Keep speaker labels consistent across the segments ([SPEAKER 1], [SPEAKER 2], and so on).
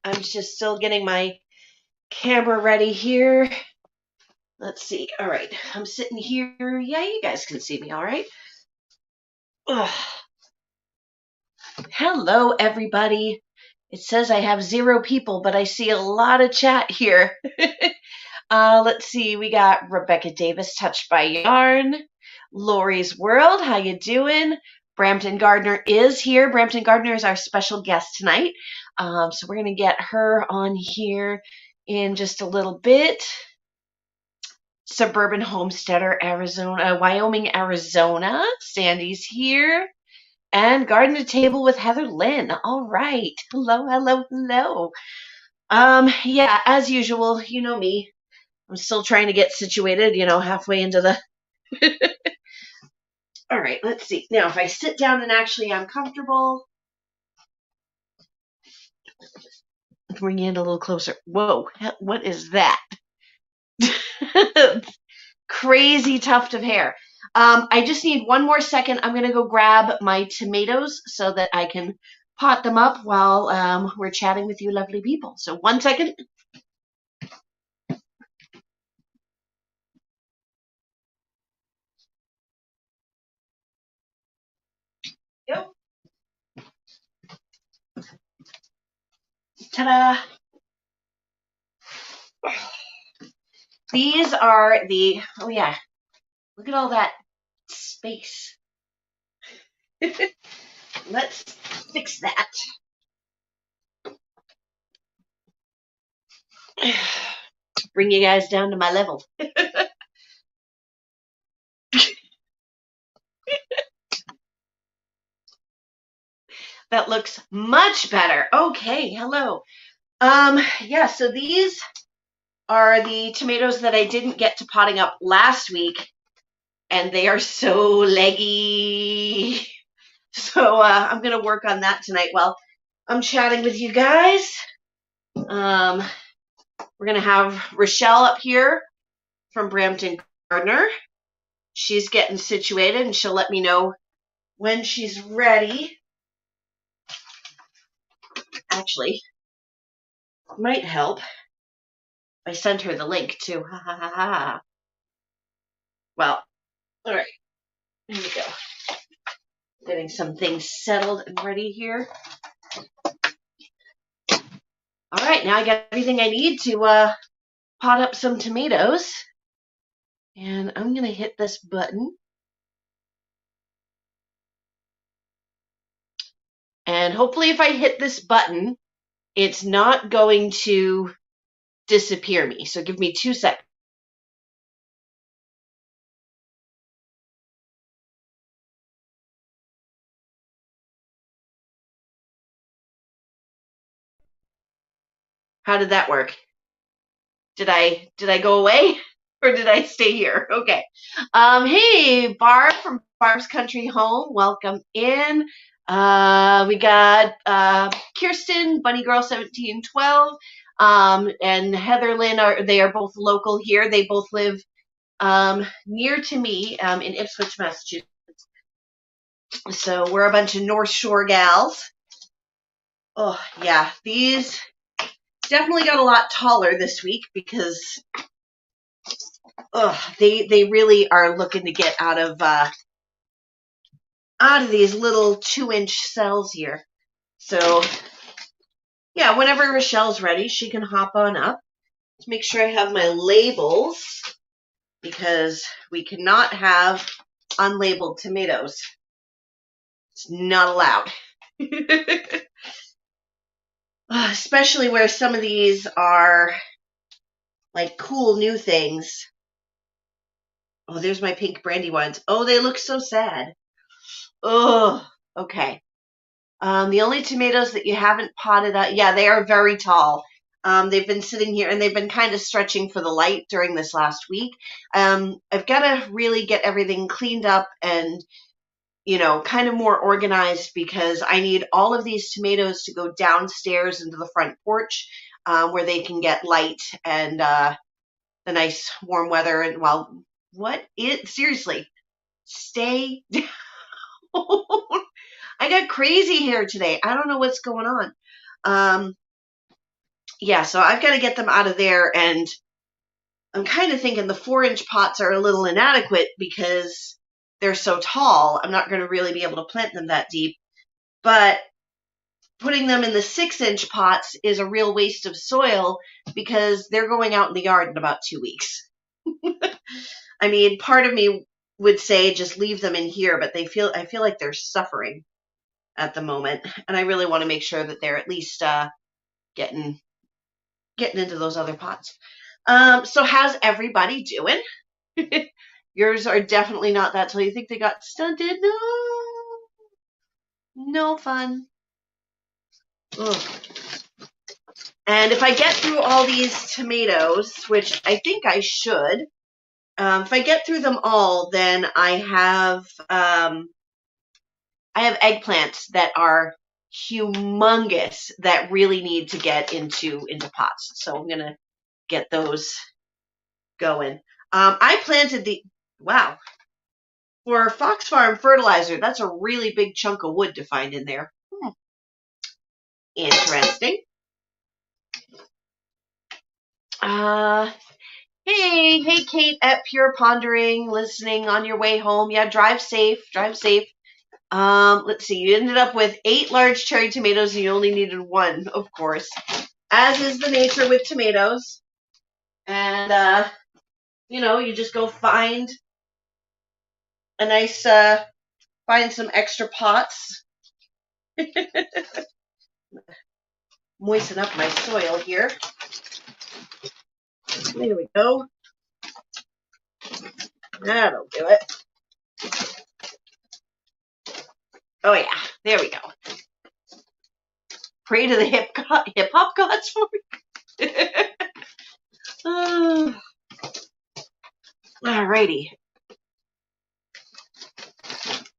[SPEAKER 1] I'm just still getting my camera ready here. Let's see. All right. I'm sitting here. Yeah, you guys can see me all right. Ugh. Hello, everybody. It says I have 0 people, but I see a lot of chat here. Let's see. We got Rebecca Davis, Touched by Yarn. Lori's World. How you doing? Brampton Gardner is here. Brampton Gardner is our special guest tonight. So we're going to get her on here in just a little bit. Suburban Homesteader, Wyoming, Arizona. Sandy's here. And Garden to Table with Heather Lynn. All right. Hello, hello, hello. Yeah, as usual, you know me. I'm still trying to get situated, halfway into the... All right, let's see. Now, if I sit down and actually I'm comfortable, bring you in a little closer. Whoa, what is that? Crazy tuft of hair. I just need one more second. I'm going to go grab my tomatoes so that I can pot them up while we're chatting with you lovely people. So 1 second. Yep. Ta-da! These are the, oh yeah, look at all that space. Let's fix that. Bring you guys down to my level. That looks much better. Okay, hello. Yeah, so these are the tomatoes that I didn't get to potting up last week, and they are so leggy. So I'm going to work on that tonight while I'm chatting with you guys. We're going to have Rachelle up here from Brampton Gardner. She's getting situated, and she'll let me know when she's ready. Actually, might help. I sent her the link too. Ha ha ha ha. Well, all right. Here we go. Getting some things settled and ready here. All right, now I got everything I need to pot up some tomatoes. And I'm going to hit this button. And hopefully if I hit this button, it's not going to disappear me. So give me 2 seconds. How did that work? Did I go away or did I stay here? Okay. Hey, Barb from Barb's Country Home. Welcome in. We got Kirsten, Bunny Girl 1712, and Heather Lynn. They are both local here. They both live near to me in Ipswich, Massachusetts. So we're a bunch of North Shore gals. Oh, yeah. These definitely got a lot taller this week because they really are looking to get out of these little 2-inch cells here. So, yeah, whenever Rachelle's ready, she can hop on up. Let's make sure I have my labels because we cannot have unlabeled tomatoes. It's not allowed. Especially where some of these are like cool new things. Oh, there's my pink brandy ones. Oh, they look so sad. Oh, okay. The only tomatoes that you haven't potted up, yeah, they are very tall. They've been sitting here and they've been kind of stretching for the light during this last week. I've got to really get everything cleaned up and, kind of more organized because I need all of these tomatoes to go downstairs into the front porch where they can get light and the nice warm weather. And seriously, stay down. I got crazy hair today. I don't know what's going on. yeah, so I've got to get them out of there, and I'm kind of thinking the 4-inch pots are a little inadequate because they're so tall. I'm not going to really be able to plant them that deep, but putting them in the 6-inch pots is a real waste of soil because they're going out in the yard in about 2 weeks. I mean, part of me would say just leave them in here, but I feel like they're suffering at the moment, and I really want to make sure that they're at least getting into those other pots. So how's everybody doing? Yours are definitely not that till you think they got stunted. No, no fun. Ugh. And if I get through all these tomatoes, which I think I should, if I get through them all, then I have eggplants that are humongous that really need to get into pots. So I'm gonna get those going. I planted wow, for Fox Farm fertilizer. That's a really big chunk of wood to find in there. Interesting. Hey, Kate at Pure Pondering, listening on your way home. Yeah, drive safe. Let's see. You ended up with 8 large cherry tomatoes, and you only needed 1, of course, as is the nature with tomatoes. And you just go find a nice, find some extra pots. Moisten up my soil here. There we go. That'll do it. Oh yeah, there we go. Pray to the hip hop gods for me. Alrighty.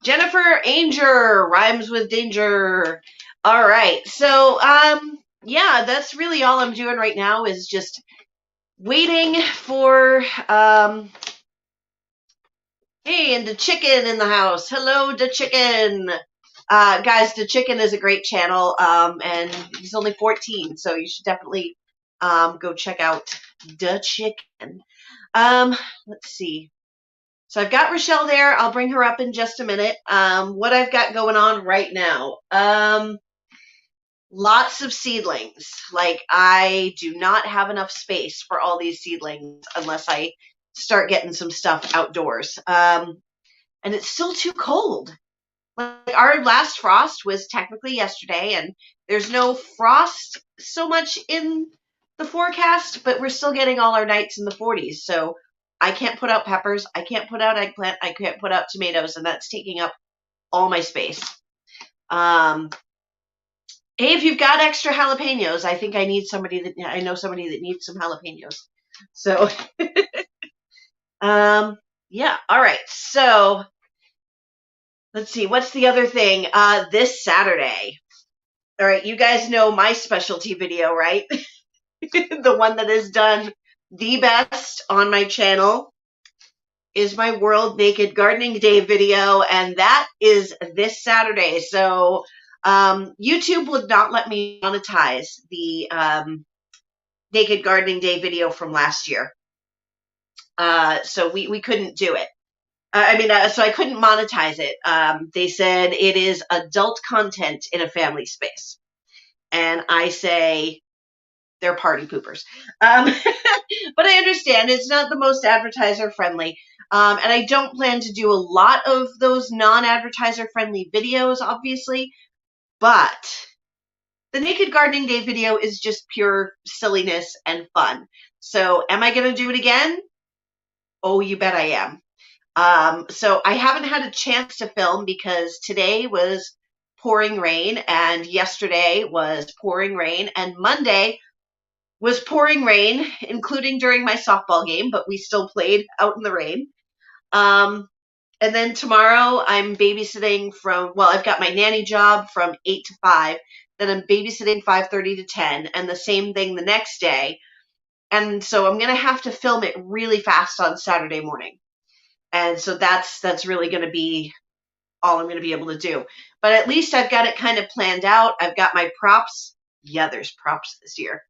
[SPEAKER 1] Jennifer Anger rhymes with danger. All right, so yeah, that's really all I'm doing right now is just waiting for hey, and the chicken in the house. Hello, the chicken. Guys, the chicken is a great channel, and he's only 14, so you should definitely go check out the chicken. Let's see. So I've got Rachelle there. I'll bring her up in just a minute. What I've got going on right now. Lots of seedlings. Like, I do not have enough space for all these seedlings unless I start getting some stuff outdoors. And it's still too cold. Like, our last frost was technically yesterday, and there's no frost so much in the forecast, but we're still getting all our nights in the 40s. So I can't put out peppers, I can't put out eggplant, I can't put out tomatoes, and that's taking up all my space. Hey, if you've got extra jalapenos, I think I know somebody that needs some jalapenos. So, yeah, all right. So, let's see, what's the other thing? This Saturday. All right, you guys know my specialty video, right? The one that is done the best on my channel is my World Naked Gardening Day video, and that is this Saturday. So, YouTube would not let me monetize the Naked Gardening Day video from last year. So we couldn't do it. So I couldn't monetize it. They said it is adult content in a family space. And I say they're party poopers. But I understand it's not the most advertiser friendly. And I don't plan to do a lot of those non-advertiser friendly videos, obviously. But the Naked Gardening Day video is just pure silliness and fun. So am I going to do it again? Oh, you bet I am. So I haven't had a chance to film because today was pouring rain, and yesterday was pouring rain, and Monday was pouring rain, including during my softball game, but we still played out in the rain. And then tomorrow I'm babysitting I've got my nanny job from 8 to 5. Then I'm babysitting 5:30 to 10, and the same thing the next day. And so I'm going to have to film it really fast on Saturday morning. And so that's really going to be all I'm going to be able to do. But at least I've got it kind of planned out. I've got my props. Yeah, there's props this year.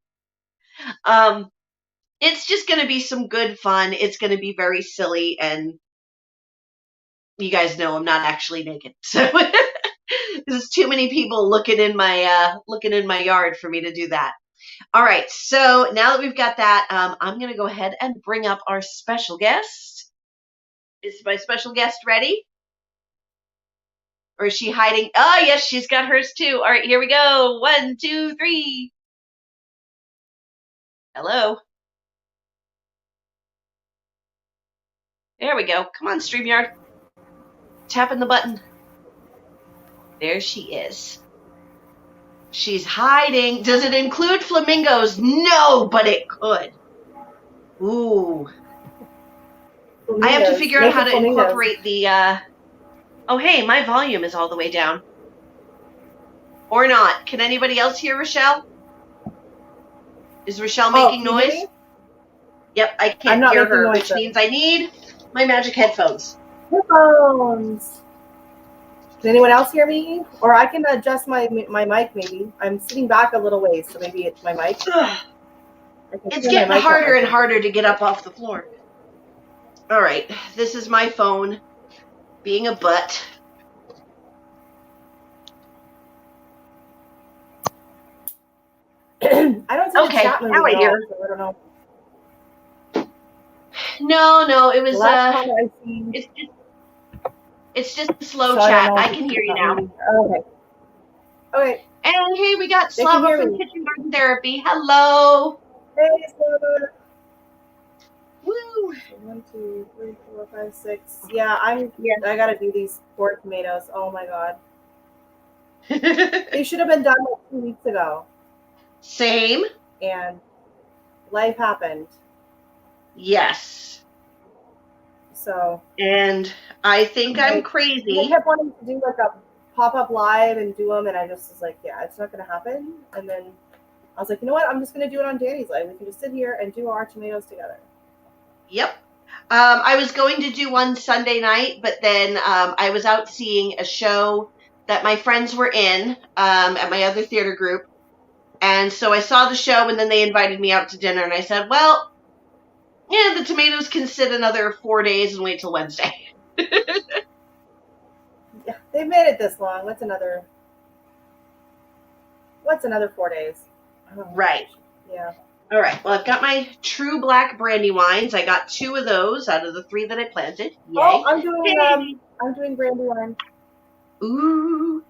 [SPEAKER 1] It's just going to be some good fun. It's going to be very silly, and you guys know I'm not actually naked, so there's too many people looking in my yard for me to do that. All right, so now that we've got that, I'm going to go ahead and bring up our special guest. Is my special guest ready? Or is she hiding? Oh, yes, she's got hers too. All right, here we go. 1, 2, 3. Hello. There we go. Come on, StreamYard. Tapping the button. There she is. She's hiding. Does it include flamingos? No, but it could. Ooh. Flamingos. I have to figure out how to incorporate the, oh, hey, my volume is all the way down. Or not. Can anybody else hear Rachelle? Is Rachelle making noise? Yep, I can't hear her, which means I need my magic headphones.
[SPEAKER 2] Headphones. Can anyone else hear me? Or I can adjust my mic maybe. I'm sitting back a little ways, so maybe it's my mic.
[SPEAKER 1] It's getting harder and harder to get up off the floor. All right, this is my phone being a butt.
[SPEAKER 2] I don't see the chat moving at all, so I don't know.
[SPEAKER 1] No, it was it's just a slow chat. I can hear you now.
[SPEAKER 2] Okay.
[SPEAKER 1] And hey, we got Slava from Kitchen Garden Therapy. Hello.
[SPEAKER 2] Hey, Slava.
[SPEAKER 1] Woo.
[SPEAKER 2] 1, 2, 3, 4, 5, 6. Yeah, I gotta do these pork tomatoes. Oh my god. They should have been done like 2 weeks ago.
[SPEAKER 1] Same.
[SPEAKER 2] And life happened.
[SPEAKER 1] Yes.
[SPEAKER 2] So.
[SPEAKER 1] And I think I'm crazy.
[SPEAKER 2] I kept wanting to do like a pop-up live and do them, and I just was like, yeah, it's not going to happen. And then I was like, you know what? I'm just going to do it on Danny's live. We can just sit here and do our tomatoes together.
[SPEAKER 1] Yep. I was going to do one Sunday night, but then I was out seeing a show that my friends were in at my other theater group. And so I saw the show, and then they invited me out to dinner, and I said, well, yeah, the tomatoes can sit another 4 days and wait till Wednesday.
[SPEAKER 2] Yeah, they made it this long. What's another 4 days? Oh,
[SPEAKER 1] right.
[SPEAKER 2] Yeah.
[SPEAKER 1] All right. Well, I've got my true black brandy wines. I got 2 of those out of the 3 that I planted. Yay.
[SPEAKER 2] Oh, I'm doing brandy wine.
[SPEAKER 1] Ooh.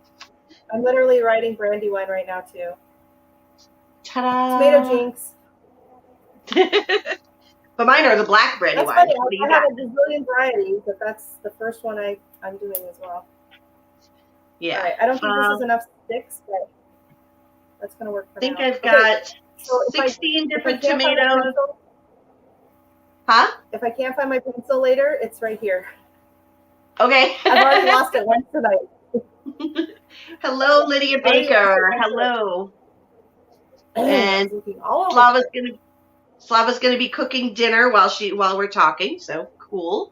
[SPEAKER 2] I'm literally writing brandy wine right now too.
[SPEAKER 1] Ta-da!
[SPEAKER 2] Tomato jinx.
[SPEAKER 1] But mine are the black brandy wines.
[SPEAKER 2] I have a gazillion varieties, but that's the first one I'm doing as well.
[SPEAKER 1] Yeah.
[SPEAKER 2] All right. I don't think this is enough sticks, but that's going to work for now.
[SPEAKER 1] I think I've got 16 different tomatoes. Huh?
[SPEAKER 2] If I can't find my pencil later, it's right here.
[SPEAKER 1] Okay.
[SPEAKER 2] I've already lost it once tonight.
[SPEAKER 1] Hello, Lydia Baker. Hello. And Slava's gonna be cooking dinner while we're talking, so cool.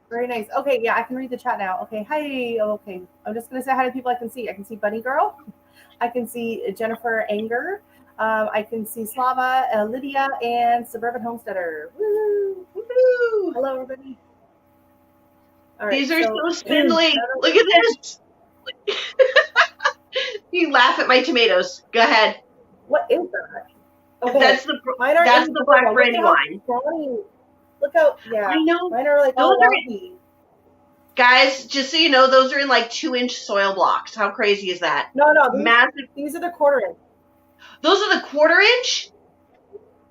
[SPEAKER 2] Very nice. Okay, yeah, I can read the chat now. Okay, hi. Okay, I'm just gonna say hi to people I can see. I can see Bunny Girl. I can see Jennifer Anger. I can see Slava, Lydia, and Suburban Homesteader. Woo! Woo! Hello, everybody.
[SPEAKER 1] All right, these are so spindly. Look at this. You laugh at my tomatoes. Go ahead.
[SPEAKER 2] What is that? Okay.
[SPEAKER 1] That's the black brandy wine.
[SPEAKER 2] Look how, yeah.
[SPEAKER 1] I know.
[SPEAKER 2] Mine are like all wonky.
[SPEAKER 1] Guys, just so you know, those are in like 2-inch soil blocks. How crazy is that?
[SPEAKER 2] No.
[SPEAKER 1] Massive.
[SPEAKER 2] These are the 1/4 inch.
[SPEAKER 1] Those are the 1/4 inch?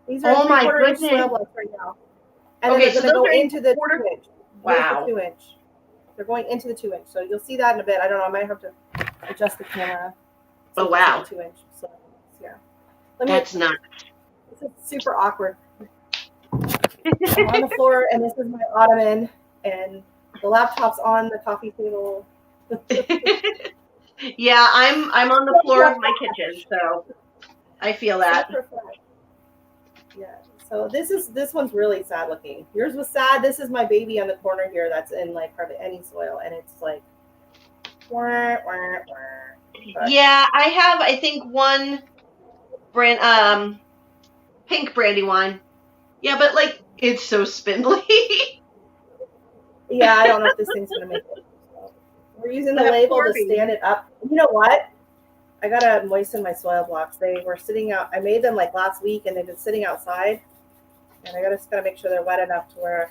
[SPEAKER 2] These are 3/4 inch soil blocks right now. And
[SPEAKER 1] okay,
[SPEAKER 2] then they're going to go into the
[SPEAKER 1] 2
[SPEAKER 2] inch.
[SPEAKER 1] Wow.
[SPEAKER 2] The 2 inch. They're going into the 2 inch. So you'll see that in a bit. I don't know. I might have to adjust the camera.
[SPEAKER 1] So wow.
[SPEAKER 2] 2 inch. So, yeah.
[SPEAKER 1] That's not.
[SPEAKER 2] This is super awkward. I'm on the floor, and this is my ottoman, and the laptop's on the coffee table.
[SPEAKER 1] Yeah, I'm on the floor of my kitchen, so I feel that.
[SPEAKER 2] Yeah. So this one's really sad looking. Yours was sad. This is my baby on the corner here that's in like hardly any soil, and it's like.
[SPEAKER 1] Yeah, I have I think one brand Pink Brandywine. Yeah, but like it's so spindly.
[SPEAKER 2] Yeah, I don't know if this thing's gonna make it. So we're using the
[SPEAKER 1] That
[SPEAKER 2] label
[SPEAKER 1] poor
[SPEAKER 2] to stand
[SPEAKER 1] baby.
[SPEAKER 2] it up. You know what? I gotta moisten my soil blocks. They were sitting out. I made them like last week, and they've been sitting outside. And just gotta make sure they're wet enough to where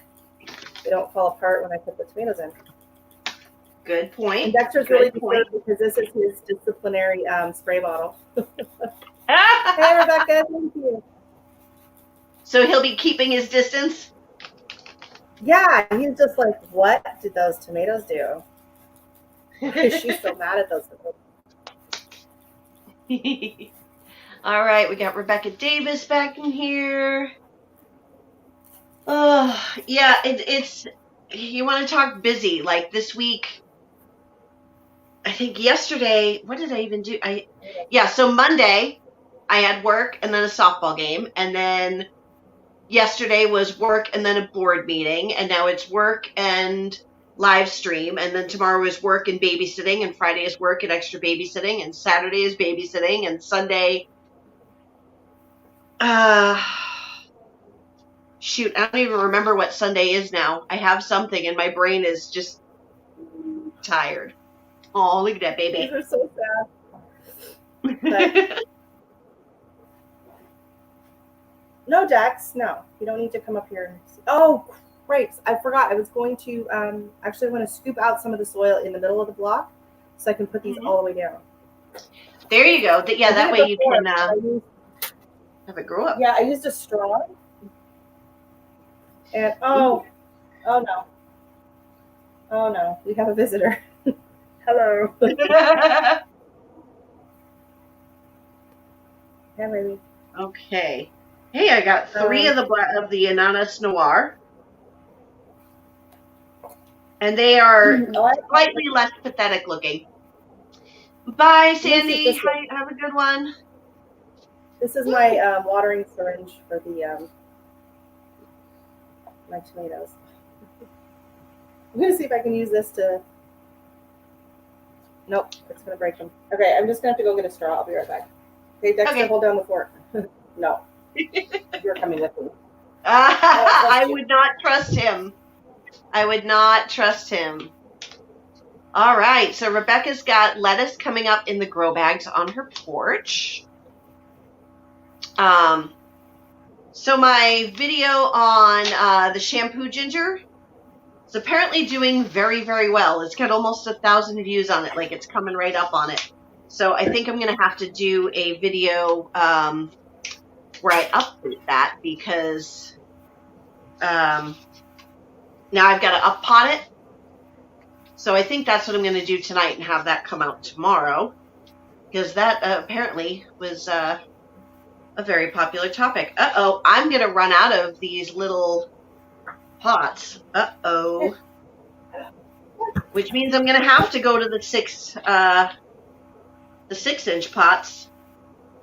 [SPEAKER 2] they don't fall apart when I put the tomatoes in.
[SPEAKER 1] Good point.
[SPEAKER 2] And Dexter's really
[SPEAKER 1] Good point.
[SPEAKER 2] disturbed because this is his disciplinary spray bottle. Hey, Rebecca, thank you.
[SPEAKER 1] So he'll be keeping his distance?
[SPEAKER 2] Yeah, he's just like, what did those tomatoes do? She's so mad at those tomatoes.
[SPEAKER 1] All right, we got Rebecca Davis back in here. Oh, yeah, it's, you want to talk busy. Like this week, I think yesterday, what did I even do? So Monday, I had work and then a softball game. And then yesterday was work and then a board meeting. And now it's work and live stream. And then tomorrow is work and babysitting. And Friday is work and extra babysitting. And Saturday is babysitting. And Sunday, shoot, I don't even remember what Sunday is now. I have something and my brain is just tired. Oh, look at that baby.
[SPEAKER 2] These are so sad. But no, Dex, no. You don't need to come up here. Oh, grapes. I forgot. I was going to actually want to scoop out some of the soil in the middle of the block so I can put these all the way down.
[SPEAKER 1] There you go. Yeah, that way you can have it grow up.
[SPEAKER 2] Yeah, I used a straw. And oh no. Oh no, we have a visitor. Hello. Yeah, baby.
[SPEAKER 1] Okay. Hey, I got 3 of the Ananas Noir. And they are slightly less pathetic looking. Bye, Sandy. Hi, have a good one.
[SPEAKER 2] This is my watering syringe for the my tomatoes. I'm gonna see if I can use this to. Nope, it's gonna break them. Okay, I'm just gonna have to go get a straw. I'll be right back. Okay, Dexter, hold down the fork. No, you're coming with me.
[SPEAKER 1] I would not trust him. I would not trust him. All right, so Rebecca's got lettuce coming up in the grow bags on her porch. So my video on the shampoo ginger is apparently doing very, very well. It's got almost 1,000 views on it. Like it's coming right up on it. So I think I'm going to have to do a video where I update that because now I've got to up-pot it. So I think that's what I'm going to do tonight and have that come out tomorrow because that apparently was a very popular topic. Uh-oh, I'm going to run out of these little pots. Uh-oh. Which means I'm going to have to go to the 6-inch pots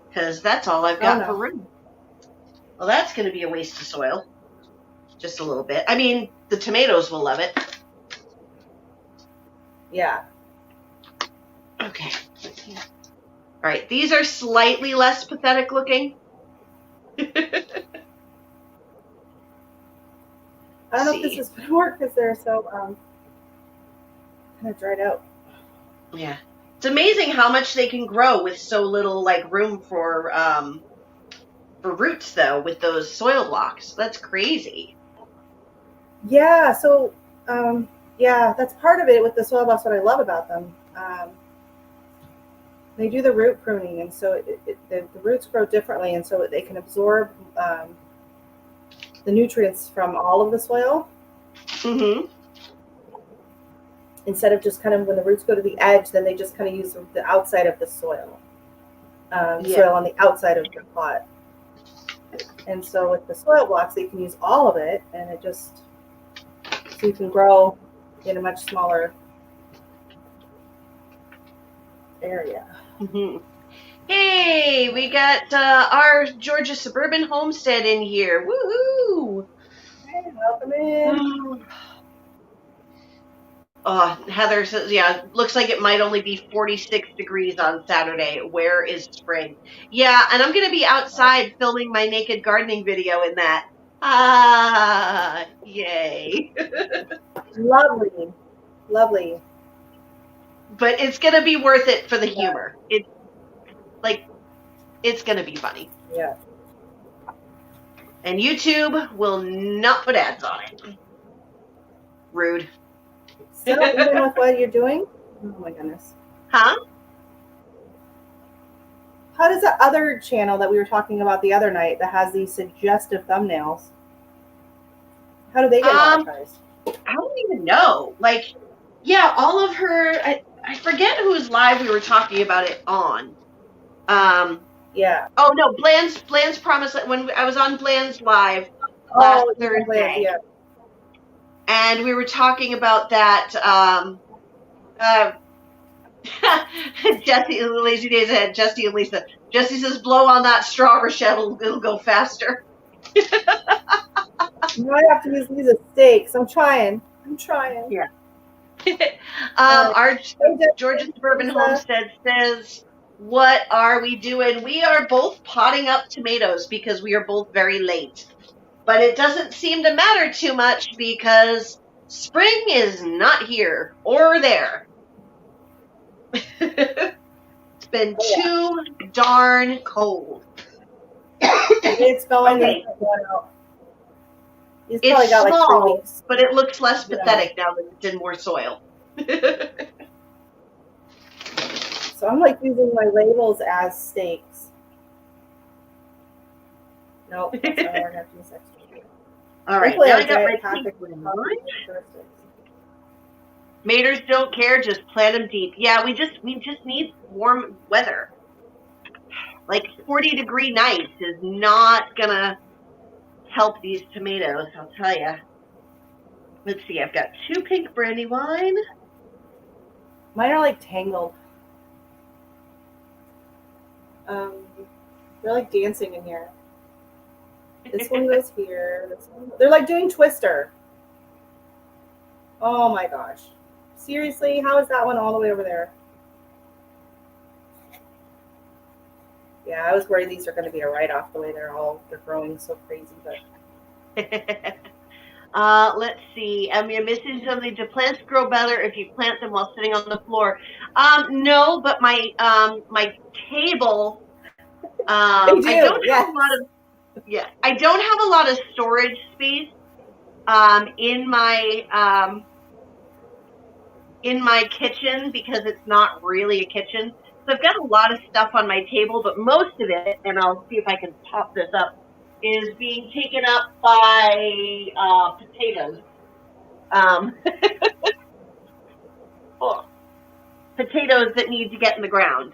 [SPEAKER 1] because that's all I've got for room. Well, that's going to be a waste of soil. Just a little bit. I mean, the tomatoes will love it.
[SPEAKER 2] Yeah.
[SPEAKER 1] Okay. All right. These are slightly less pathetic looking.
[SPEAKER 2] I don't know if this is going to work because they're so kind of dried out.
[SPEAKER 1] Yeah. It's amazing how much they can grow with so little like room for roots though with those soil blocks. That's crazy.
[SPEAKER 2] Yeah. So yeah, that's part of it with the soil blocks. What I love about them. They do the root pruning, and so the roots grow differently, and so they can absorb the nutrients from all of the soil.
[SPEAKER 1] Mm-hmm.
[SPEAKER 2] Instead of just kind of when the roots go to the edge, then they just kind of use the outside of the soil, soil on the outside of the pot. And so with the soil blocks, you can use all of it, and it just so you can grow in a much smaller area.
[SPEAKER 1] Mm-hmm. Hey, we got our Georgia Suburban Homestead in here. Woohoo!
[SPEAKER 2] Hey, welcome in.
[SPEAKER 1] Heather says, yeah, looks like it might only be 46 degrees on Saturday. Where is spring? Yeah, and I'm going to be outside filming my naked gardening video in that. Ah, yay.
[SPEAKER 2] Lovely. Lovely.
[SPEAKER 1] But it's going to be worth it for the
[SPEAKER 2] Yeah.
[SPEAKER 1] humor. Like, it's going to be funny.
[SPEAKER 2] Yeah.
[SPEAKER 1] And YouTube will not put ads on it. Rude.
[SPEAKER 2] Still, even with what you're doing? Oh my goodness.
[SPEAKER 1] Huh?
[SPEAKER 2] How does that other channel that we were talking about the other night that has these suggestive thumbnails? How do they get monetized?
[SPEAKER 1] I don't even know. Like, yeah, all of her. I forget whose live we were talking about it on.
[SPEAKER 2] Yeah.
[SPEAKER 1] Oh no, Bland's promise when I was on Bland's live last
[SPEAKER 2] Oh,
[SPEAKER 1] Thursday,
[SPEAKER 2] yeah.
[SPEAKER 1] and we were talking about that. Jesse, Lazy Days Ahead. Jesse and Lisa. Jesse says, "Blow on that straw, Rachelle. It'll go faster."
[SPEAKER 2] You might have to use these as steaks. I'm trying.
[SPEAKER 1] Yeah.
[SPEAKER 2] Uh,
[SPEAKER 1] Our
[SPEAKER 2] hey,
[SPEAKER 1] Georgia
[SPEAKER 2] Jesse,
[SPEAKER 1] Suburban
[SPEAKER 2] Lisa.
[SPEAKER 1] Homestead says, "What are we doing? We are both potting up tomatoes because we are both very late. But it doesn't seem to matter too much because spring is not here or there." It's been too darn cold.
[SPEAKER 2] It's going.
[SPEAKER 1] Okay.
[SPEAKER 2] It's going out. He's probably
[SPEAKER 1] It's
[SPEAKER 2] got like 3
[SPEAKER 1] small,
[SPEAKER 2] weeks.
[SPEAKER 1] but it looks less
[SPEAKER 2] Yeah.
[SPEAKER 1] pathetic now that it's in more soil.
[SPEAKER 2] So I'm like using my labels as steaks. Nope, that's not what I have to use extra.
[SPEAKER 1] All right,
[SPEAKER 2] Hopefully
[SPEAKER 1] now
[SPEAKER 2] I
[SPEAKER 1] I got my
[SPEAKER 2] get packaged
[SPEAKER 1] pink
[SPEAKER 2] in
[SPEAKER 1] one.
[SPEAKER 2] characteristics.
[SPEAKER 1] Maters don't care, just plant them deep. Yeah, we just need warm weather. Like 40-degree nights is not gonna help these tomatoes, I'll tell you. Let's see, I've got 2 pink brandy wine.
[SPEAKER 2] Mine are like tangled. They're like dancing in here. This one goes here. This one. They're like doing Twister. Oh my gosh. Seriously, how is that one all the way over there? Yeah, I was worried these are going to be a write-off the way they're growing so crazy, but
[SPEAKER 1] Let's see. Am I missing something? Do plants grow better if you plant them while sitting on the floor? No, but my table.
[SPEAKER 2] they do.
[SPEAKER 1] I don't
[SPEAKER 2] Yes.
[SPEAKER 1] have a lot of I don't have a lot of storage space in my kitchen because it's not really a kitchen. So I've got a lot of stuff on my table, but most of it, and I'll see if I can pop this up, is being taken up by potatoes. Oh, potatoes that need to get in the ground.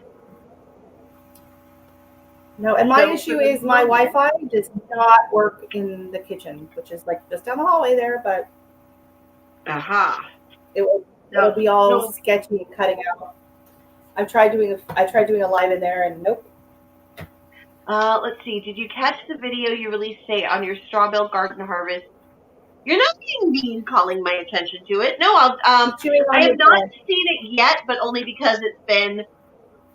[SPEAKER 2] No, and my issue is my Wi-Fi does not work in the kitchen, which is like just down the hallway there, but it'll be all sketchy and cutting out. I tried doing a live in there, and nope.
[SPEAKER 1] Let's see. Did you catch the video you released today on your straw bale garden harvest? You're not being mean, calling my attention to it. No, I have not seen it yet, but only because it's been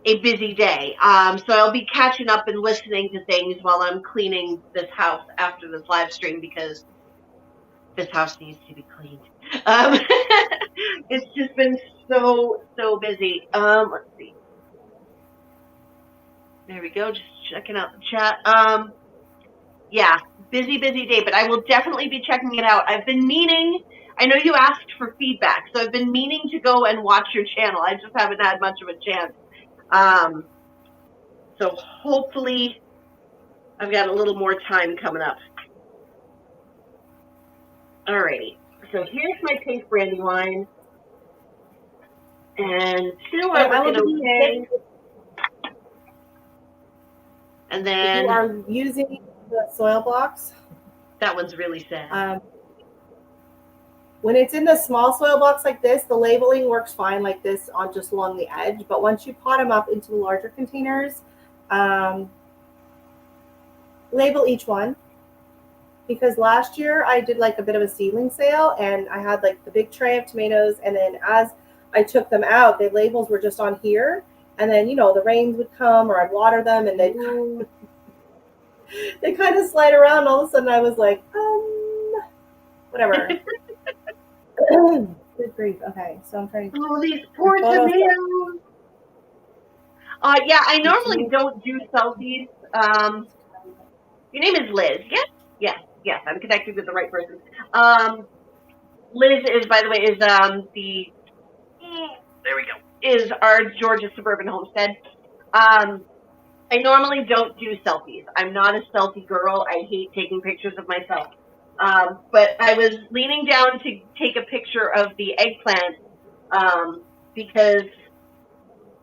[SPEAKER 1] a busy day. So I'll be catching up and listening to things while I'm cleaning this house after this live stream because this house needs to be cleaned. It's just been so busy. Let's see. There we go. Just checking out the chat. Yeah, busy day, but I will definitely be checking it out. I've been meaning. I know you asked for feedback, so I've been meaning to go and watch your channel. I just haven't had much of a chance. So hopefully I've got a little more time coming up. Alrighty. So here's my pink brandy wine. And 2 are looking okay. And then
[SPEAKER 2] if you are using the soil blocks,
[SPEAKER 1] that one's really sad.
[SPEAKER 2] When it's in the small soil blocks like this, the labeling works fine like this on just along the edge. But once you pot them up into the larger containers, label each one. because last year I did like a bit of a seedling sale and I had like the big tray of tomatoes, and then as I took them out, the labels were just on here, and then the rains would come or I'd water them and they kind of slide around. And all of a sudden I was like, whatever. Good grief. Okay, so I'm trying to.
[SPEAKER 1] Oh, these poor tomatoes. Yeah, I normally don't do selfies. Your name is Liz, yes? Yes, I'm connected with the right person. Liz is, by the way, there we go, is our Georgia suburban homestead. I normally don't do selfies. I'm not a selfie girl. I hate taking pictures of myself. But I was leaning down to take a picture of the eggplant because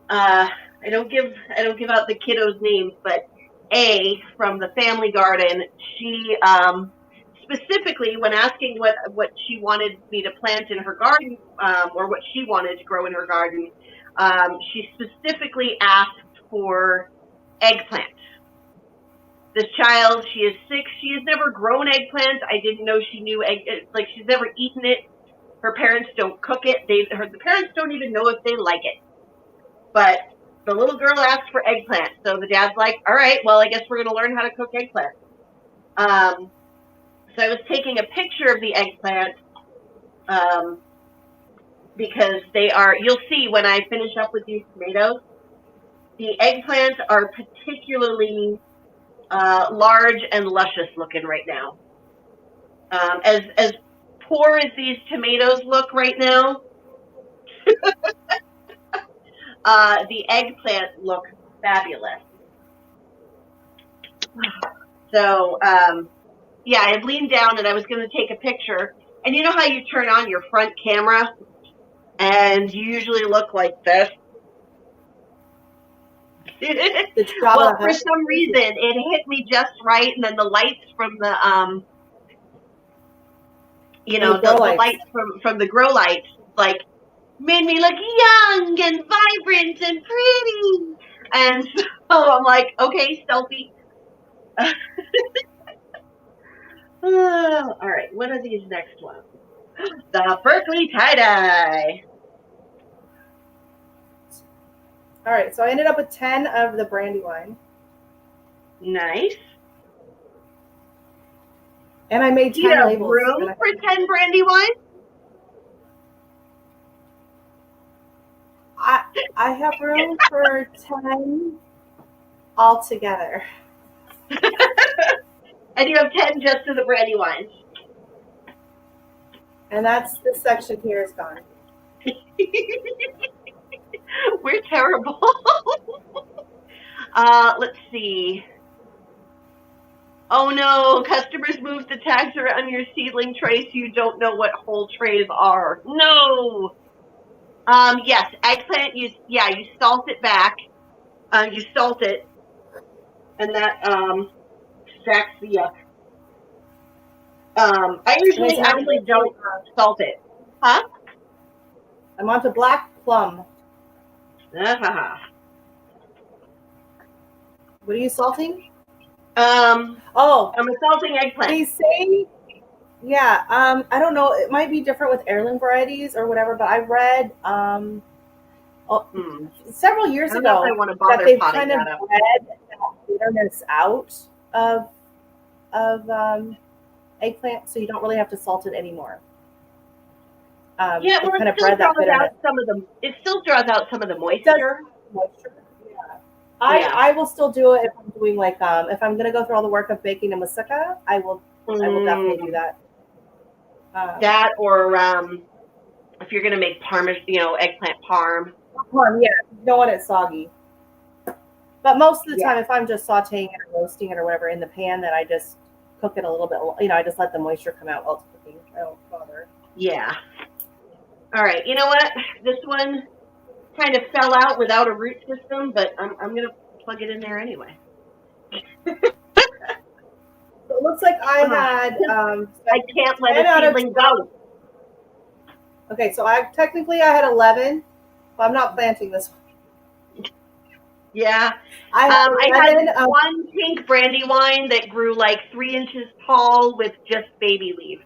[SPEAKER 1] I don't give out the kiddos' names, but A from the family garden, she specifically, when asking what she wanted me to plant in her garden, or what she wanted to grow in her garden, she specifically asked for eggplant. This child, she is 6. She has never grown eggplant. I didn't know she knew like she's never eaten it. Her parents don't cook it. The parents don't even know if they like it. But the little girl asked for eggplant, so the dad's like, "All right, well, I guess we're going to learn how to cook eggplant." So I was taking a picture of the eggplant because they are. You'll see when I finish up with these tomatoes, the eggplants are particularly large and luscious looking right now. As poor as these tomatoes look right now, the eggplant look fabulous. So, yeah, I leaned down and I was going to take a picture. And you know how you turn on your front camera and you usually look like this? Well, for some reason, it hit me just right. And then the lights from the, the lights from the grow lights, like, made me look young and vibrant and pretty. And so I'm like, okay, selfie. All right, what are these next ones? The Berkeley tie-dye.
[SPEAKER 2] All right, so I ended up with 10 of the Brandywine.
[SPEAKER 1] Nice.
[SPEAKER 2] And I made 10 labels.
[SPEAKER 1] Room for 10 Brandywine?
[SPEAKER 2] I have room for 10 altogether.
[SPEAKER 1] And you have 10 just to the Brandywine.
[SPEAKER 2] And that's this section here is gone.
[SPEAKER 1] We're terrible. Let's see. Oh no, customers move the tags around your seedling tray so you don't know what whole trays are. No. Yes, eggplant, you salt it back. You salt it, and that extracts the yuck. I usually actually don't salt it. Huh?
[SPEAKER 2] I'm on to black plum.
[SPEAKER 1] What
[SPEAKER 2] are you salting?
[SPEAKER 1] I'm salting eggplant.
[SPEAKER 2] They say, yeah. I don't know. It might be different with heirloom varieties or whatever, but I read several years ago that they've kind of bred that bitterness out of eggplant, so you don't really have to salt it anymore.
[SPEAKER 1] Yeah, well, it still draws out some of the moisture.
[SPEAKER 2] Yeah. I will still do it if I'm doing like if I'm gonna go through all the work of baking a moussaka, I will definitely do that.
[SPEAKER 1] That or if you're gonna make eggplant parm.
[SPEAKER 2] Parm, yeah, you don't want it soggy. But most of the time, if I'm just sautéing it or roasting it or whatever in the pan, then I just cook it a little bit. I just let the moisture come out while it's cooking. I don't bother.
[SPEAKER 1] Yeah. All right. You know what? This one kind of fell out without a root system, but I'm gonna plug it in there anyway.
[SPEAKER 2] So it looks like I had.
[SPEAKER 1] I can't let a seedling go.
[SPEAKER 2] Okay, so I had 11, but I'm not planting this one.
[SPEAKER 1] Yeah.
[SPEAKER 2] I
[SPEAKER 1] I
[SPEAKER 2] have
[SPEAKER 1] had
[SPEAKER 2] 11 of,
[SPEAKER 1] one pink brandy wine that grew like 3 inches tall with just baby leaf.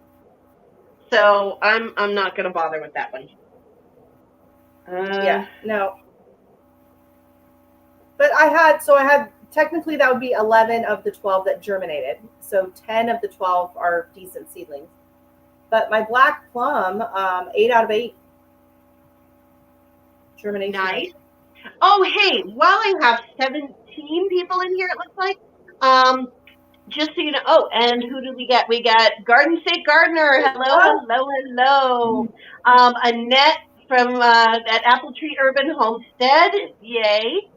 [SPEAKER 1] So I'm not gonna bother with that one.
[SPEAKER 2] yeah, no. But I had technically that would be 11 of the 12 that germinated. So 10 of the 12 are decent seedlings. But my black plum, 8 out of 8 germination
[SPEAKER 1] Nice.
[SPEAKER 2] rate.
[SPEAKER 1] Oh, hey, while I have 17 people in here, it looks like. Um, just so you know. Oh, and who did we get? We got Garden State Gardener. Hello,
[SPEAKER 2] Ah,
[SPEAKER 1] hello, hello. Annette from at Apple Tree Urban Homestead. Yay.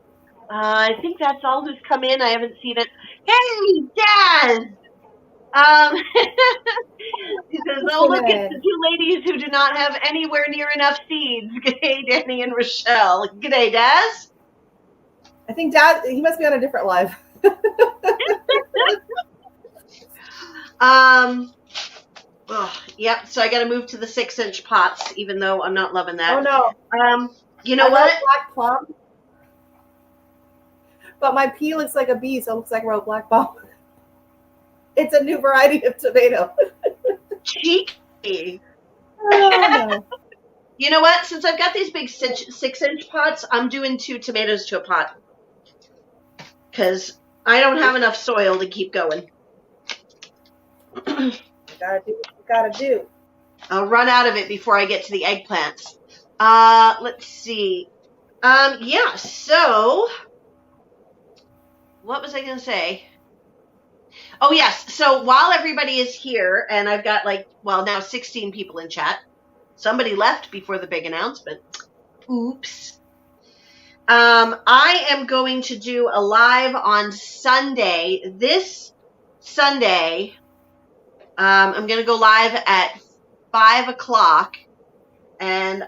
[SPEAKER 1] I think that's all who's come in. I haven't seen it. Hey, Jazz. Um, he says,
[SPEAKER 2] just
[SPEAKER 1] "Oh,
[SPEAKER 2] came
[SPEAKER 1] look, it's the
[SPEAKER 2] in.
[SPEAKER 1] two ladies who do not have anywhere near enough seeds." G'day, Danny and Rachelle. G'day, Daz.
[SPEAKER 2] I think Dad, he must be on a different live.
[SPEAKER 1] Um, yep. So I got to move to the 6-inch pots, even though I'm not loving
[SPEAKER 2] Oh
[SPEAKER 1] that.
[SPEAKER 2] no,
[SPEAKER 1] You know
[SPEAKER 2] I wrote
[SPEAKER 1] what?
[SPEAKER 2] black plum, but my pea looks like a bee, so it looks like I wrote black bomb. It's a new variety of tomato.
[SPEAKER 1] Cheeky.
[SPEAKER 2] Oh no.
[SPEAKER 1] You know what? Since I've got these big 6-inch pots, I'm doing 2 tomatoes to a pot because I don't have enough soil to keep going.
[SPEAKER 2] You gotta do what you gotta do.
[SPEAKER 1] I'll run out of it before I get to the eggplants. Let's see. Yeah, so what was I going to say? Oh, yes. So while everybody is here, and I've got now 16 people in chat, somebody left before the big announcement. Oops. I am going to do a live on Sunday. This Sunday, I'm going to go live at 5 o'clock. And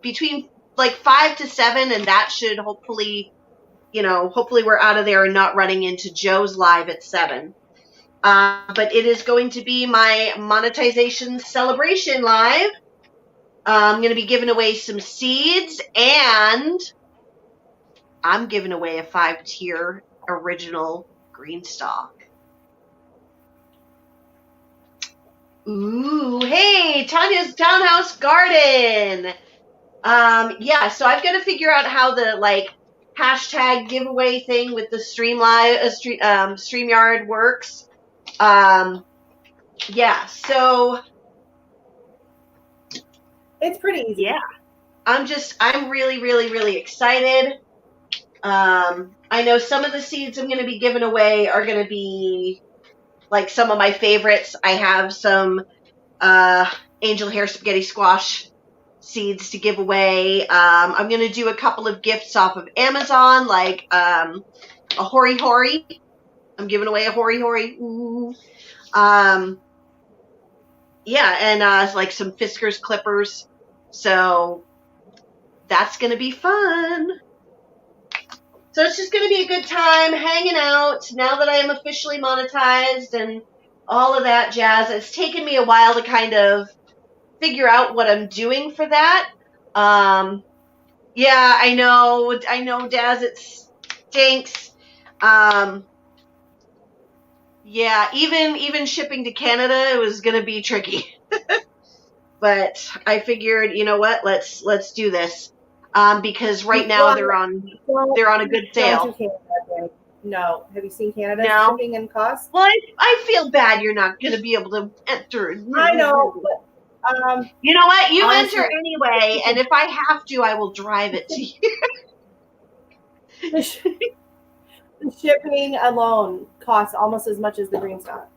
[SPEAKER 1] between like 5 to 7, and that should hopefully we're out of there and not running into Joe's live at 7. But it is going to be my monetization celebration live. I'm going to be giving away some seeds, and I'm giving away a 5-tier original green stalk. Ooh, hey, Tanya's Townhouse Garden. Yeah, so I've got to figure out how the hashtag giveaway thing with the StreamYard works. Yeah, so
[SPEAKER 2] It's pretty easy.
[SPEAKER 1] yeah, I'm really, really, really excited. I know some of the seeds I'm going to be giving away are going to be like some of my favorites. I have some angel hair spaghetti squash seeds to give away. I'm going to do a couple of gifts off of Amazon, like a hori hori. I'm giving away a hori hori. Ooh. Yeah, and like some Fiskars clippers. So that's going to be fun. So it's just going to be a good time hanging out now that I am officially monetized and all of that jazz. It's taken me a while to kind of figure out what I'm doing for that. Yeah, I know, Daz, it stinks. Yeah, even shipping to Canada, it was gonna be tricky. But I figured, you know what, let's do this. Because right now
[SPEAKER 2] Well,
[SPEAKER 1] they're on a good
[SPEAKER 2] don't do
[SPEAKER 1] sale.
[SPEAKER 2] Canada, Danny. No. Have you seen Canada's
[SPEAKER 1] No,
[SPEAKER 2] shipping and cost?
[SPEAKER 1] well, I feel bad you're not gonna be able to enter.
[SPEAKER 2] I know, but
[SPEAKER 1] You know what? You
[SPEAKER 2] honestly,
[SPEAKER 1] enter anyway, and if I have to, I will drive it to you.
[SPEAKER 2] the, the shipping alone costs almost as much as the green stock.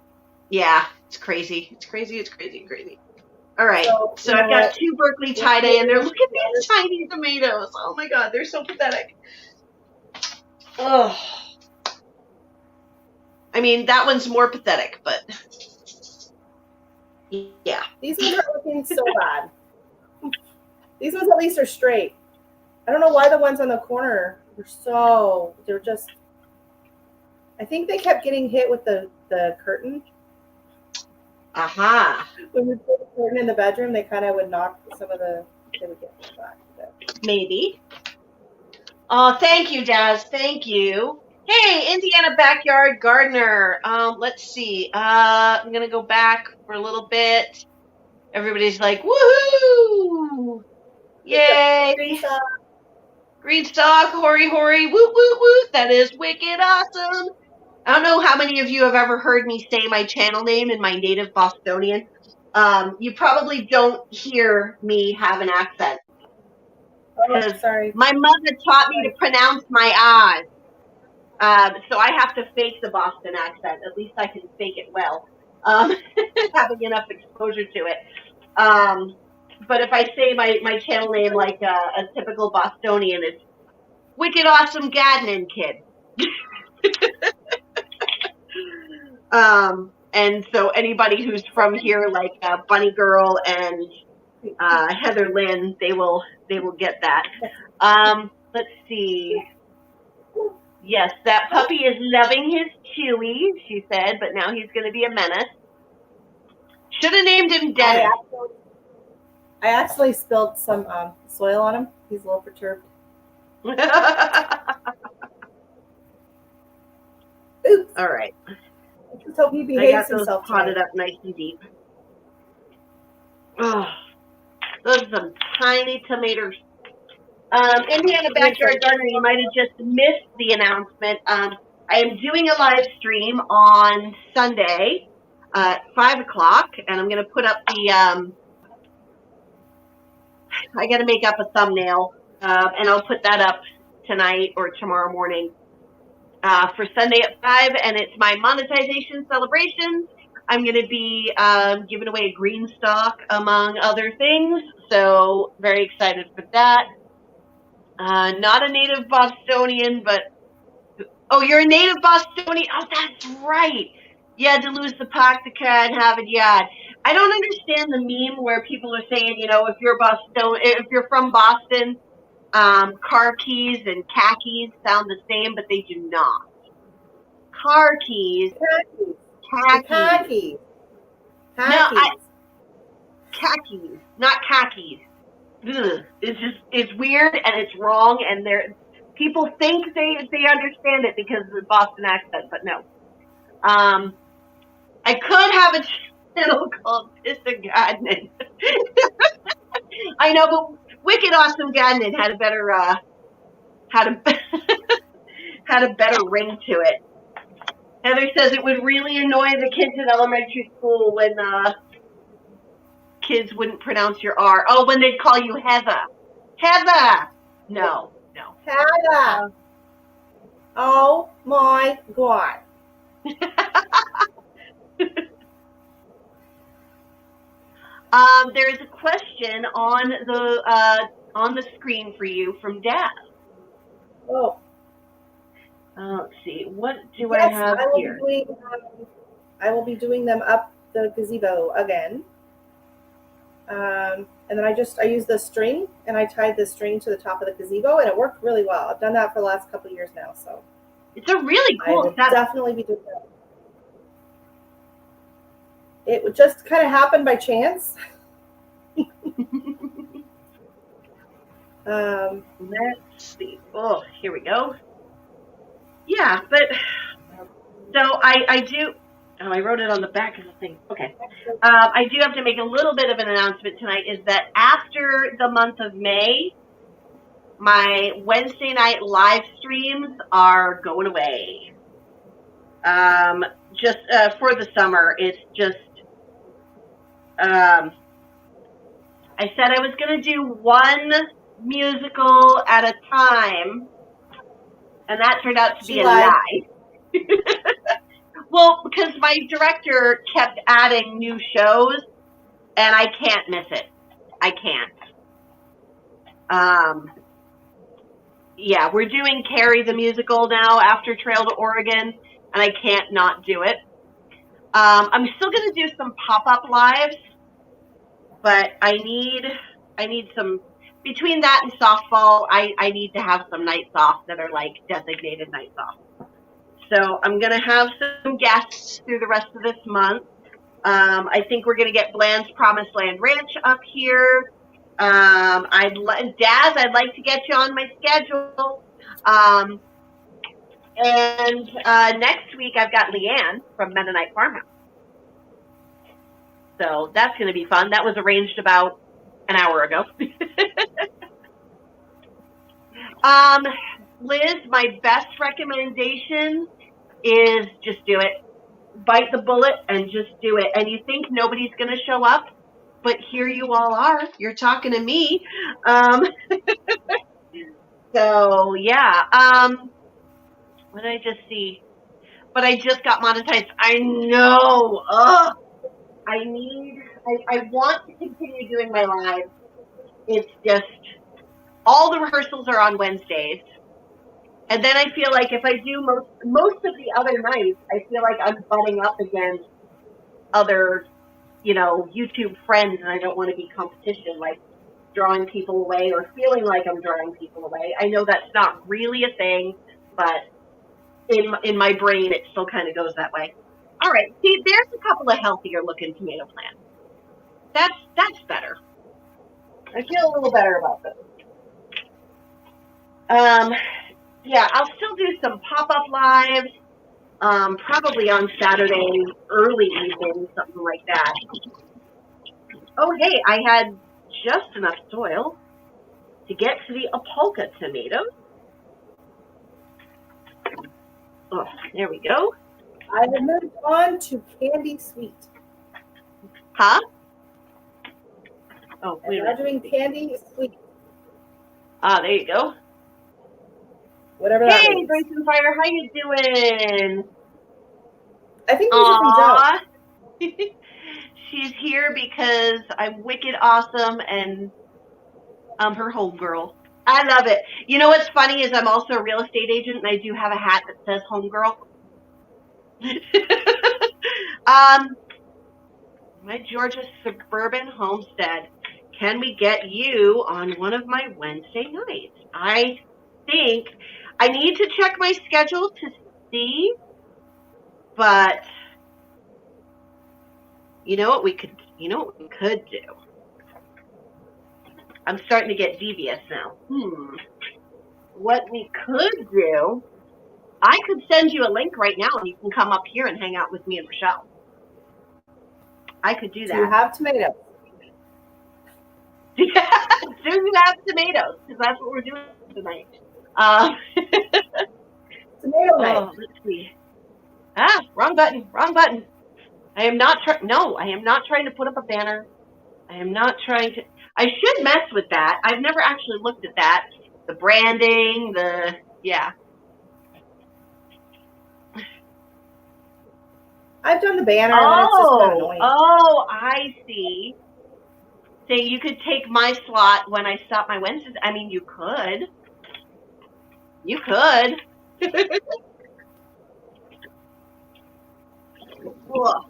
[SPEAKER 1] Yeah, it's crazy. It's crazy. It's crazy. Crazy. All right. So
[SPEAKER 2] you know
[SPEAKER 1] I've got
[SPEAKER 2] what?
[SPEAKER 1] 2 Berkeley tie-dye, and they're look at these tiny tomatoes. Oh my god, they're so pathetic. Oh. I mean, that one's more pathetic, but yeah.
[SPEAKER 2] These ones are looking so bad. These ones at least are straight. I don't know why the ones on the corner they're just. I think they kept getting hit with the curtain.
[SPEAKER 1] Aha.
[SPEAKER 2] When we put the curtain in the bedroom, they kind of would knock some of the. They would get back.
[SPEAKER 1] Maybe. Oh, thank you, Daz. Thank you. Hey, Indiana Backyard Gardener. Let's see. I'm gonna go back for a little bit. Everybody's like, woohoo! Yay!
[SPEAKER 2] Green stuff.
[SPEAKER 1] Green stalk, hoary hoary, woot woot woot. That is wicked awesome. I don't know how many of you have ever heard me say my channel name in my native Bostonian. You probably don't hear me have an accent
[SPEAKER 2] Oh,
[SPEAKER 1] because
[SPEAKER 2] sorry.
[SPEAKER 1] my mother taught me to
[SPEAKER 2] Sorry.
[SPEAKER 1] pronounce my I's. So I have to fake the Boston accent. At least I can fake it well, having enough exposure to it. But if I say my channel name like a typical Bostonian, it's Wicked Awesome Gardening Kid. And so anybody who's from here, like Bunny Girl and Heather Lynn, they will get that. Let's see. Yes, that puppy is loving his Chewy, she said, but now he's going to be a menace. Should have named him Dennis.
[SPEAKER 2] I actually spilled some soil on him. He's a little perturbed. Oops.
[SPEAKER 1] All right.
[SPEAKER 2] Just hope he
[SPEAKER 1] I
[SPEAKER 2] behaves
[SPEAKER 1] got those
[SPEAKER 2] himself
[SPEAKER 1] potted
[SPEAKER 2] tonight.
[SPEAKER 1] up nice and deep. Oh, those are some tiny tomatoes. Indiana Backyard Gardener, you might have just missed the announcement. I am doing a live stream on Sunday at 5 o'clock, and I'm going to put up the, I got to make up a thumbnail, and I'll put that up tonight or tomorrow morning for Sunday at 5, and it's my monetization celebration. I'm going to be giving away a green stalk, among other things, so very excited for that. Not a native Bostonian, but oh, you're a native Bostonian. Oh, that's right. You had to lose the practica and have it yad. I don't understand the meme where people are saying, you know, if you're from Boston, car keys and khakis sound the same, but they do not. Car keys, khakis. No, khakis, not khakis. Ugh. It's weird and it's wrong, and people think they understand it because of the Boston accent, but no. I could have a channel called Pissa Gardening. I know, but Wicked Awesome Gardening had a better had a better ring to it. Heather says it would really annoy the kids in elementary school when kids wouldn't pronounce your R. Oh, when they'd call you Heather. Heather! No.
[SPEAKER 2] Heather! Oh my God.
[SPEAKER 1] There is a question on the screen for you from Dad.
[SPEAKER 2] Oh.
[SPEAKER 1] Let's see. What do I have here?
[SPEAKER 2] I will be doing them up the gazebo again. And then I used the string and I tied the string to the top of the gazebo and it worked really well. I've done that for the last couple of years now, so
[SPEAKER 1] it's a really cool
[SPEAKER 2] I will definitely be doing that. It would just kind of happen by chance.
[SPEAKER 1] Let's see. Oh, here we go. Yeah, but so I do. Oh, I wrote it on the back of the thing. Okay. I do have to make a little bit of an announcement tonight, is that after the month of May, my Wednesday night live streams are going away. Just for the summer. It's just, I said I was going to do one musical at a time, and that turned out to be a lie. Well, because my director kept adding new shows, and I can't miss it. I can't. Yeah, we're doing Carrie the musical now after Trail to Oregon, and I can't not do it. I'm still going to do some pop-up lives, but I need some, between that and softball, I need to have some nights off that are like designated nights off. So I'm going to have some guests through the rest of this month. I think we're going to get Bland's Promised Land Ranch up here. Daz, I'd like to get you on my schedule. And next week I've got Leanne from Mennonite Farmhouse. So that's going to be fun. That was arranged about an hour ago. Liz, my best recommendation is just do it. Bite the bullet and just do it. And you think nobody's going to show up, but here you all are. You're talking to me. So yeah. What did I just see? But I just got monetized. I know. Ugh. I want to continue doing my live. It's just all the rehearsals are on Wednesdays. And then I feel like if I do most of the other nights, I feel like I'm butting up against other, YouTube friends, and I don't want to be competition, like drawing people away or feeling like I'm drawing people away. I know that's not really a thing, but in my brain, it still kind of goes that way. All right, see, there's a couple of healthier looking tomato plants. That's better. I feel a little better about those. Yeah, I'll still do some pop-up lives, probably on Saturday, early evening, something like that. Oh, hey, I had just enough soil to get to the Apolka tomatoes. Oh, there we go.
[SPEAKER 2] I have moved on to Candy Sweet.
[SPEAKER 1] Huh? Oh, wait a
[SPEAKER 2] I'm
[SPEAKER 1] minute.
[SPEAKER 2] doing Candy Sweet.
[SPEAKER 1] Ah, there you go.
[SPEAKER 2] Whatever that
[SPEAKER 1] Hey,
[SPEAKER 2] means.
[SPEAKER 1] Grace and Fire, how you doing?
[SPEAKER 2] I think these are from Joe.
[SPEAKER 1] She's here because I'm wicked awesome and I'm her homegirl. I love it. You know what's funny is I'm also a real estate agent and I do have a hat that says homegirl. My Georgia suburban homestead. Can we get you on one of my Wednesday nights? I think I need to check my schedule to see, but you know what we could do? I'm starting to get devious now. What we could do, I could send you a link right now and you can come up here and hang out with me and Rachelle. I could do that.
[SPEAKER 2] Do you have tomatoes?
[SPEAKER 1] Do you have tomatoes? Because that's what we're doing tonight.
[SPEAKER 2] Tomato night.
[SPEAKER 1] Let's see. Wrong button. I am not trying to put up a banner. I am not trying to. I should mess with that. I've never actually looked at that. The branding, yeah.
[SPEAKER 2] I've done the banner, and it's just kind of annoying.
[SPEAKER 1] Oh, I see. So you could take my slot when I stop my Wednesdays. I mean, you could. You could. Ugh.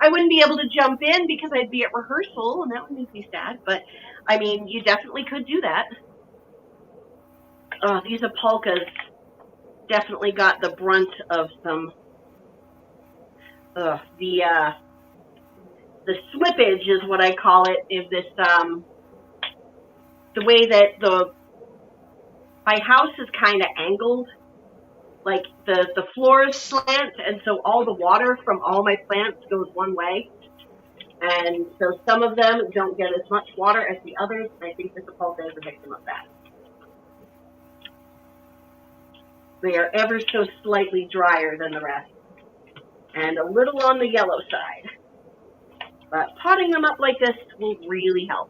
[SPEAKER 1] I wouldn't be able to jump in because I'd be at rehearsal, and that would make me sad. But, I mean, you definitely could do that. These Apolkas definitely got the brunt of some. The slippage is what I call it. Is this the way that my house is kind of angled, like the floor is slant, and so all the water from all my plants goes one way, and so some of them don't get as much water as the others. And I think this Apolka is a victim of that. They are ever so slightly drier than the rest, and a little on the yellow side. But potting them up like this will really help.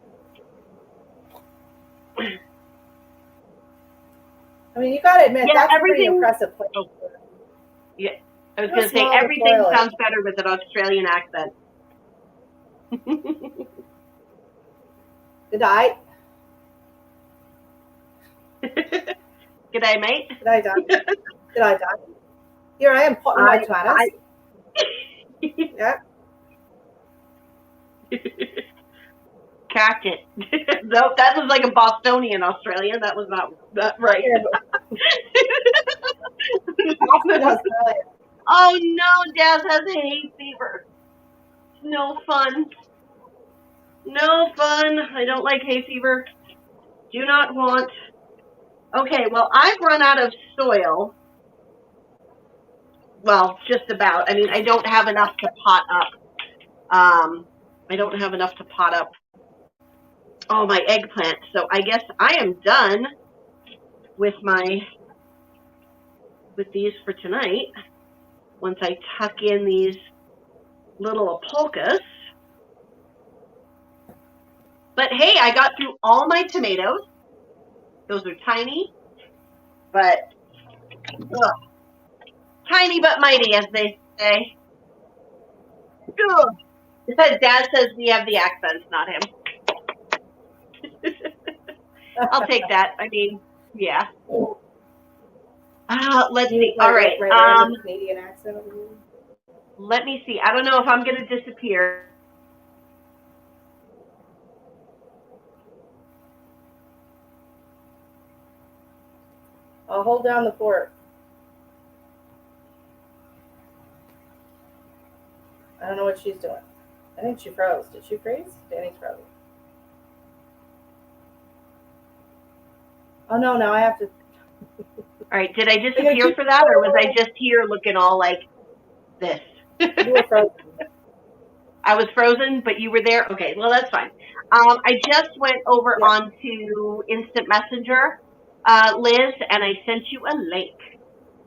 [SPEAKER 2] I mean, you gotta admit, that's a pretty impressive place.
[SPEAKER 1] Yeah, I was going to say, everything sounds better with an Australian accent.
[SPEAKER 2] Good night.
[SPEAKER 1] Good day, mate.
[SPEAKER 2] Good day, Don. Good day, Don. Here I am potting my tomatoes. Yeah.
[SPEAKER 1] Cracked it. Nope, that was like a Bostonian Australian. That was not right. Oh no, Daz has a hay fever. No fun. No fun. I don't like hay fever. Do not want. Okay, well, I've run out of soil. Well, just about. I mean, I don't have enough to pot up. I don't have enough to pot up all my eggplant. So I guess I am done with these for tonight. Once I tuck in these little apulcas. But hey, I got through all my tomatoes. Those are tiny, but tiny but mighty, as they say. Dad says we have the accents, not him. I'll take that. I mean, yeah. Let's see. All right.
[SPEAKER 2] Canadian accent over here.
[SPEAKER 1] Let me see. I don't know if I'm going to disappear.
[SPEAKER 2] I'll hold down the fort. I don't know what she's doing. I think she froze. Did she freeze? Danny's frozen. Oh no, now I have to.
[SPEAKER 1] All right. Did I disappear for that, or was I just here looking all like this?
[SPEAKER 2] You were frozen.
[SPEAKER 1] I was frozen, but you were there? Okay, well, that's fine. I just went over onto Instant Messenger, Liz, and I sent you a link.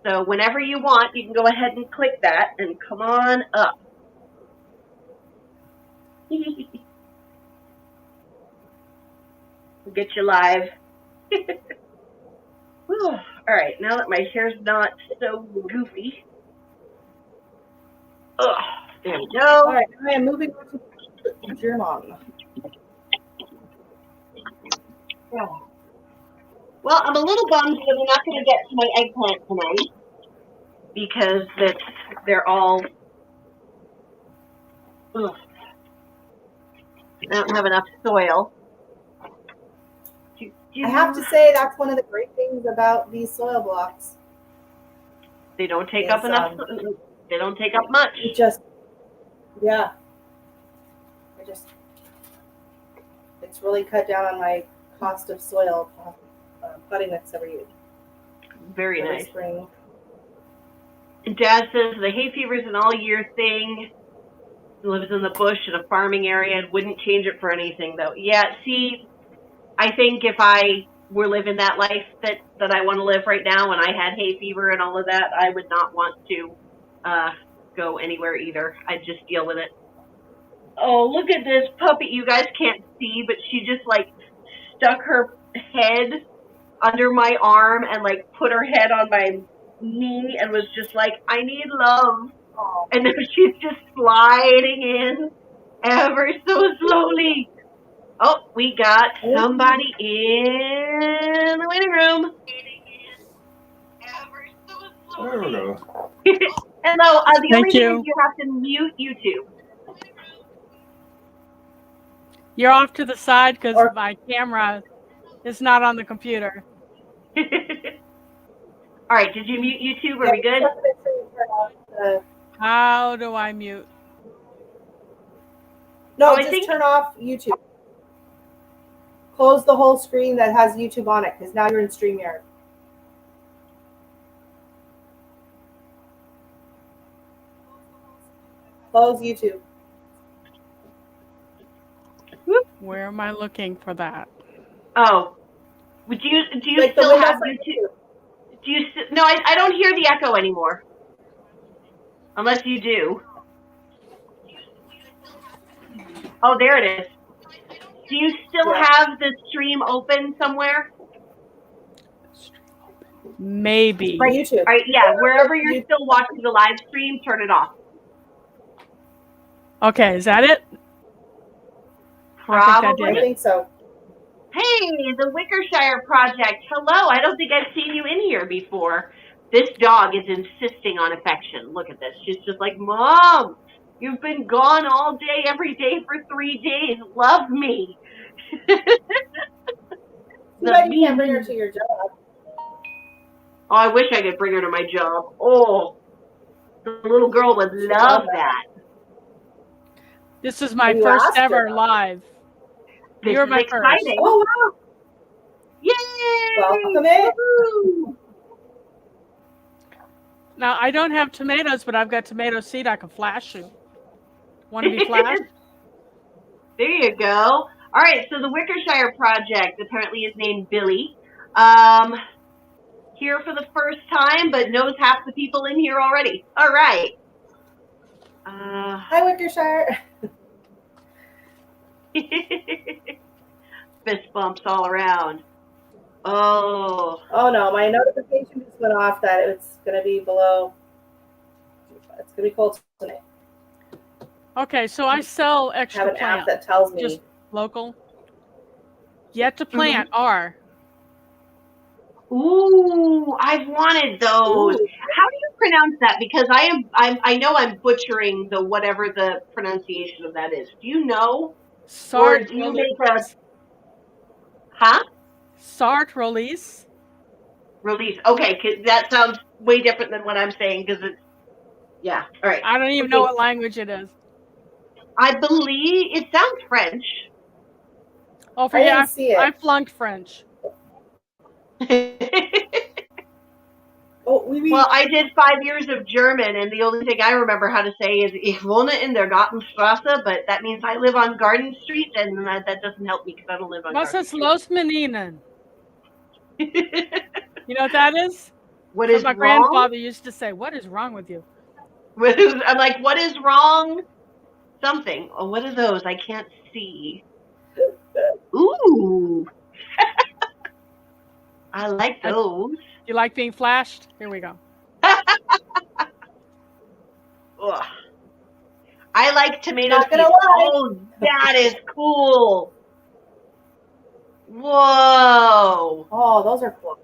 [SPEAKER 1] So whenever you want, you can go ahead and click that and come on up. We'll get you live. All right, now that my hair's not so goofy. There we go.
[SPEAKER 2] All right, I am moving on to your mom.
[SPEAKER 1] Well, I'm a little bummed that we're not going to get to my eggplant tonight because they're all. I don't have enough soil.
[SPEAKER 2] I have to say that's one of the great things about these soil blocks.
[SPEAKER 1] They don't take up enough. They don't take up much.
[SPEAKER 2] It just, it's really cut down on my cost of soil potting mix every year.
[SPEAKER 1] Very nice.
[SPEAKER 2] Spring.
[SPEAKER 1] Dad says the hay fever is an all-year thing. He lives in the bush in a farming area and wouldn't change it for anything, though. Yeah, see, I think if I were living that life that I want to live right now and I had hay fever and all of that, I would not want to go anywhere either. I'd just deal with it. Oh, look at this puppy. You guys can't see, but she just, like, stuck her head under my arm and, like, put her head on my knee and was just like, I need love. Oh. And then she's just sliding in ever so slowly. Oh, we got somebody in the waiting room.
[SPEAKER 3] I don't know.
[SPEAKER 1] Hello. The only thing is you have to mute YouTube.
[SPEAKER 4] You're off to the side because my camera is not on the computer.
[SPEAKER 1] All right, did you mute YouTube? Are we good?
[SPEAKER 4] How do I mute?
[SPEAKER 2] No, just turn off YouTube. Close the whole screen that has YouTube on it because now you're in StreamYard. Close YouTube.
[SPEAKER 4] Where am I looking for that?
[SPEAKER 1] Oh, do you still have YouTube? Do you? No, I don't hear the echo anymore. Unless you do. Oh, there it is. Do you still have the stream open somewhere?
[SPEAKER 4] Maybe.
[SPEAKER 2] Right, YouTube.
[SPEAKER 1] All right, yeah, wherever you're still watching the live stream, turn it off.
[SPEAKER 4] Okay, is that it?
[SPEAKER 1] Probably.
[SPEAKER 2] I think so.
[SPEAKER 1] Hey, the Wickershire Project. Hello. I don't think I've seen you in here before. This dog is insisting on affection. Look at this. She's just like, Mom, you've been gone all day, every day for 3 days. Love me.
[SPEAKER 2] But you can't bring her to your job.
[SPEAKER 1] Oh, I wish I could bring her to my job. Oh, the little girl would love that.
[SPEAKER 4] This is my first ever live.
[SPEAKER 1] You're my first. Oh, wow.
[SPEAKER 2] Welcome in.
[SPEAKER 1] Woo-hoo.
[SPEAKER 4] Now, I don't have tomatoes, but I've got tomato seed I can flash you. Want to be flashed?
[SPEAKER 1] There you go. All right, so the Wickershire Project apparently is named Billy. Here for the first time, but knows half the people in here already. All right.
[SPEAKER 2] Hi, Wickershire.
[SPEAKER 1] Fist bumps all around. Oh.
[SPEAKER 2] Oh no, my notification just went off that it's going to be below. It's going to be cold tonight.
[SPEAKER 4] Okay, so I sell
[SPEAKER 2] I have
[SPEAKER 4] extra
[SPEAKER 2] an app
[SPEAKER 4] plants.
[SPEAKER 2] that tells me.
[SPEAKER 4] Just local. Yet to plant are.
[SPEAKER 1] Ooh, I've wanted those.
[SPEAKER 2] Ooh.
[SPEAKER 1] How do you pronounce that? Because I know I'm butchering the whatever the pronunciation of that is. Do you know? Or do you make a
[SPEAKER 4] Sart release.
[SPEAKER 1] release? Okay, 'cause that sounds way different than what I'm saying because it's yeah. All right.
[SPEAKER 4] I don't even know what language it is.
[SPEAKER 1] I believe it sounds French.
[SPEAKER 4] Oh,
[SPEAKER 2] I didn't see it.
[SPEAKER 4] I flunked French.
[SPEAKER 2] Oh,
[SPEAKER 1] Well, I did 5 years of German, and the only thing I remember how to say is "Ich wohne in der Gartenstraße," but that means I live on Garden Street, and that doesn't help me because I don't live on
[SPEAKER 4] Was
[SPEAKER 1] Garden
[SPEAKER 4] ist los mit Ihnen?
[SPEAKER 1] Street.
[SPEAKER 4] You know what that is?
[SPEAKER 1] What
[SPEAKER 4] So
[SPEAKER 1] is
[SPEAKER 4] my
[SPEAKER 1] wrong?
[SPEAKER 4] grandfather used to say, "What is wrong with you?"
[SPEAKER 1] I'm like, what is wrong? Something. Oh, what are those? I can't see. Ooh. I like those.
[SPEAKER 4] You like being flashed? Here we go.
[SPEAKER 1] Ugh. I like tomato
[SPEAKER 2] Not gonna
[SPEAKER 1] seeds.
[SPEAKER 2] lie.
[SPEAKER 1] Oh, that is cool. Whoa.
[SPEAKER 2] Oh, those are cool.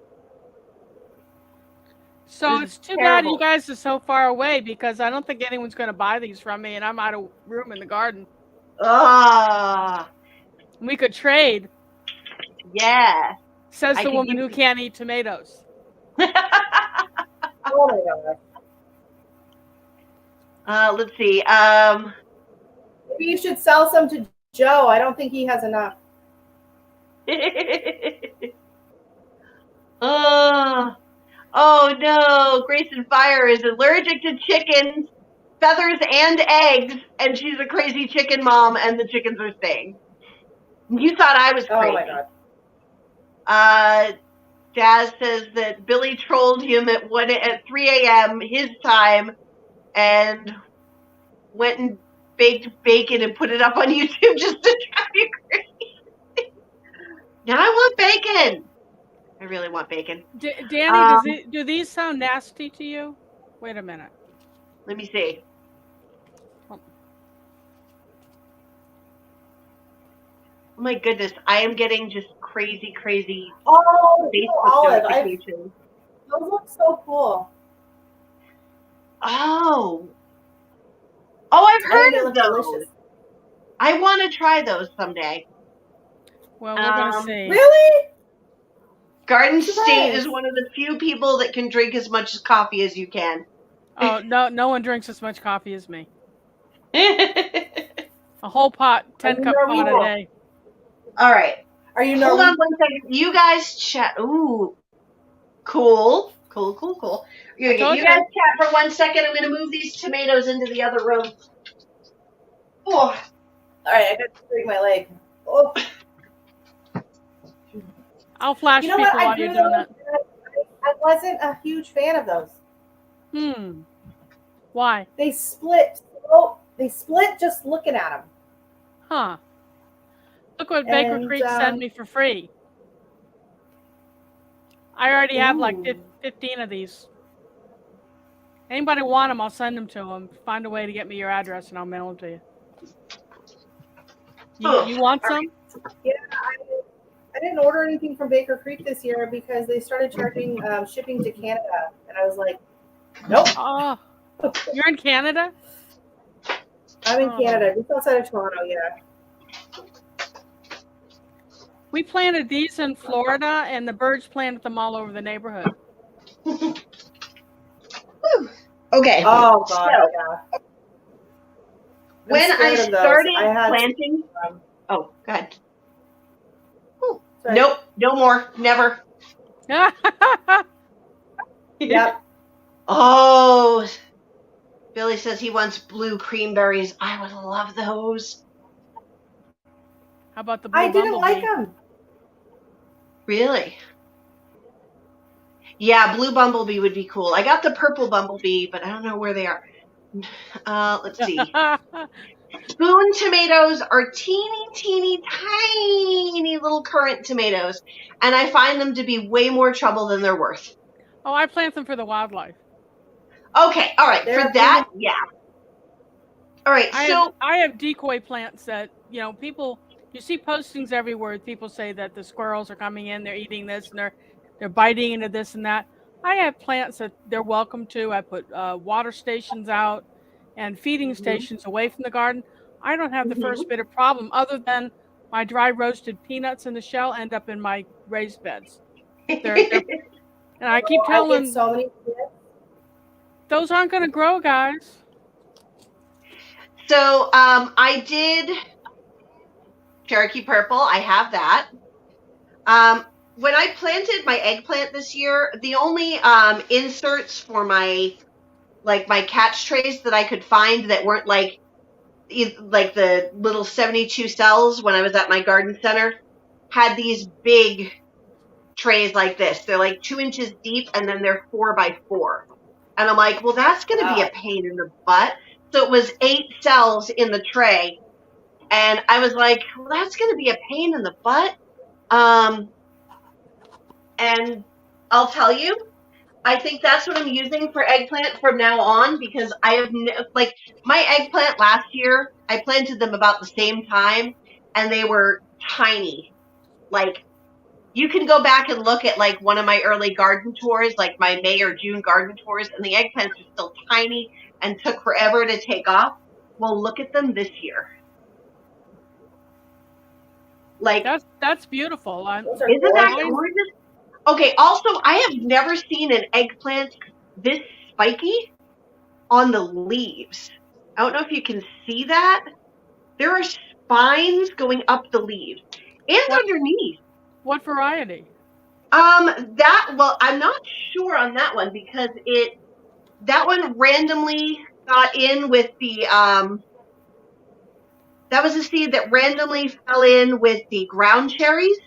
[SPEAKER 4] So
[SPEAKER 1] This
[SPEAKER 4] it's
[SPEAKER 1] is
[SPEAKER 4] too bad
[SPEAKER 1] terrible.
[SPEAKER 4] you guys are so far away because I don't think anyone's going to buy these from me, and I'm out of room in the garden.
[SPEAKER 1] Ah.
[SPEAKER 4] We could trade,
[SPEAKER 1] Yeah.
[SPEAKER 4] says
[SPEAKER 1] I
[SPEAKER 4] the
[SPEAKER 1] could
[SPEAKER 4] woman
[SPEAKER 1] give
[SPEAKER 4] who can't eat tomatoes.
[SPEAKER 2] Oh my god.
[SPEAKER 1] Let's see.
[SPEAKER 2] Maybe you should sell some to Joe. I don't think he has enough.
[SPEAKER 1] Oh no, Grayson Fire is allergic to chickens, feathers, and eggs, and she's a crazy chicken mom, and the chickens are staying. You thought I was crazy.
[SPEAKER 2] Oh my god.
[SPEAKER 1] Jazz says that Billy trolled him at 3 a.m. his time, and went and baked bacon and put it up on YouTube just to drive you crazy. Now I want bacon. I really want bacon.
[SPEAKER 4] Danny, do these sound nasty to you? Wait a minute.
[SPEAKER 1] Let me see. Oh my goodness, I am getting just crazy
[SPEAKER 2] Oh,
[SPEAKER 1] Facebook
[SPEAKER 2] Olive.
[SPEAKER 1] notifications.
[SPEAKER 2] Those look so cool.
[SPEAKER 1] Oh, I've heard
[SPEAKER 2] They
[SPEAKER 1] of
[SPEAKER 2] look
[SPEAKER 1] those.
[SPEAKER 2] delicious.
[SPEAKER 1] I want to try those someday.
[SPEAKER 4] Well, we're going to see.
[SPEAKER 2] Really?
[SPEAKER 1] Garden
[SPEAKER 2] Surprise.
[SPEAKER 1] State is one of the few people that can drink as much coffee as you can.
[SPEAKER 4] Oh, no one drinks as much coffee as me. A whole pot, 10-cup pot a day.
[SPEAKER 1] All right.
[SPEAKER 2] Are you
[SPEAKER 1] Hold
[SPEAKER 2] Norwegian?
[SPEAKER 1] on 1 second. You guys chat. Ooh. Cool. You guys chat for 1 second. I'm going to move these tomatoes into the other room. Oh.
[SPEAKER 2] All right, I got to break my leg. Oh.
[SPEAKER 4] I'll flash
[SPEAKER 2] You know
[SPEAKER 4] people
[SPEAKER 2] what?
[SPEAKER 4] while you're doing that.
[SPEAKER 2] I wasn't a huge fan of those.
[SPEAKER 4] Why?
[SPEAKER 2] They split. Oh, they split just looking at them.
[SPEAKER 4] Huh. Look what Baker Creek sent me for free. I already have like 15 of these. Anybody want them, I'll send them to them. Find a way to get me your address and I'll mail them to you. You want some?
[SPEAKER 2] Yeah, I didn't order anything from Baker Creek this year because they started charging shipping to Canada. And I was like, nope.
[SPEAKER 4] Oh, you're in Canada?
[SPEAKER 2] I'm in Canada, just outside of Toronto, yeah.
[SPEAKER 4] We planted these in Florida, and the birds planted them all over the neighborhood.
[SPEAKER 1] Okay.
[SPEAKER 2] Oh, God, yeah.
[SPEAKER 1] When I started planting... Oh, go ahead.
[SPEAKER 2] Sorry.
[SPEAKER 1] Nope, no more, never.
[SPEAKER 2] Yep.
[SPEAKER 1] Oh, Billy says he wants blue creamberries. I would love those.
[SPEAKER 4] How about the blue
[SPEAKER 2] I didn't
[SPEAKER 4] bumblebee?
[SPEAKER 2] like them.
[SPEAKER 1] Really? Yeah, blue bumblebee would be cool. I got the purple bumblebee, but I don't know where they are. Let's see. Spoon tomatoes are teeny, tiny little currant tomatoes, and I find them to be way more trouble than they're worth.
[SPEAKER 4] Oh, I plant them for the wildlife.
[SPEAKER 1] Okay, all right.
[SPEAKER 2] They're
[SPEAKER 1] For that, yeah. All right, so
[SPEAKER 4] I have decoy plants that, people, you see postings everywhere. People say that the squirrels are coming in, they're eating this, and they're biting into this and that. I have plants that they're welcome to. I put water stations out and feeding stations away from the garden. I don't have the first bit of problem, other than my dry roasted peanuts in the shell end up in my raised beds. They're and I keep
[SPEAKER 2] I
[SPEAKER 4] telling
[SPEAKER 2] get so many kids.
[SPEAKER 4] those aren't going to grow, guys.
[SPEAKER 1] So I did Cherokee Purple. I have that. When I planted my eggplant this year, the only inserts for my catch trays that I could find that weren't like the little 72 cells when I was at my garden center had these big trays like this. They're like 2 inches deep, and then they're 4 by 4. And I'm like, well, that's going to be a pain in the butt. So it was 8 cells in the tray. And I was like, well, that's going to be a pain in the butt. And I'll tell you, I think that's what I'm using for eggplant from now on, because I have my eggplant last year, I planted them about the same time, and they were tiny. Like, you can go back and look at like one of my early garden tours, like my May or June garden tours, and the eggplants are still tiny and took forever to take off. Well, look at them this year. Like,
[SPEAKER 4] that's beautiful.
[SPEAKER 2] Those are
[SPEAKER 1] isn't that
[SPEAKER 2] gorgeous.
[SPEAKER 1] gorgeous? Okay, also, I have never seen an eggplant this spiky on the leaves. I don't know if you can see that. There are spines going up the leaves and underneath.
[SPEAKER 4] What variety?
[SPEAKER 1] I'm not sure on that one, because that one randomly got in with the that was a seed that randomly fell in with the ground cherries.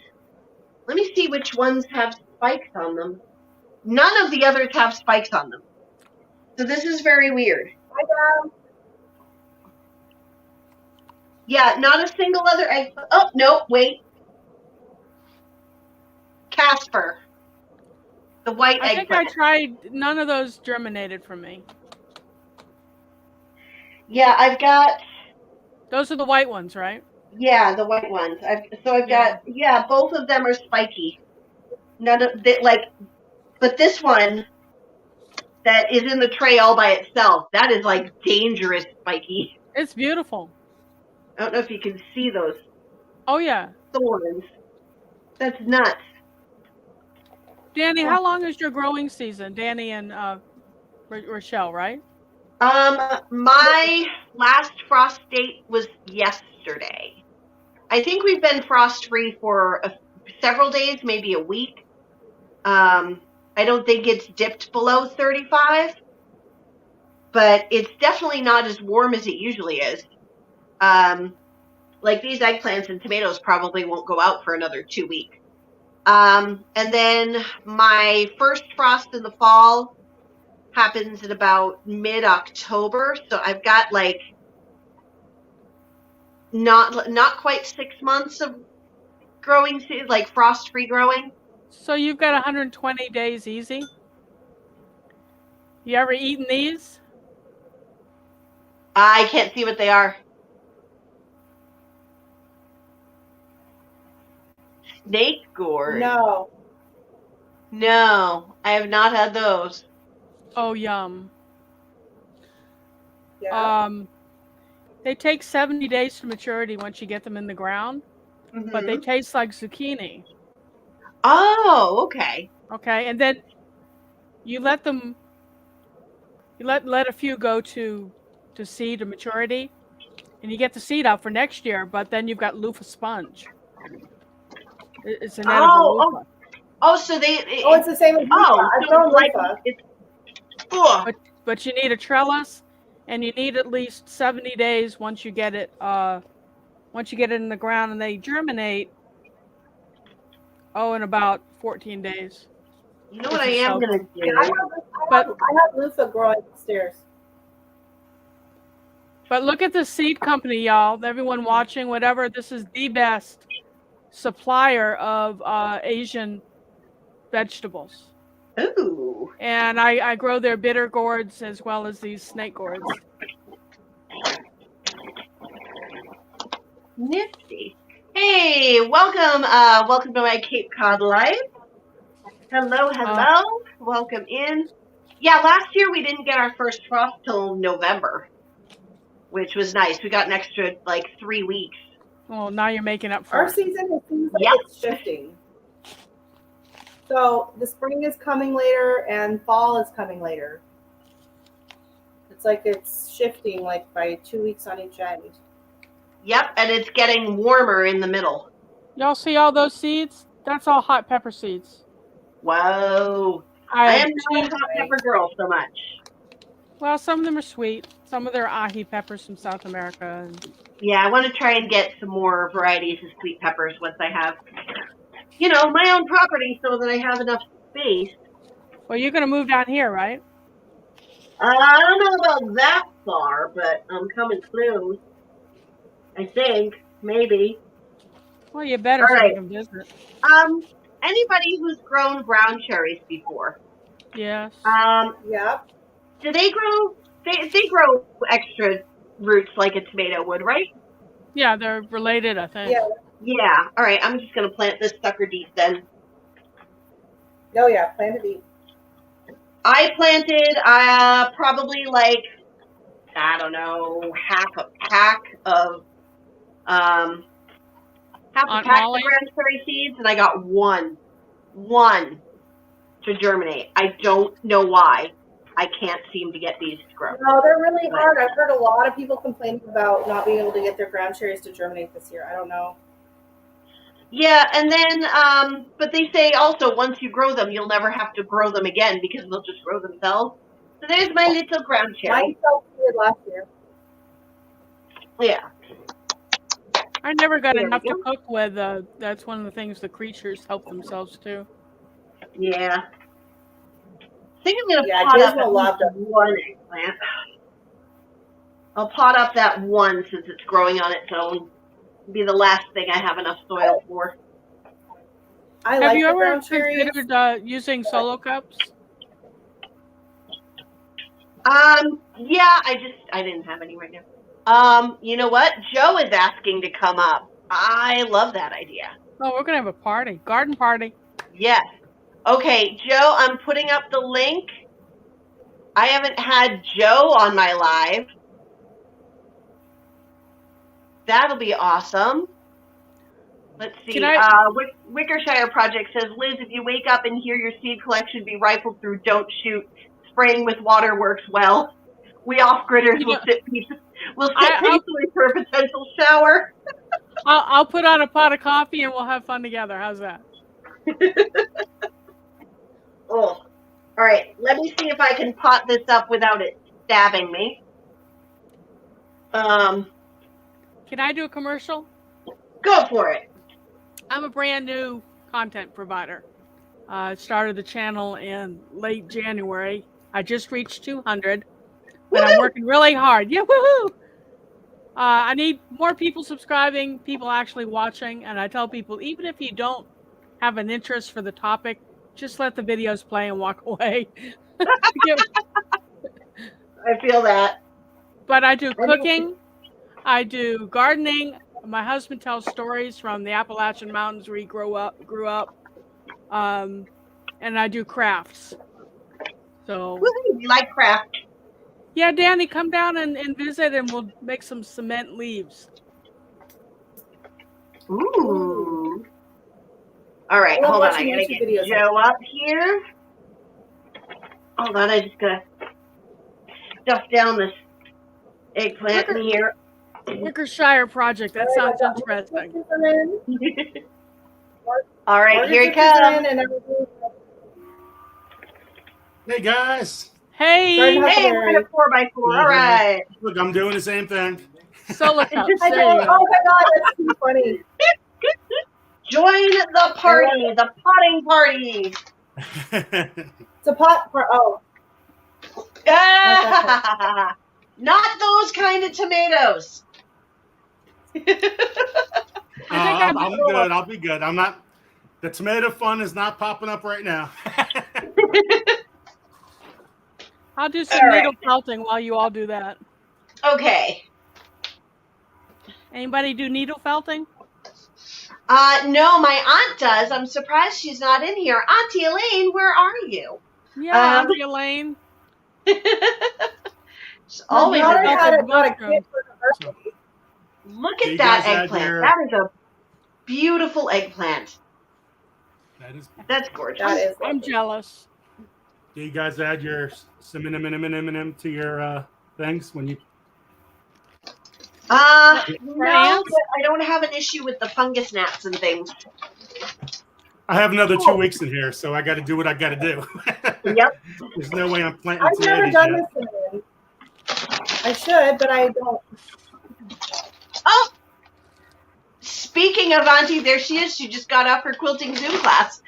[SPEAKER 1] Let me see which ones have spikes on them. None of the others have spikes on them. So this is very weird. Yeah, not a single other egg. Oh, no, wait. Casper. The white
[SPEAKER 4] I think
[SPEAKER 1] eggplant.
[SPEAKER 4] I tried, none of those germinated for me.
[SPEAKER 1] Yeah, I've got.
[SPEAKER 4] Those are the white ones, right?
[SPEAKER 1] Yeah, the white ones. I've got. Yeah, both of them are spiky. None of but this one that is in the tray all by itself, that is like dangerous spiky.
[SPEAKER 4] It's beautiful.
[SPEAKER 1] I don't know if you can see those.
[SPEAKER 4] Oh yeah.
[SPEAKER 1] Thorns. That's nuts.
[SPEAKER 4] Danny, how long is your growing season? Danny and Rachelle, right?
[SPEAKER 1] My last frost date was yesterday. I think we've been frost free for several days, maybe a week. I don't think it's dipped below 35, but it's definitely not as warm as it usually is. Like these eggplants and tomatoes probably won't go out for another 2 weeks. And then my first frost in the fall happens in about mid-October, so I've got like not quite 6 months of growing, like frost-free growing.
[SPEAKER 4] So you've got 120 days easy. You ever eaten these?
[SPEAKER 1] I can't see what they are. Snake gourd? No, I have not had those.
[SPEAKER 4] Oh, yum.
[SPEAKER 2] Yeah.
[SPEAKER 4] They take 70 days to maturity once you get them in the ground, but they taste like zucchini.
[SPEAKER 1] Oh, okay.
[SPEAKER 4] Okay, and then you let them. You let a few go to seed to maturity, and you get the seed out for next year. But then you've got loofah sponge. It's an edible loofah.
[SPEAKER 1] So they.
[SPEAKER 2] it's the same as loofah. I've
[SPEAKER 1] so
[SPEAKER 2] grown
[SPEAKER 1] like
[SPEAKER 2] loofah.
[SPEAKER 4] But you need a trellis, and you need at least 70 days once you get it. Once you get it in the ground, and they germinate. In about 14 days.
[SPEAKER 1] You know what I am gonna do?
[SPEAKER 2] Yeah, I have loofah growing upstairs.
[SPEAKER 4] But look at the seed company, y'all. Everyone watching, whatever. This is the best supplier of Asian vegetables.
[SPEAKER 1] Ooh.
[SPEAKER 4] And I grow their bitter gourds as well as these snake gourds.
[SPEAKER 1] Nifty. Hey, welcome to my Cape Cod life. Hello. Welcome in. Yeah, last year we didn't get our first frost till November, which was nice. We got an extra 3 weeks.
[SPEAKER 4] Well, now you're making up for
[SPEAKER 2] Our
[SPEAKER 4] it.
[SPEAKER 2] season, it seems like it's shifting. So the spring is coming later and fall is coming later. It's like it's shifting by 2 weeks on each end.
[SPEAKER 1] Yep, and it's getting warmer in the middle.
[SPEAKER 4] Y'all see all those seeds? That's all hot pepper seeds.
[SPEAKER 1] Whoa. I am not a hot pepper girl so much.
[SPEAKER 4] Well, some of them are sweet. Some of them are ahi peppers from South America.
[SPEAKER 1] Yeah, I want to try and get some more varieties of sweet peppers once I have, my own property so that I have enough space.
[SPEAKER 4] Well, you're going to move down here, right?
[SPEAKER 1] I don't know about that far, but I'm coming close. I think, maybe.
[SPEAKER 4] Well, you better so you can visit.
[SPEAKER 1] Anybody who's grown brown cherries before?
[SPEAKER 4] Yes.
[SPEAKER 2] Yeah.
[SPEAKER 1] Do they grow? They grow extra roots like a tomato would, right?
[SPEAKER 4] Yeah, they're related, I think.
[SPEAKER 1] Yeah. All right. I'm just gonna plant this sucker deep then.
[SPEAKER 2] Oh yeah, plant it deep.
[SPEAKER 1] I planted probably I don't know, half a pack of brown cherry seeds, and I got one to germinate. I don't know why. I can't seem to get these to grow.
[SPEAKER 2] No, they're really hard. I've heard a lot of people complaining about not being able to get their ground cherries to germinate this year. I don't know.
[SPEAKER 1] Yeah, and then, but they say also once you grow them, you'll never have to grow them again because they'll just grow themselves. So there's my little ground cherry.
[SPEAKER 2] Mine self-seeded last year.
[SPEAKER 1] Yeah.
[SPEAKER 4] I never got enough to cook with. That's one of the things the creatures help themselves to.
[SPEAKER 1] Yeah. I think I'm gonna pot up at least one eggplant. I'll pot up that one since it's growing on its own. It'll be the last thing I have enough soil for.
[SPEAKER 4] Have you ever considered using solo cups?
[SPEAKER 1] Yeah, I didn't have any right now. You know what? Joe is asking to come up. I love that idea.
[SPEAKER 4] Oh, we're gonna have a party, garden party.
[SPEAKER 1] Yes. Okay, Joe, I'm putting up the link. I haven't had Joe on my live. That'll be awesome. Let's see. Wickershire Project says, Liz, if you wake up and hear your seed collection be rifled through, don't shoot. Spraying with water works well. We off-gridders will sit peacefully for a potential shower.
[SPEAKER 4] I'll put on a pot of coffee and we'll have fun together. How's that?
[SPEAKER 1] Oh, all right. Let me see if I can pot this up without it stabbing me.
[SPEAKER 4] Can I do a commercial?
[SPEAKER 1] Go for it.
[SPEAKER 4] I'm a brand new content provider. I started the channel in late January. I just reached 200, but I'm working really hard. Yeah, woohoo! I need more people subscribing, people actually watching, and I tell people, even if you don't have an interest for the topic, just let the videos play and walk away.
[SPEAKER 1] I feel that.
[SPEAKER 4] But I do cooking, I do gardening. My husband tells stories from the Appalachian Mountains where he grew up, and I do crafts. So
[SPEAKER 1] you like craft?
[SPEAKER 4] Yeah, Danny, come down and visit, and we'll make some cement leaves.
[SPEAKER 1] Ooh. All right, hold on. I gotta get Joe up here. Hold on, I just gotta stuff down this eggplant in here.
[SPEAKER 4] Wickershire Project. That sounds interesting.
[SPEAKER 1] All right, here he
[SPEAKER 2] Order is
[SPEAKER 1] comes.
[SPEAKER 2] in and everything.
[SPEAKER 3] Hey guys.
[SPEAKER 4] Hey,
[SPEAKER 2] Garden
[SPEAKER 1] Hey, we're in
[SPEAKER 2] Huckleberry.
[SPEAKER 1] a 4x4. All right.
[SPEAKER 3] Look, I'm doing the same thing.
[SPEAKER 4] solo cups.
[SPEAKER 2] I
[SPEAKER 4] There
[SPEAKER 2] know.
[SPEAKER 4] you go.
[SPEAKER 2] Oh my god, that's too funny.
[SPEAKER 1] Join the party, the potting party.
[SPEAKER 2] It's a pot for not that kind.
[SPEAKER 1] Not those kind of tomatoes.
[SPEAKER 4] I think
[SPEAKER 3] I'm good. I'll be good. I'm not. The tomato fun is not popping up right now.
[SPEAKER 4] I'll do some
[SPEAKER 1] All right.
[SPEAKER 4] needle felting while you all do that.
[SPEAKER 1] Okay.
[SPEAKER 4] Anybody do needle felting?
[SPEAKER 1] No, my aunt does. I'm surprised she's not in here. Auntie Elaine, where are you?
[SPEAKER 4] Yeah, Auntie Elaine.
[SPEAKER 1] She's
[SPEAKER 2] My
[SPEAKER 1] always
[SPEAKER 2] daughter
[SPEAKER 1] in there.
[SPEAKER 2] got a
[SPEAKER 4] mushroom.
[SPEAKER 2] kid for her birthday.
[SPEAKER 1] Look
[SPEAKER 3] Do
[SPEAKER 1] at
[SPEAKER 3] you
[SPEAKER 1] that
[SPEAKER 3] guys add
[SPEAKER 1] eggplant.
[SPEAKER 3] your-
[SPEAKER 1] That is a beautiful eggplant.
[SPEAKER 3] That is.
[SPEAKER 1] That's gorgeous.
[SPEAKER 2] That is
[SPEAKER 4] I'm
[SPEAKER 2] lovely.
[SPEAKER 4] jealous.
[SPEAKER 3] Do you guys add your cinnamon to your things when you?
[SPEAKER 1] No,
[SPEAKER 4] ants?
[SPEAKER 1] but I don't have an issue with the fungus gnats and things.
[SPEAKER 3] I have another 2 weeks in here, so I got to do what I got to do.
[SPEAKER 1] Yep.
[SPEAKER 3] There's no way I'm planting
[SPEAKER 2] I've never
[SPEAKER 3] tomatoes
[SPEAKER 2] done
[SPEAKER 3] yet.
[SPEAKER 2] this cinnamon. I should, but I don't.
[SPEAKER 1] Oh, speaking of Auntie, there she is. She just got off her quilting Zoom class.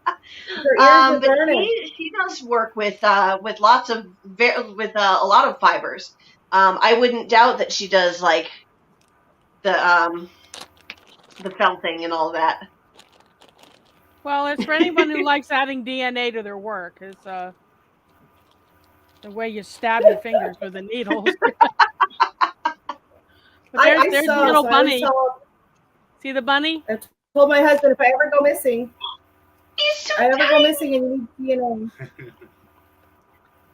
[SPEAKER 2] Her ears are
[SPEAKER 1] But
[SPEAKER 2] burning.
[SPEAKER 1] she does work with lots of a lot of fibers. I wouldn't doubt that she does like the felting and all that.
[SPEAKER 4] Well, it's for anyone who likes adding DNA to their work. It's the way you stab your fingers with the needles. But there's
[SPEAKER 2] sew,
[SPEAKER 4] the little
[SPEAKER 2] so
[SPEAKER 4] bunny.
[SPEAKER 2] I always
[SPEAKER 4] See the bunny?
[SPEAKER 2] told my husband if I ever go missing,
[SPEAKER 1] He's so
[SPEAKER 2] I ever go
[SPEAKER 1] tiny.
[SPEAKER 2] missing and you need DNA.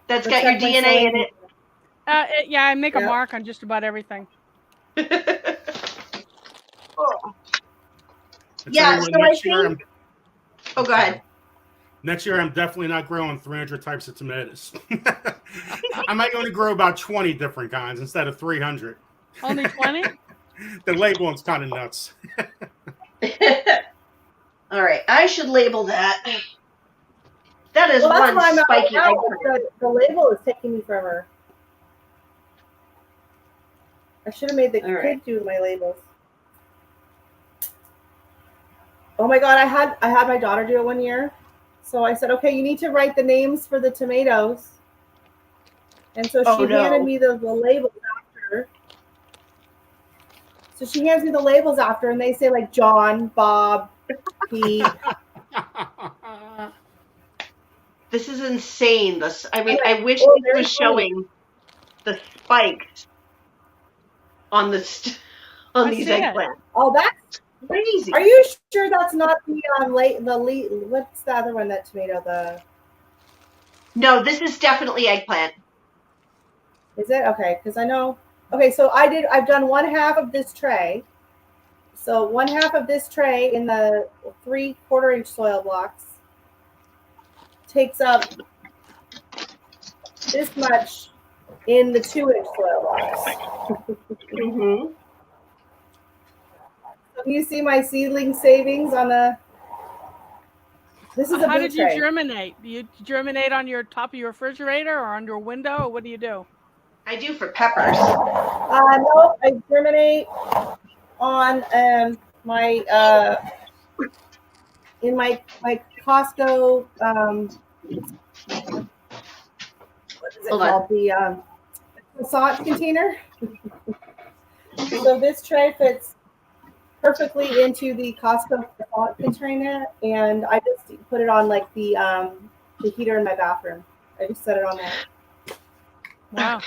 [SPEAKER 1] That's got your
[SPEAKER 2] Protect my
[SPEAKER 1] DNA in
[SPEAKER 2] sewing.
[SPEAKER 1] it.
[SPEAKER 4] Yeah, I make a
[SPEAKER 2] Yeah.
[SPEAKER 4] mark on just about everything.
[SPEAKER 1] Oh.
[SPEAKER 3] I tell
[SPEAKER 1] Yeah,
[SPEAKER 3] you what,
[SPEAKER 1] so I
[SPEAKER 3] next year
[SPEAKER 1] think. Oh, go ahead.
[SPEAKER 3] Next year, I'm definitely not growing 300 types of tomatoes. I might only grow about 20 different kinds instead of 300.
[SPEAKER 4] Only 20?
[SPEAKER 3] The labeling's kind of nuts.
[SPEAKER 1] All right, I should label that. That is
[SPEAKER 2] Well, that's
[SPEAKER 1] one
[SPEAKER 2] why I'm not right
[SPEAKER 1] spiky
[SPEAKER 2] now.
[SPEAKER 1] eggplant.
[SPEAKER 2] The label is taking me forever. I should have made the
[SPEAKER 1] All
[SPEAKER 2] kid
[SPEAKER 1] right.
[SPEAKER 2] do my labels. Oh my god, I had my daughter do it one year. So I said, okay, you need to write the names for the tomatoes. And so
[SPEAKER 1] Oh,
[SPEAKER 2] she
[SPEAKER 1] no.
[SPEAKER 2] handed me the labels after. So she hands me the labels after, and they say like John, Bob, Pete.
[SPEAKER 1] This is insane. I wish
[SPEAKER 2] Oh,
[SPEAKER 1] this
[SPEAKER 2] very
[SPEAKER 1] was
[SPEAKER 2] funny.
[SPEAKER 1] showing the spikes on on
[SPEAKER 4] I
[SPEAKER 1] these
[SPEAKER 4] see it.
[SPEAKER 1] eggplants.
[SPEAKER 2] Oh, that's.
[SPEAKER 1] Crazy.
[SPEAKER 2] Are you sure that's not the what's the other one? That tomato.
[SPEAKER 1] No, this is definitely eggplant.
[SPEAKER 2] Is it okay? Because I know. Okay, so I've done 1/2 of this tray. So 1/2 of this tray in the 3/4 inch soil blocks takes up this much in the 2-inch soil blocks.
[SPEAKER 1] Mm-hmm.
[SPEAKER 2] So you see my seedling savings on the. This is a
[SPEAKER 4] How
[SPEAKER 2] boot
[SPEAKER 4] did you
[SPEAKER 2] tray.
[SPEAKER 4] germinate? Do you germinate on your top of your refrigerator or under a window? Or what do you do?
[SPEAKER 1] I do for peppers.
[SPEAKER 2] No, I germinate on my in my Costco what is it
[SPEAKER 1] Hold on.
[SPEAKER 2] called? The croissant container. So this tray fits perfectly into the Costco croissant container, and I just put it on like the heater in my bathroom. I just set it on there.
[SPEAKER 4] Wow.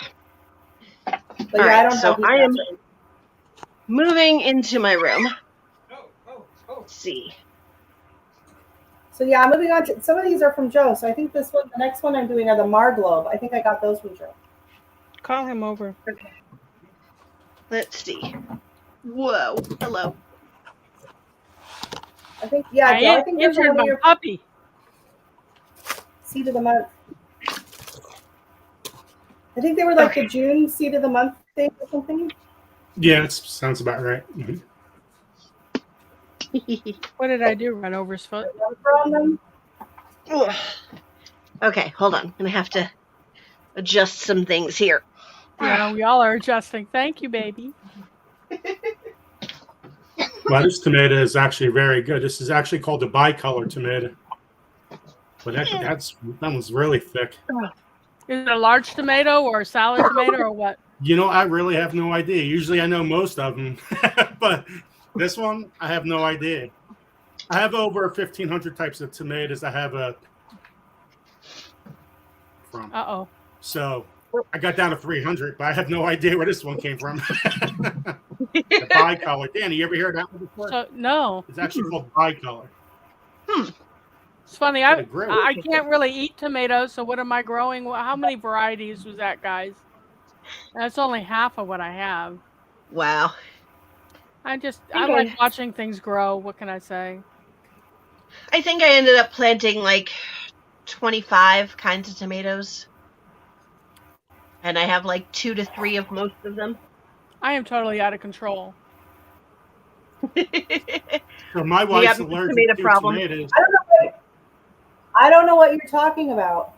[SPEAKER 2] But
[SPEAKER 1] All
[SPEAKER 2] yeah,
[SPEAKER 1] right,
[SPEAKER 2] I don't
[SPEAKER 1] so
[SPEAKER 2] have these
[SPEAKER 1] I am
[SPEAKER 2] bathrooms.
[SPEAKER 1] moving into my room. Let's see.
[SPEAKER 2] So yeah, I'm moving on to some of these are from Joe. So I think the next one I'm doing are the Mar Globe. I think I got those from Joe.
[SPEAKER 4] Call him over.
[SPEAKER 1] Okay. Let's see. Whoa. Hello.
[SPEAKER 2] I think Joe. I think those are
[SPEAKER 4] injured
[SPEAKER 2] one
[SPEAKER 4] my
[SPEAKER 2] of your
[SPEAKER 4] puppy.
[SPEAKER 2] seed of the month. I think they were like
[SPEAKER 1] Okay.
[SPEAKER 2] the June seed of the month thing or something.
[SPEAKER 3] Yeah, that sounds about right. Mm-hmm.
[SPEAKER 4] What did I do? Run over his foot?
[SPEAKER 2] From them.
[SPEAKER 1] Ugh. Okay, hold on. I'm gonna have to adjust some things here.
[SPEAKER 4] Yeah, we all are adjusting. Thank you, baby.
[SPEAKER 3] Well, this tomato is actually very good. This is actually called the bicolor tomato. But that one's really thick.
[SPEAKER 4] Is it a large tomato or a salad tomato or what?
[SPEAKER 3] You know, I really have no idea. Usually I know most of them, but this one, I have no idea. I have over 1,500 types of tomatoes I have from.
[SPEAKER 4] Uh-oh.
[SPEAKER 3] So I got down to 300, but I have no idea where this one came from. The bicolor. Danny, you ever heard that one before?
[SPEAKER 4] So, no.
[SPEAKER 3] It's actually called bicolor.
[SPEAKER 4] It's funny. I
[SPEAKER 3] Great.
[SPEAKER 4] can't really eat tomatoes, so what am I growing? How many varieties was that, guys? That's only half of what I have.
[SPEAKER 1] Wow.
[SPEAKER 4] I like watching things grow. What can I say?
[SPEAKER 1] I think I ended up planting like 25 kinds of tomatoes. And I have like 2 to 3 of most of them.
[SPEAKER 4] I am totally out of control.
[SPEAKER 3] So my wife's
[SPEAKER 1] have a
[SPEAKER 3] allergic
[SPEAKER 1] tomato
[SPEAKER 3] to
[SPEAKER 1] problem.
[SPEAKER 3] tomatoes.
[SPEAKER 2] I don't know what you're talking about.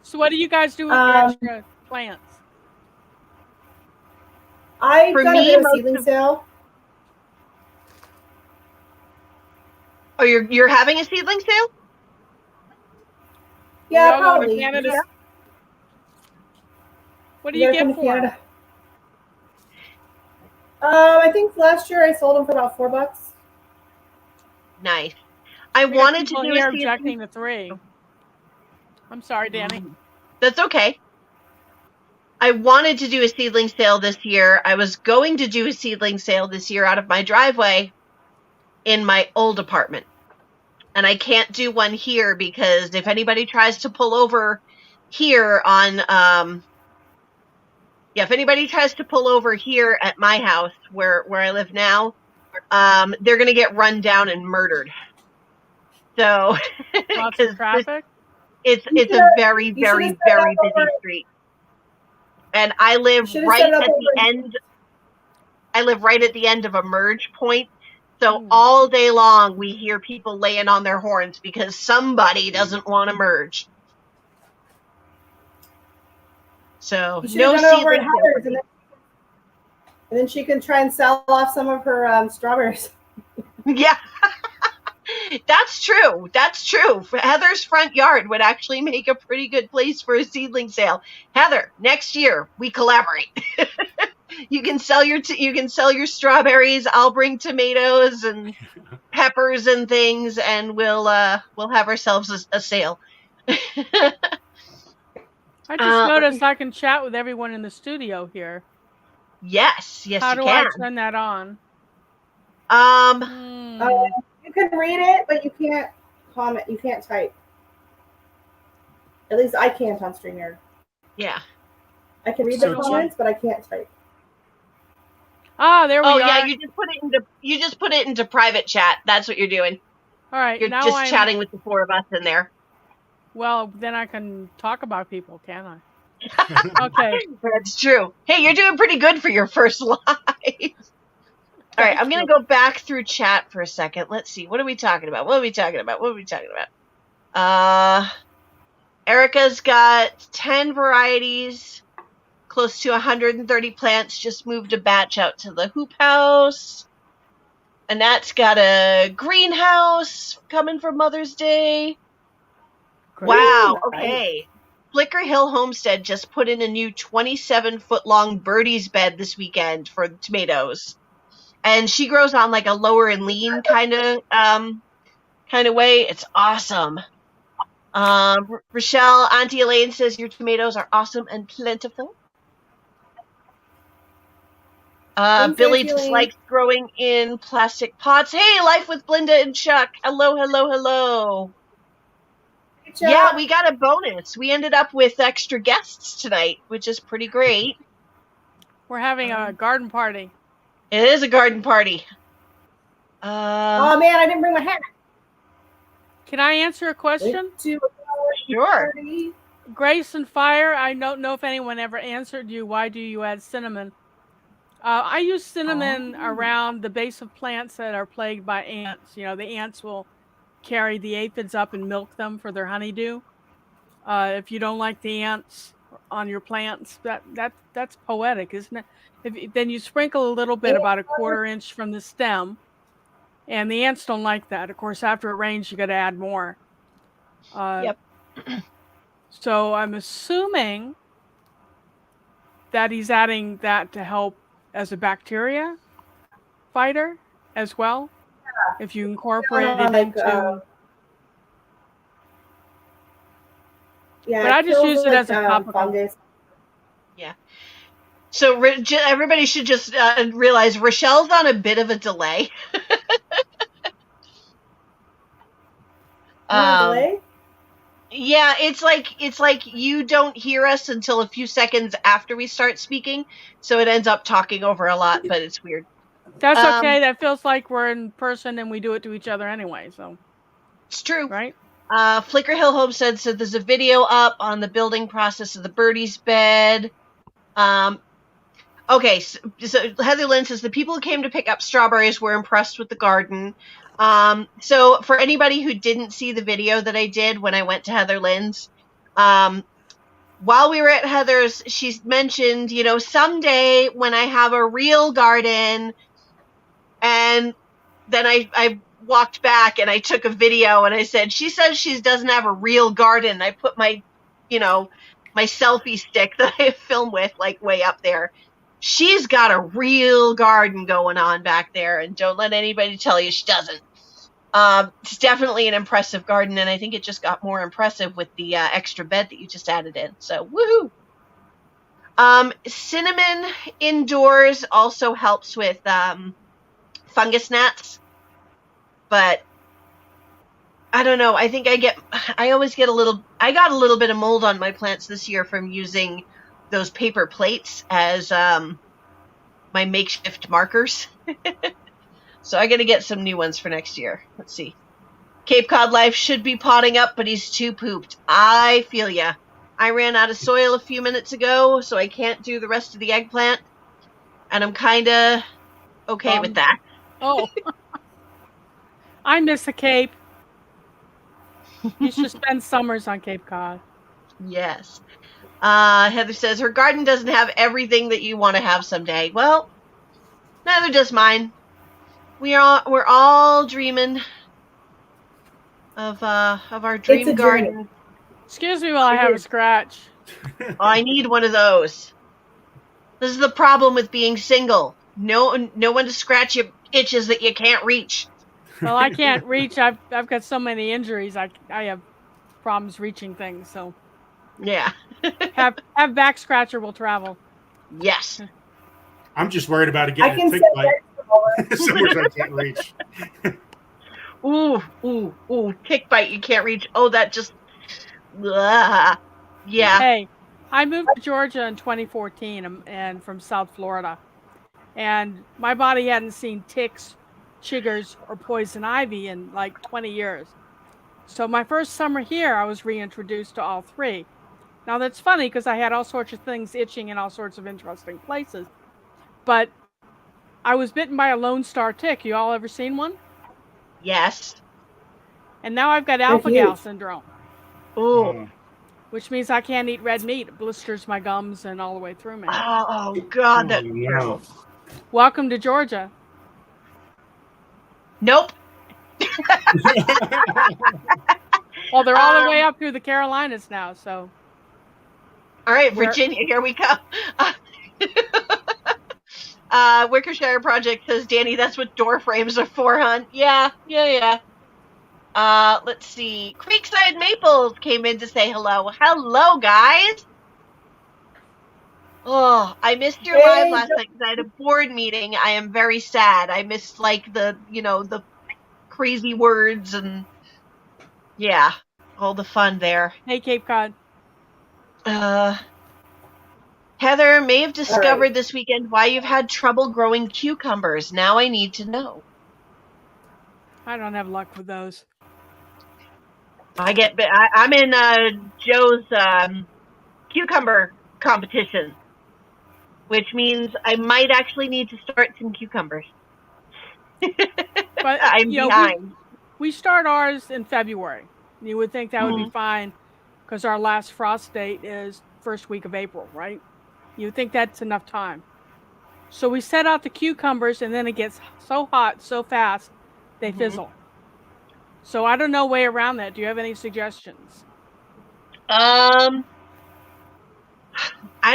[SPEAKER 4] So what do you guys do with your extra plants?
[SPEAKER 2] I've
[SPEAKER 1] For
[SPEAKER 2] done
[SPEAKER 1] me,
[SPEAKER 2] a bit of
[SPEAKER 1] most
[SPEAKER 2] seedling
[SPEAKER 1] of-
[SPEAKER 2] sale.
[SPEAKER 1] Oh, you're having a seedling sale?
[SPEAKER 2] Yeah,
[SPEAKER 4] We all go to
[SPEAKER 2] probably.
[SPEAKER 4] Canada?
[SPEAKER 2] Just-
[SPEAKER 4] What do you
[SPEAKER 2] they're
[SPEAKER 4] get
[SPEAKER 2] from
[SPEAKER 4] for
[SPEAKER 2] Canada.
[SPEAKER 4] it?
[SPEAKER 2] I think last year I sold them for about $4.
[SPEAKER 1] Nice. I
[SPEAKER 4] We got
[SPEAKER 1] wanted to
[SPEAKER 4] people
[SPEAKER 1] do
[SPEAKER 4] here
[SPEAKER 1] a seedling.
[SPEAKER 4] objecting to 3. I'm sorry, Danny.
[SPEAKER 1] That's okay. I wanted to do a seedling sale this year. I was going to do a seedling sale this year out of my driveway in my old apartment. And I can't do one here because if anybody tries to pull over here on if anybody tries to pull over here at my house where I live now, they're going to get run down and murdered. So
[SPEAKER 4] Lots
[SPEAKER 1] 'cause
[SPEAKER 4] of traffic.
[SPEAKER 1] it's a very, very, very busy street. And I live right at the end. I live right at the end of a merge point. So all day long we hear people laying on their horns because somebody doesn't want to merge. So no seedling.
[SPEAKER 2] And then she can try and sell off some of her strawberries.
[SPEAKER 1] Yeah. That's true. That's true. Heather's front yard would actually make a pretty good place for a seedling sale. Heather, next year we collaborate. You can sell your strawberries. I'll bring tomatoes and peppers and things, and we'll have ourselves a sale.
[SPEAKER 4] I just noticed I can chat with everyone in the studio here.
[SPEAKER 1] Yes,
[SPEAKER 4] How
[SPEAKER 1] you
[SPEAKER 4] do
[SPEAKER 1] can.
[SPEAKER 4] I turn that on?
[SPEAKER 2] You can read it, but you can't comment. You can't type. At least I can't on StreamYard.
[SPEAKER 1] Yeah.
[SPEAKER 2] I can read the comments, but I can't type.
[SPEAKER 4] Ah, there we are.
[SPEAKER 1] Oh yeah, you just put it into private chat. That's what you're doing.
[SPEAKER 4] All right,
[SPEAKER 1] You're
[SPEAKER 4] now
[SPEAKER 1] just
[SPEAKER 4] I'm
[SPEAKER 1] chatting with the 4 of us in there.
[SPEAKER 4] Well, then I can talk about people, can I? Okay.
[SPEAKER 1] That's true. Hey, you're doing pretty good for your first live. All right, I'm going to go back through chat for a second. Let's see. What are we talking about? Erica's got 10 varieties, close to 130 plants, just moved a batch out to the hoop house. Annette's got a greenhouse coming for Mother's Day.
[SPEAKER 2] Great.
[SPEAKER 1] Wow, okay. Flicker Hill Homestead just put in a new 27-foot-long birdie's bed this weekend for tomatoes. And she grows on like a lower and lean kind of way. It's awesome. Rachelle, Auntie Elaine says your tomatoes are awesome and plentiful. Billy just likes growing in plastic pots. Hey, Life with Blinda and Chuck. Hello, hello, hello. Yeah, we got a bonus. We ended up with extra guests tonight, which is pretty great.
[SPEAKER 4] We're having a garden party.
[SPEAKER 1] It is a garden party.
[SPEAKER 2] Oh man, I didn't bring my hat.
[SPEAKER 4] Can I answer a question?
[SPEAKER 1] Sure.
[SPEAKER 4] Grace and Fire, I don't know if anyone ever answered you. Why do you add cinnamon? I use cinnamon
[SPEAKER 2] Oh.
[SPEAKER 4] around the base of plants that are plagued by ants. You know, the ants will carry the aphids up and milk them for their honeydew. If you don't like the ants on your plants, that's poetic, isn't it? Then you sprinkle a little bit, about a 1/4 inch from the stem, and the ants don't like that. Of course, after it rains, you got to add more.
[SPEAKER 5] Yep.
[SPEAKER 4] So I'm assuming that he's adding that to help as a bacteria fighter as well. If you incorporate it into.
[SPEAKER 2] Yeah,
[SPEAKER 4] But I just use it as a topical.
[SPEAKER 2] fungus.
[SPEAKER 5] Yeah. So everybody should just realize Rachelle's on a bit of a delay.
[SPEAKER 2] Delay?
[SPEAKER 5] Yeah, it's like you don't hear us until a few seconds after we start speaking, so it ends up talking over a lot, but it's weird.
[SPEAKER 4] That's okay. That feels like we're in person and we do it to each other anyway, so.
[SPEAKER 5] It's true.
[SPEAKER 4] Right?
[SPEAKER 5] Flicker Hill Homestead said there's a video up on the building process of the birdie's bed. Okay, so Heather Lynn says the people who came to pick up strawberries were impressed with the garden. So for anybody who didn't see the video that I did when I went to Heather Lynn's, while we were at Heather's, she mentioned, someday when I have a real garden, and then I walked back and I took a video and I said, she says she doesn't have a real garden. I put my, my selfie stick that I film with, like, way up there. She's got a real garden going on back there, and don't let anybody tell you she doesn't. It's definitely an impressive garden, and I think it just got more impressive with the extra bed that you just added in. So, woohoo! Cinnamon indoors also helps with fungus gnats, but I don't know. I think I got a little bit of mold on my plants this year from using those paper plates as my makeshift markers. So I got to get some new ones for next year. Let's see. Cape Cod Life should be potting up, but he's too pooped. I feel ya. I ran out of soil a few minutes ago, so I can't do the rest of the eggplant. And I'm kind of okay with that.
[SPEAKER 4] Oh. I miss the Cape. You should spend summers on Cape Cod.
[SPEAKER 5] Yes. Heather says her garden doesn't have everything that you want to have someday. Well, neither does mine. We're all dreaming of our dream garden.
[SPEAKER 2] Dream.
[SPEAKER 4] Excuse me while I have a scratch.
[SPEAKER 5] Oh, I need one of those. This is the problem with being single. No one to scratch your itches that you can't reach.
[SPEAKER 4] Well, I can't reach. I've got so many injuries. I have problems reaching things. So
[SPEAKER 5] yeah.
[SPEAKER 4] have back scratcher will travel.
[SPEAKER 5] Yes.
[SPEAKER 3] I'm just worried about it getting a tick bite. Somewhere I can't reach.
[SPEAKER 5] Ooh, tick bite you can't reach. Oh, that just. Yeah.
[SPEAKER 4] Hey, I moved to Georgia in 2014 and from South Florida, and my body hadn't seen ticks, chiggers, or poison ivy in like 20 years. So my first summer here, I was reintroduced to all three. Now that's funny because I had all sorts of things itching in all sorts of interesting places, but I was bitten by a Lone Star tick. You all ever seen one?
[SPEAKER 5] Yes.
[SPEAKER 4] And now I've got alpha-gal syndrome.
[SPEAKER 5] Ooh.
[SPEAKER 4] Which means I can't eat red meat. It blisters my gums and all the way through me.
[SPEAKER 5] Oh God, that's terrible.
[SPEAKER 4] Welcome to Georgia.
[SPEAKER 5] Nope.
[SPEAKER 4] Well, they're all the way up through the Carolinas now, so.
[SPEAKER 5] All right, Virginia, here we go. Wickershire Project says, Danny, that's what door frames are for, hon. Yeah. Let's see. Creekside Maples came in to say hello. Hello, guys. Oh, I missed your live last night because I had a board meeting. I am very sad. I missed, like, the crazy words and, yeah, all the fun there.
[SPEAKER 4] Hey, Cape Cod.
[SPEAKER 5] Heather may have discovered this weekend why you've had trouble growing cucumbers. Now I need to know.
[SPEAKER 4] I don't have luck with those.
[SPEAKER 5] I'm in Joe's cucumber competition. which means I might actually need to start some cucumbers.
[SPEAKER 4] But
[SPEAKER 5] I'm behind.
[SPEAKER 4] we start ours in February. You would think that would be
[SPEAKER 5] Mhm.
[SPEAKER 4] fine because our last frost date is first week of April, right? You would think that's enough time. So we set out the cucumbers, and then it gets so hot so fast they
[SPEAKER 5] Mhm.
[SPEAKER 4] fizzle. So I don't know way around that. Do you have any suggestions?
[SPEAKER 5] I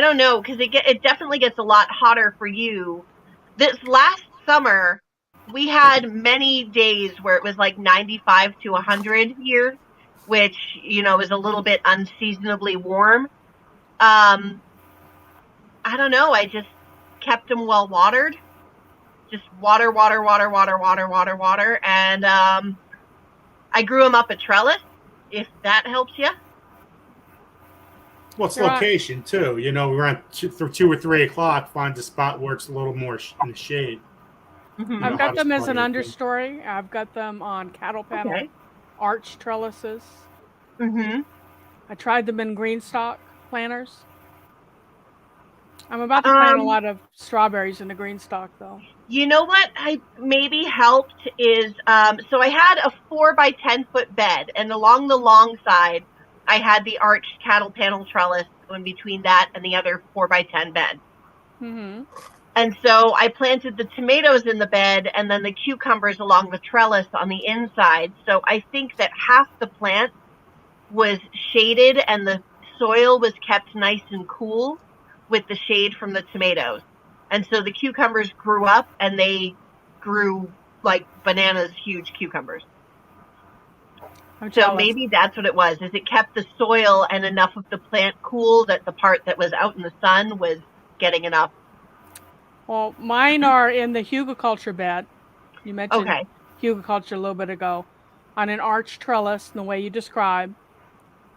[SPEAKER 5] don't know, because it definitely gets a lot hotter for you. This last summer, we had many days where it was like 95 to 100 here, which, is a little bit unseasonably warm. I don't know. I just kept them well watered. Just water, water, water, water, water, water, water. And I grew them up a trellis, if that helps you.
[SPEAKER 3] Well, it's
[SPEAKER 4] Right.
[SPEAKER 3] location too. We around 2 or 3 o'clock, find a spot where it's a little more in the shade.
[SPEAKER 5] Mm-hmm.
[SPEAKER 4] I've got them as an
[SPEAKER 3] hottest
[SPEAKER 4] understory. I've got them on cattle panel
[SPEAKER 5] Okay.
[SPEAKER 4] arch trellises.
[SPEAKER 5] Mm-hmm.
[SPEAKER 4] I tried them in green stock planters. I'm about to plant a lot of strawberries in the green stock, though.
[SPEAKER 5] You know what I maybe helped is, so I had a 4x10-foot bed, and along the long side, I had the arched cattle panel trellis in between that and the other 4x10 bed.
[SPEAKER 4] Mm-hmm.
[SPEAKER 5] And so I planted the tomatoes in the bed and then the cucumbers along the trellis on the inside. So I think that half the plant was shaded and the soil was kept nice and cool with the shade from the tomatoes. And so the cucumbers grew up and they grew like bananas, huge cucumbers.
[SPEAKER 4] I'm
[SPEAKER 5] So
[SPEAKER 4] jealous.
[SPEAKER 5] maybe that's what it was, is it kept the soil and enough of the plant cool that the part that was out in the sun was getting enough.
[SPEAKER 4] Well, mine are in the hugelkultur bed. You mentioned
[SPEAKER 5] Okay.
[SPEAKER 4] hugelkultur a little bit ago, on an arch trellis, in the way you described,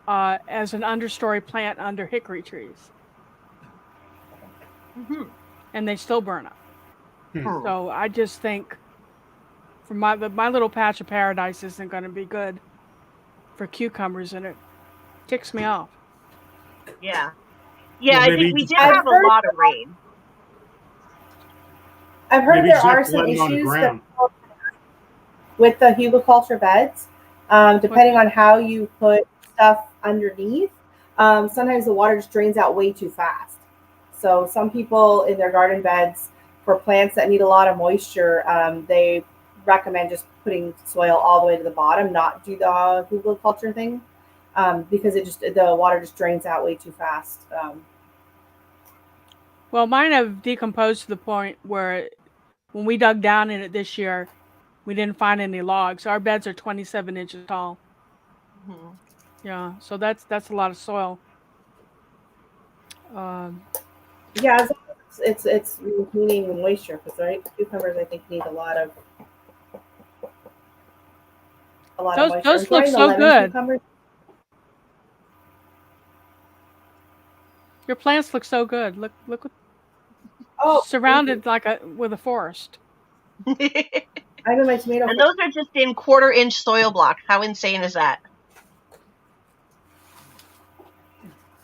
[SPEAKER 4] as an understory plant under hickory trees,
[SPEAKER 5] Mm-hmm.
[SPEAKER 4] and they still burn up.
[SPEAKER 5] Hmm.
[SPEAKER 4] So I just think, for my little patch of paradise isn't going to be good for cucumbers, and it ticks me off.
[SPEAKER 5] Yeah. Yeah,
[SPEAKER 3] Well,
[SPEAKER 5] I
[SPEAKER 3] maybe
[SPEAKER 5] think we
[SPEAKER 3] just
[SPEAKER 5] did have a lot of rain.
[SPEAKER 2] I've heard
[SPEAKER 3] maybe
[SPEAKER 2] there
[SPEAKER 3] just
[SPEAKER 2] are
[SPEAKER 3] let
[SPEAKER 2] some
[SPEAKER 3] them on the
[SPEAKER 2] issues
[SPEAKER 3] ground.
[SPEAKER 2] with the hugelkultur beds, depending on how you put stuff underneath. Sometimes the water just drains out way too fast. So some people in their garden beds, for plants that need a lot of moisture, they recommend just putting soil all the way to the bottom, not do the hugelkultur thing, because the water just drains out way too fast.
[SPEAKER 4] Well, mine have decomposed to the point where, when we dug down in it this year, we didn't find any logs. Our beds are 27 inches tall.
[SPEAKER 5] Mm-hmm.
[SPEAKER 4] Yeah, so that's a lot of soil.
[SPEAKER 2] Yeah, as long as it's maintaining moisture, because right, cucumbers I think need a lot of moisture.
[SPEAKER 4] Those
[SPEAKER 2] I'm growing
[SPEAKER 4] look
[SPEAKER 2] the
[SPEAKER 4] so
[SPEAKER 2] lemon
[SPEAKER 4] good.
[SPEAKER 2] cucumbers.
[SPEAKER 4] Your plants look so good. Look,
[SPEAKER 2] Oh,
[SPEAKER 4] surrounded with a forest.
[SPEAKER 2] I'm in my tomato.
[SPEAKER 5] And those are just in 1/4-inch soil blocks. How insane is that?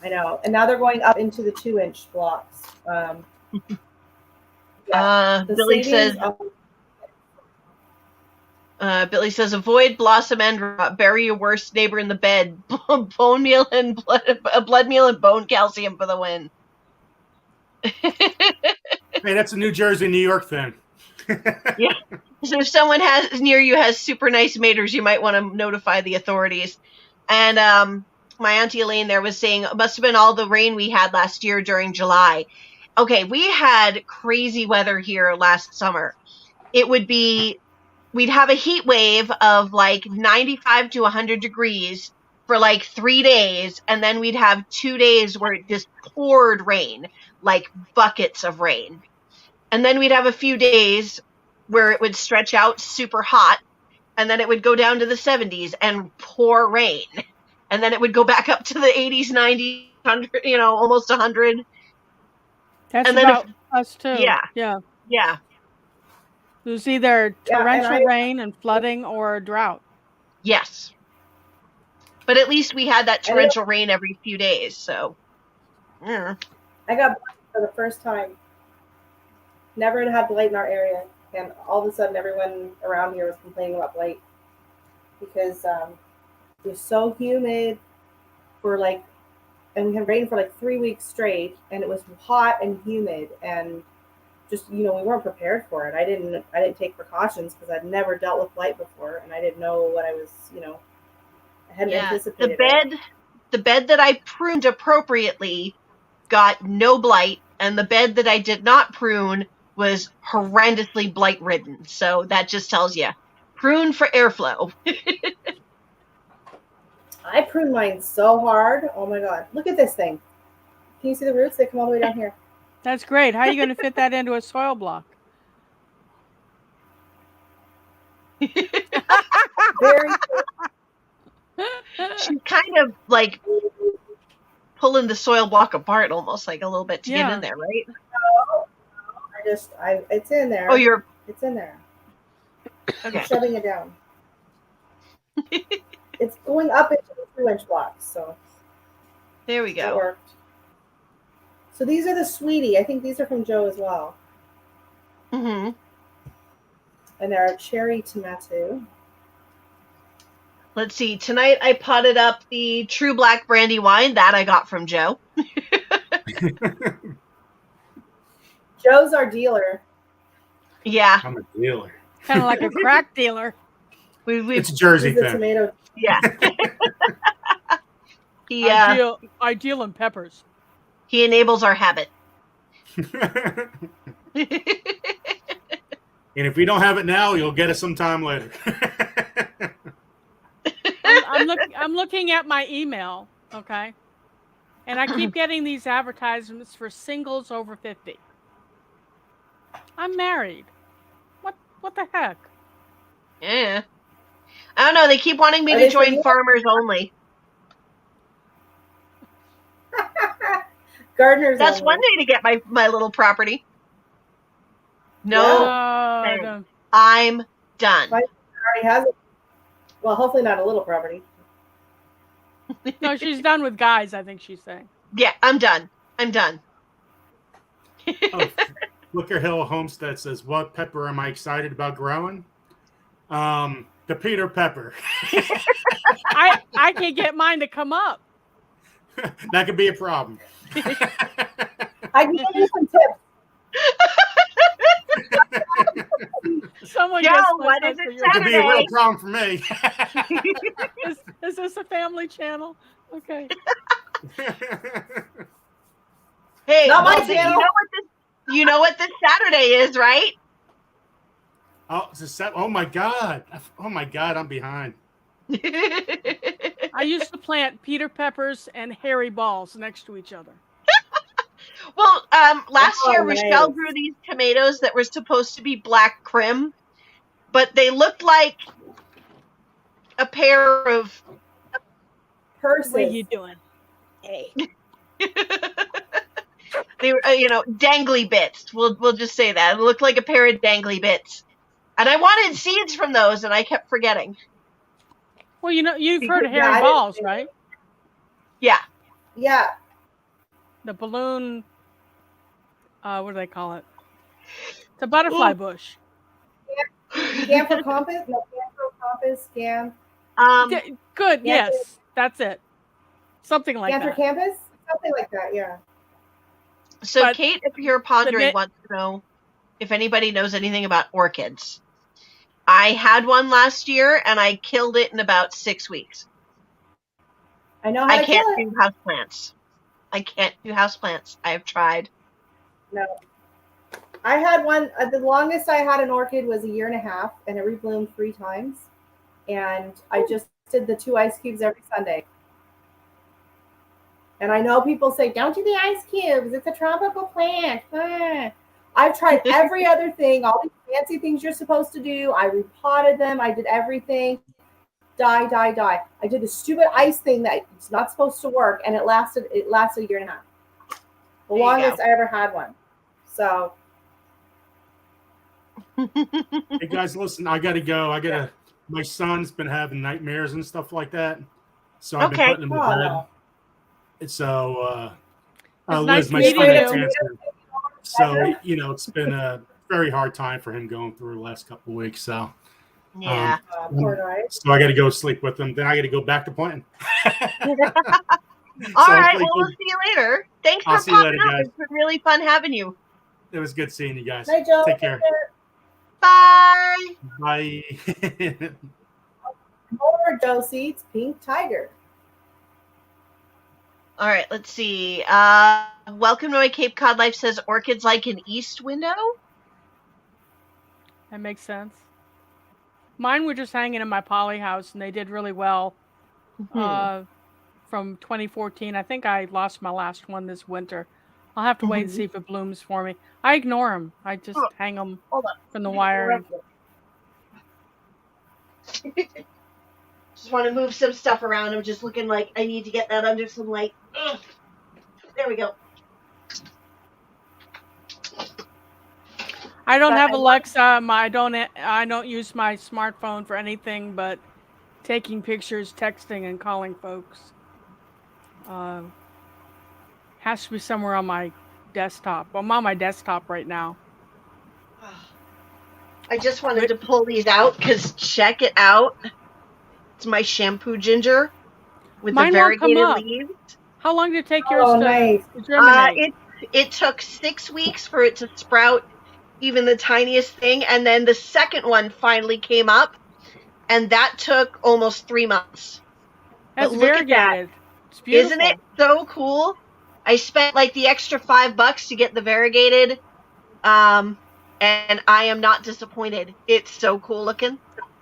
[SPEAKER 2] I know, and now they're going up into the 2-inch blocks.
[SPEAKER 5] Billy says. Billy says, avoid blossom end rot. Bury your worst neighbor in the bed. Bone meal and blood meal and bone calcium for the win.
[SPEAKER 3] Hey, that's a New Jersey, New York thing.
[SPEAKER 5] Yeah. So if someone near you has super nice maters, you might want to notify the authorities. And my Auntie Elaine there was saying it must have been all the rain we had last year during July. Okay, we had crazy weather here last summer. We'd have a heat wave of like 95 to 100 degrees for like 3 days, and then we'd have 2 days where it just poured rain, like buckets of rain. And then we'd have a few days where it would stretch out super hot, and then it would go down to the 70s and pour rain. And then it would go back up to the 80s, 90s, 100, almost 100.
[SPEAKER 4] That's
[SPEAKER 5] And then
[SPEAKER 4] about us too.
[SPEAKER 5] Yeah.
[SPEAKER 4] Yeah.
[SPEAKER 5] Yeah.
[SPEAKER 4] It was either torrential
[SPEAKER 2] and
[SPEAKER 4] rain and flooding or drought.
[SPEAKER 5] Yes. But at least we had that torrential rain every few days, so. Yeah.
[SPEAKER 2] I got for the first time Never had blight in our area, and all of a sudden, everyone around here was complaining about blight because it was so humid for like, and we had rain for like 3 weeks straight, and it was hot and humid, and just we weren't prepared for it. I didn't take precautions because I'd never dealt with blight before, and I didn't know what I was I hadn't anticipated it.
[SPEAKER 5] The bed that I pruned appropriately got no blight, and the bed that I did not prune was horrendously blight ridden. So that just tells you, prune for airflow.
[SPEAKER 2] I pruned mine so hard. Oh my god! Look at this thing. Can you see the roots? They come all the way down here.
[SPEAKER 4] That's great. How are you going to fit that into a soil block?
[SPEAKER 2] Very.
[SPEAKER 5] She's kind of like pulling the soil block apart almost like a little bit to get in there, right?
[SPEAKER 2] It's in there.
[SPEAKER 5] Oh,
[SPEAKER 2] it's in there.
[SPEAKER 5] okay.
[SPEAKER 2] I'm shoving it down. It's going up into the 2-inch blocks, so
[SPEAKER 5] There we
[SPEAKER 2] it
[SPEAKER 5] go.
[SPEAKER 2] worked. So these are the sweetie. I think these are from Joe as well.
[SPEAKER 5] Mm-hmm.
[SPEAKER 2] And they're cherry tomato.
[SPEAKER 5] Let's see. Tonight I potted up the True Black Brandy wine that I got from Joe.
[SPEAKER 2] Joe's our dealer.
[SPEAKER 5] Yeah.
[SPEAKER 3] I'm a dealer.
[SPEAKER 4] Kind of like a crack dealer.
[SPEAKER 5] We've
[SPEAKER 3] It's a Jersey
[SPEAKER 2] He's a
[SPEAKER 3] thing.
[SPEAKER 2] tomato.
[SPEAKER 5] yeah. he
[SPEAKER 4] I deal in peppers.
[SPEAKER 5] he enables our habit.
[SPEAKER 3] And if we don't have it now, you'll get it sometime later.
[SPEAKER 4] I'm looking at my email, okay? And I keep getting these advertisements for singles over 50. I'm married. What the heck?
[SPEAKER 5] Yeah. I don't know. They keep wanting me
[SPEAKER 2] Are
[SPEAKER 5] to
[SPEAKER 2] they for
[SPEAKER 5] join
[SPEAKER 2] you?
[SPEAKER 5] Farmers Only.
[SPEAKER 2] Gardeners.
[SPEAKER 5] That's
[SPEAKER 2] only.
[SPEAKER 5] one way to get my little property. No,
[SPEAKER 4] Oh,
[SPEAKER 5] thanks. I'm done.
[SPEAKER 2] Right. Already has it. Well, hopefully not a little property.
[SPEAKER 4] no, she's done with guys, I think she's saying.
[SPEAKER 5] Yeah, I'm done. I'm done.
[SPEAKER 3] Oh, Flicker Hill Homestead says, "What pepper am I excited about growing?" The Peter pepper.
[SPEAKER 4] I can't get mine to come up.
[SPEAKER 3] That could be a problem.
[SPEAKER 2] I can give you some tips.
[SPEAKER 4] Someone
[SPEAKER 5] Joe,
[SPEAKER 4] gets
[SPEAKER 5] what
[SPEAKER 4] this
[SPEAKER 5] is it
[SPEAKER 4] for your-
[SPEAKER 3] It could be a real
[SPEAKER 5] Saturday?
[SPEAKER 3] problem for me.
[SPEAKER 4] Is this a family channel? Okay.
[SPEAKER 5] Hey,
[SPEAKER 2] Not my
[SPEAKER 5] Wilson,
[SPEAKER 2] channel.
[SPEAKER 5] you know what this Saturday is, right?
[SPEAKER 3] Oh, it's a set. Oh my god! Oh my god! I'm behind.
[SPEAKER 4] I used to plant Peter peppers and hairy balls next to each other.
[SPEAKER 5] Well, last
[SPEAKER 2] Oh,
[SPEAKER 5] year
[SPEAKER 2] nice.
[SPEAKER 5] Rachelle grew these tomatoes that were supposed to be black crim, but they looked like a pair of
[SPEAKER 2] Purses.
[SPEAKER 4] What are you doing? Hey.
[SPEAKER 5] they were dangly bits. We'll just say that. It looked like a pair of dangly bits. And I wanted seeds from those, and I kept forgetting.
[SPEAKER 4] Well, you've heard of
[SPEAKER 2] Yeah, I
[SPEAKER 4] hairy
[SPEAKER 2] didn't
[SPEAKER 4] balls,
[SPEAKER 2] think-
[SPEAKER 4] right?
[SPEAKER 5] Yeah.
[SPEAKER 2] Yeah.
[SPEAKER 4] The balloon. What do they call it? It's a butterfly bush.
[SPEAKER 2] Gamphocompus? No, Gamphocompus,
[SPEAKER 4] Good.
[SPEAKER 2] Yeah,
[SPEAKER 4] Yes, that's it. Something like that.
[SPEAKER 2] Gamphocampus? Something like that, yeah.
[SPEAKER 5] So
[SPEAKER 4] But
[SPEAKER 5] Kate, if you're pondering,
[SPEAKER 4] bit-
[SPEAKER 5] wants to know if anybody knows anything about orchids. I had one last year, and I killed it in about 6 weeks.
[SPEAKER 2] I know how
[SPEAKER 5] I
[SPEAKER 2] to
[SPEAKER 5] can't
[SPEAKER 2] kill it.
[SPEAKER 5] do houseplants. I can't do houseplants. I have tried.
[SPEAKER 2] No. I had one, the longest I had an orchid was 1.5 years, and it rebloomed 3 times. And I just did the 2 ice cubes every Sunday. And I know people say, don't do the ice cubes. It's a tropical plant. Ah. I've tried every other thing, all these fancy things you're supposed to do. I repotted them. I did everything. Die. I did the stupid ice thing that it's not supposed to work, and it lasted 1.5 years. The
[SPEAKER 5] There you
[SPEAKER 2] longest
[SPEAKER 5] go.
[SPEAKER 2] I ever had one. So
[SPEAKER 3] Hey guys, listen. I gotta go. My son's been having nightmares and stuff like that, so I've been
[SPEAKER 5] Okay.
[SPEAKER 3] putting him to
[SPEAKER 2] Oh,
[SPEAKER 3] bed.
[SPEAKER 2] no.
[SPEAKER 3] And so,
[SPEAKER 4] It's
[SPEAKER 3] Liz,
[SPEAKER 4] nice
[SPEAKER 3] my
[SPEAKER 4] meeting
[SPEAKER 3] son
[SPEAKER 4] you.
[SPEAKER 3] had cancer. So, it's been a very hard time for him going through the last couple of weeks. So,
[SPEAKER 5] Yeah.
[SPEAKER 2] Poor guy.
[SPEAKER 3] so I got to go sleep with him. Then I got to go back to planting.
[SPEAKER 5] All
[SPEAKER 3] So
[SPEAKER 5] right.
[SPEAKER 3] hopefully
[SPEAKER 5] Well, we'll see you later. Thanks
[SPEAKER 3] I'll
[SPEAKER 5] for
[SPEAKER 3] see you
[SPEAKER 5] popping
[SPEAKER 3] later,
[SPEAKER 5] up.
[SPEAKER 3] guys.
[SPEAKER 5] It's been really fun having you.
[SPEAKER 3] It was good seeing you guys.
[SPEAKER 2] Night, Joe.
[SPEAKER 3] Take care.
[SPEAKER 5] Bye.
[SPEAKER 3] Bye.
[SPEAKER 2] More Joe Seeds, Pink Tiger.
[SPEAKER 5] All right. Let's see. Welcome to my Cape Cod Life says orchids like an east window.
[SPEAKER 4] That makes sense. Mine were just hanging in my poly house, and they did really well. From 2014. I think I lost my last one this winter. I'll have to wait and see if it blooms for me. I ignore them. I just hang them
[SPEAKER 5] Hold on.
[SPEAKER 4] from the wire.
[SPEAKER 1] Just want to move some stuff around. I'm just looking like I need to get that under some light. Ugh. There we go.
[SPEAKER 4] I don't
[SPEAKER 1] But
[SPEAKER 4] have
[SPEAKER 1] I
[SPEAKER 4] Alexa. I don't use my smartphone for anything but taking pictures, texting, and calling folks. Has to be somewhere on my desktop. I'm on my desktop right now.
[SPEAKER 1] I just wanted to pull these out because check it out. It's my shampoo ginger with
[SPEAKER 4] Mine
[SPEAKER 1] the
[SPEAKER 4] won't come
[SPEAKER 1] variegated
[SPEAKER 4] up.
[SPEAKER 1] leaves.
[SPEAKER 4] How long did it take yours
[SPEAKER 2] nice.
[SPEAKER 4] to germinate?
[SPEAKER 1] It took 6 weeks for it to sprout even the tiniest thing, and then the second one finally came up, and that took almost 3 months.
[SPEAKER 4] That's
[SPEAKER 1] but look at that.
[SPEAKER 4] variegated. It's beautiful.
[SPEAKER 1] Isn't it so cool? I spent like the extra $5 to get the variegated, and I am not disappointed. It's so cool looking.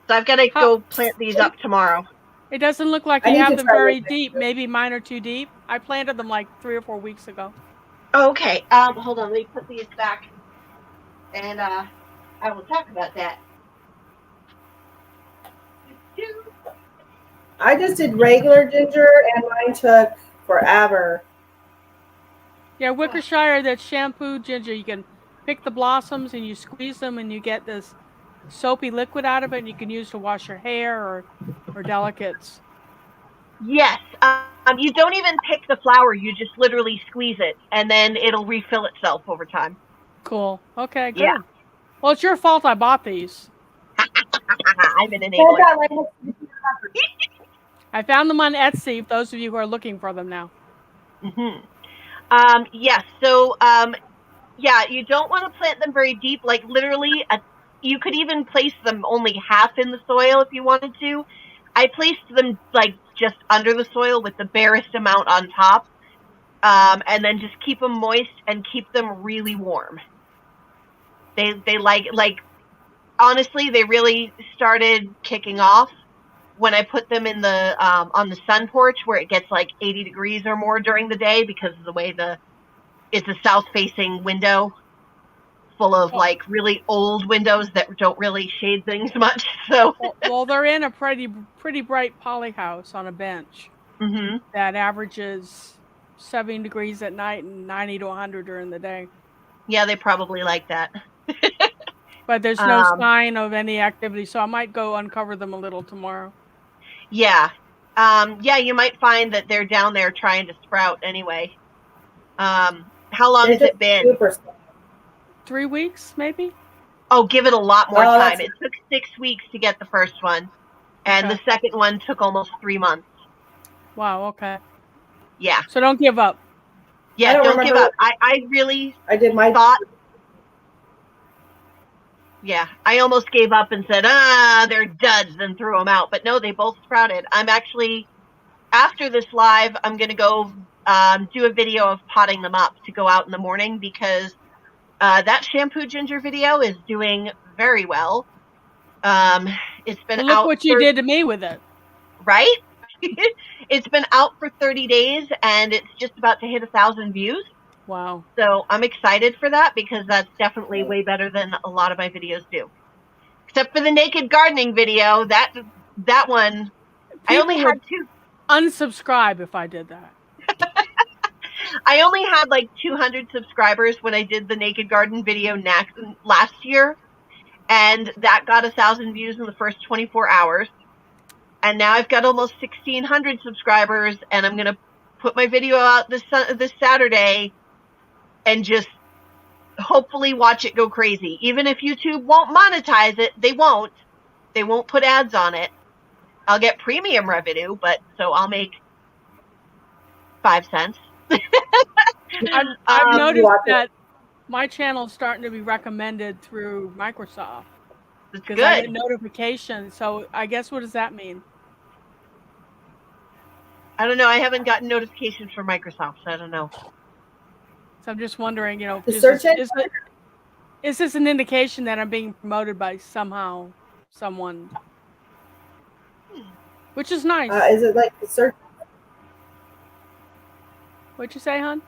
[SPEAKER 1] So I've got to go plant these up tomorrow.
[SPEAKER 4] It doesn't look like
[SPEAKER 2] I
[SPEAKER 4] you
[SPEAKER 2] need
[SPEAKER 4] have
[SPEAKER 2] to
[SPEAKER 4] them
[SPEAKER 2] try
[SPEAKER 4] very
[SPEAKER 2] this.
[SPEAKER 4] deep. Maybe mine are too deep. I planted them like 3 or 4 weeks ago.
[SPEAKER 1] Okay. Hold on. Let me put these back, and I will talk about that.
[SPEAKER 2] I just did regular ginger, and mine took forever.
[SPEAKER 4] Yeah, Wickershire, that shampoo ginger, you can pick the blossoms and you squeeze them and you get this soapy liquid out of it, and you can use to wash your hair or delicates.
[SPEAKER 5] Yes. You don't even pick the flower. You just literally squeeze it, and then it'll refill itself over time.
[SPEAKER 4] Cool. Okay, good.
[SPEAKER 5] Yeah.
[SPEAKER 4] Well, it's your fault I bought these.
[SPEAKER 5] I'm an enabler.
[SPEAKER 4] I found them on Etsy, those of you who are looking for them now.
[SPEAKER 5] Yes. So, yeah, you don't want to plant them very deep. Like literally, you could even place them only half in the soil if you wanted to. I placed them like just under the soil with the barest amount on top, and then just keep them moist and keep them really warm. They like honestly, they really started kicking off when I put them in the on the sun porch where it gets like 80 degrees or more during the day because of the way it's a south facing window full of like really old windows that don't really shade things much. So
[SPEAKER 4] well, they're in a pretty bright poly house on a bench that averages 70 degrees at night and 90 to 100 during the day.
[SPEAKER 5] Yeah, they probably like that.
[SPEAKER 4] But there's no sign of any activity, so I might go uncover them a little tomorrow.
[SPEAKER 5] Yeah. Yeah, you might find that they're down there trying to sprout anyway. How long has it been?
[SPEAKER 4] 3 weeks, maybe?
[SPEAKER 5] Oh, give it a lot more time.
[SPEAKER 2] that's-
[SPEAKER 5] It took 6 weeks to get the first one, and the second one took almost 3 months.
[SPEAKER 4] Wow, okay.
[SPEAKER 5] Yeah.
[SPEAKER 4] So don't give up.
[SPEAKER 5] Yeah, don't give up. I really
[SPEAKER 2] did my
[SPEAKER 5] thought. Yeah, I almost gave up and said, they're duds, and threw them out. But no, they both sprouted. I'm actually, after this live, I'm going to go do a video of potting them up to go out in the morning because that shampoo ginger video is doing very well. It's been
[SPEAKER 4] look
[SPEAKER 5] out.
[SPEAKER 4] What you did to me with it.
[SPEAKER 5] Right? It's been out for 30 days and it's just about to hit 1,000 views.
[SPEAKER 4] Wow.
[SPEAKER 5] So I'm excited for that because that's definitely way better than a lot of my videos do. Except for the naked gardening video, that one, I only had 2.
[SPEAKER 4] Unsubscribe if I did that.
[SPEAKER 5] I only had like 200 subscribers when I did the naked garden video last year. And that got 1,000 views in the first 24 hours. And now I've got almost 1,600 subscribers, and I'm going to put my video out this Saturday and just hopefully watch it go crazy. Even if YouTube won't monetize it, they won't. They won't put ads on it. I'll get premium revenue, but so I'll make 5 cents.
[SPEAKER 4] I've noticed
[SPEAKER 2] watch it.
[SPEAKER 4] that my channel's starting to be recommended through Microsoft
[SPEAKER 5] It's
[SPEAKER 4] because I get
[SPEAKER 5] good.
[SPEAKER 4] notifications. So I guess, what does that mean?
[SPEAKER 5] I don't know. I haven't gotten notifications from Microsoft, so I don't know.
[SPEAKER 4] So I'm just wondering,
[SPEAKER 2] The
[SPEAKER 4] is
[SPEAKER 2] search
[SPEAKER 4] this,
[SPEAKER 2] engine?
[SPEAKER 4] is this an indication that I'm being promoted by someone? Which is nice.
[SPEAKER 2] Is it like the search?
[SPEAKER 4] What'd you say, hon?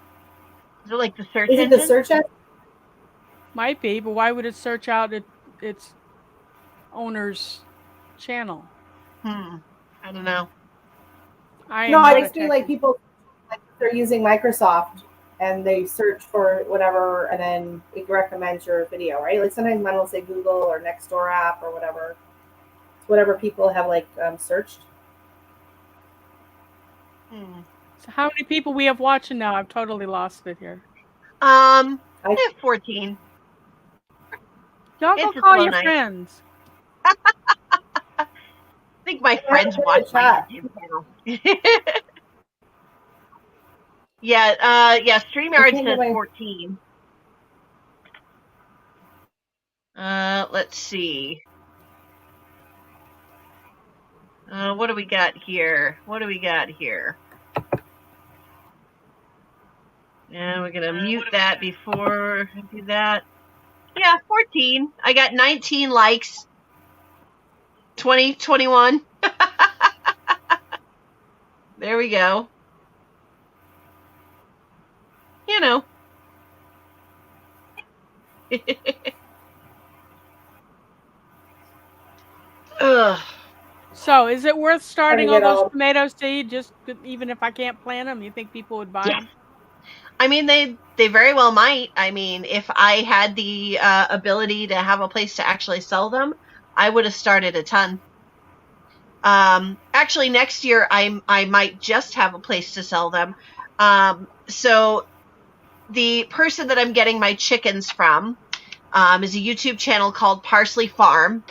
[SPEAKER 5] Is it like the search
[SPEAKER 2] Is it
[SPEAKER 5] engine?
[SPEAKER 2] the search engine?
[SPEAKER 4] Might be, but why would it search out its owner's channel?
[SPEAKER 5] I don't know.
[SPEAKER 2] No, it makes me like people like they're using Microsoft and they search for whatever, and then it recommends your video, right? Like sometimes mine will say Google or Nextdoor app or whatever people have like searched.
[SPEAKER 4] So how many people we have watching now? I've totally lost it here.
[SPEAKER 5] I have 14.
[SPEAKER 4] Y'all go
[SPEAKER 5] It's a
[SPEAKER 4] call
[SPEAKER 5] slow
[SPEAKER 4] your
[SPEAKER 5] night.
[SPEAKER 4] friends.
[SPEAKER 5] I think my friends watch my YouTube channel. yeah, StreamYard says 14. Let's see. What do we got here? Yeah, we're gonna mute that before I do that. Yeah, 14. I got 19 likes. 20, 21. There we go. Ugh.
[SPEAKER 4] So is it worth starting all
[SPEAKER 2] get
[SPEAKER 4] those
[SPEAKER 2] all-
[SPEAKER 4] tomato seeds, just even if I can't plant them? You think people would buy them?
[SPEAKER 5] I mean, they very well might. I mean, if I had the ability to have a place to actually sell them, I would have started a ton. Actually, next year I might just have a place to sell them. So the person that I'm getting my chickens from is a YouTube channel called Parsley Farm,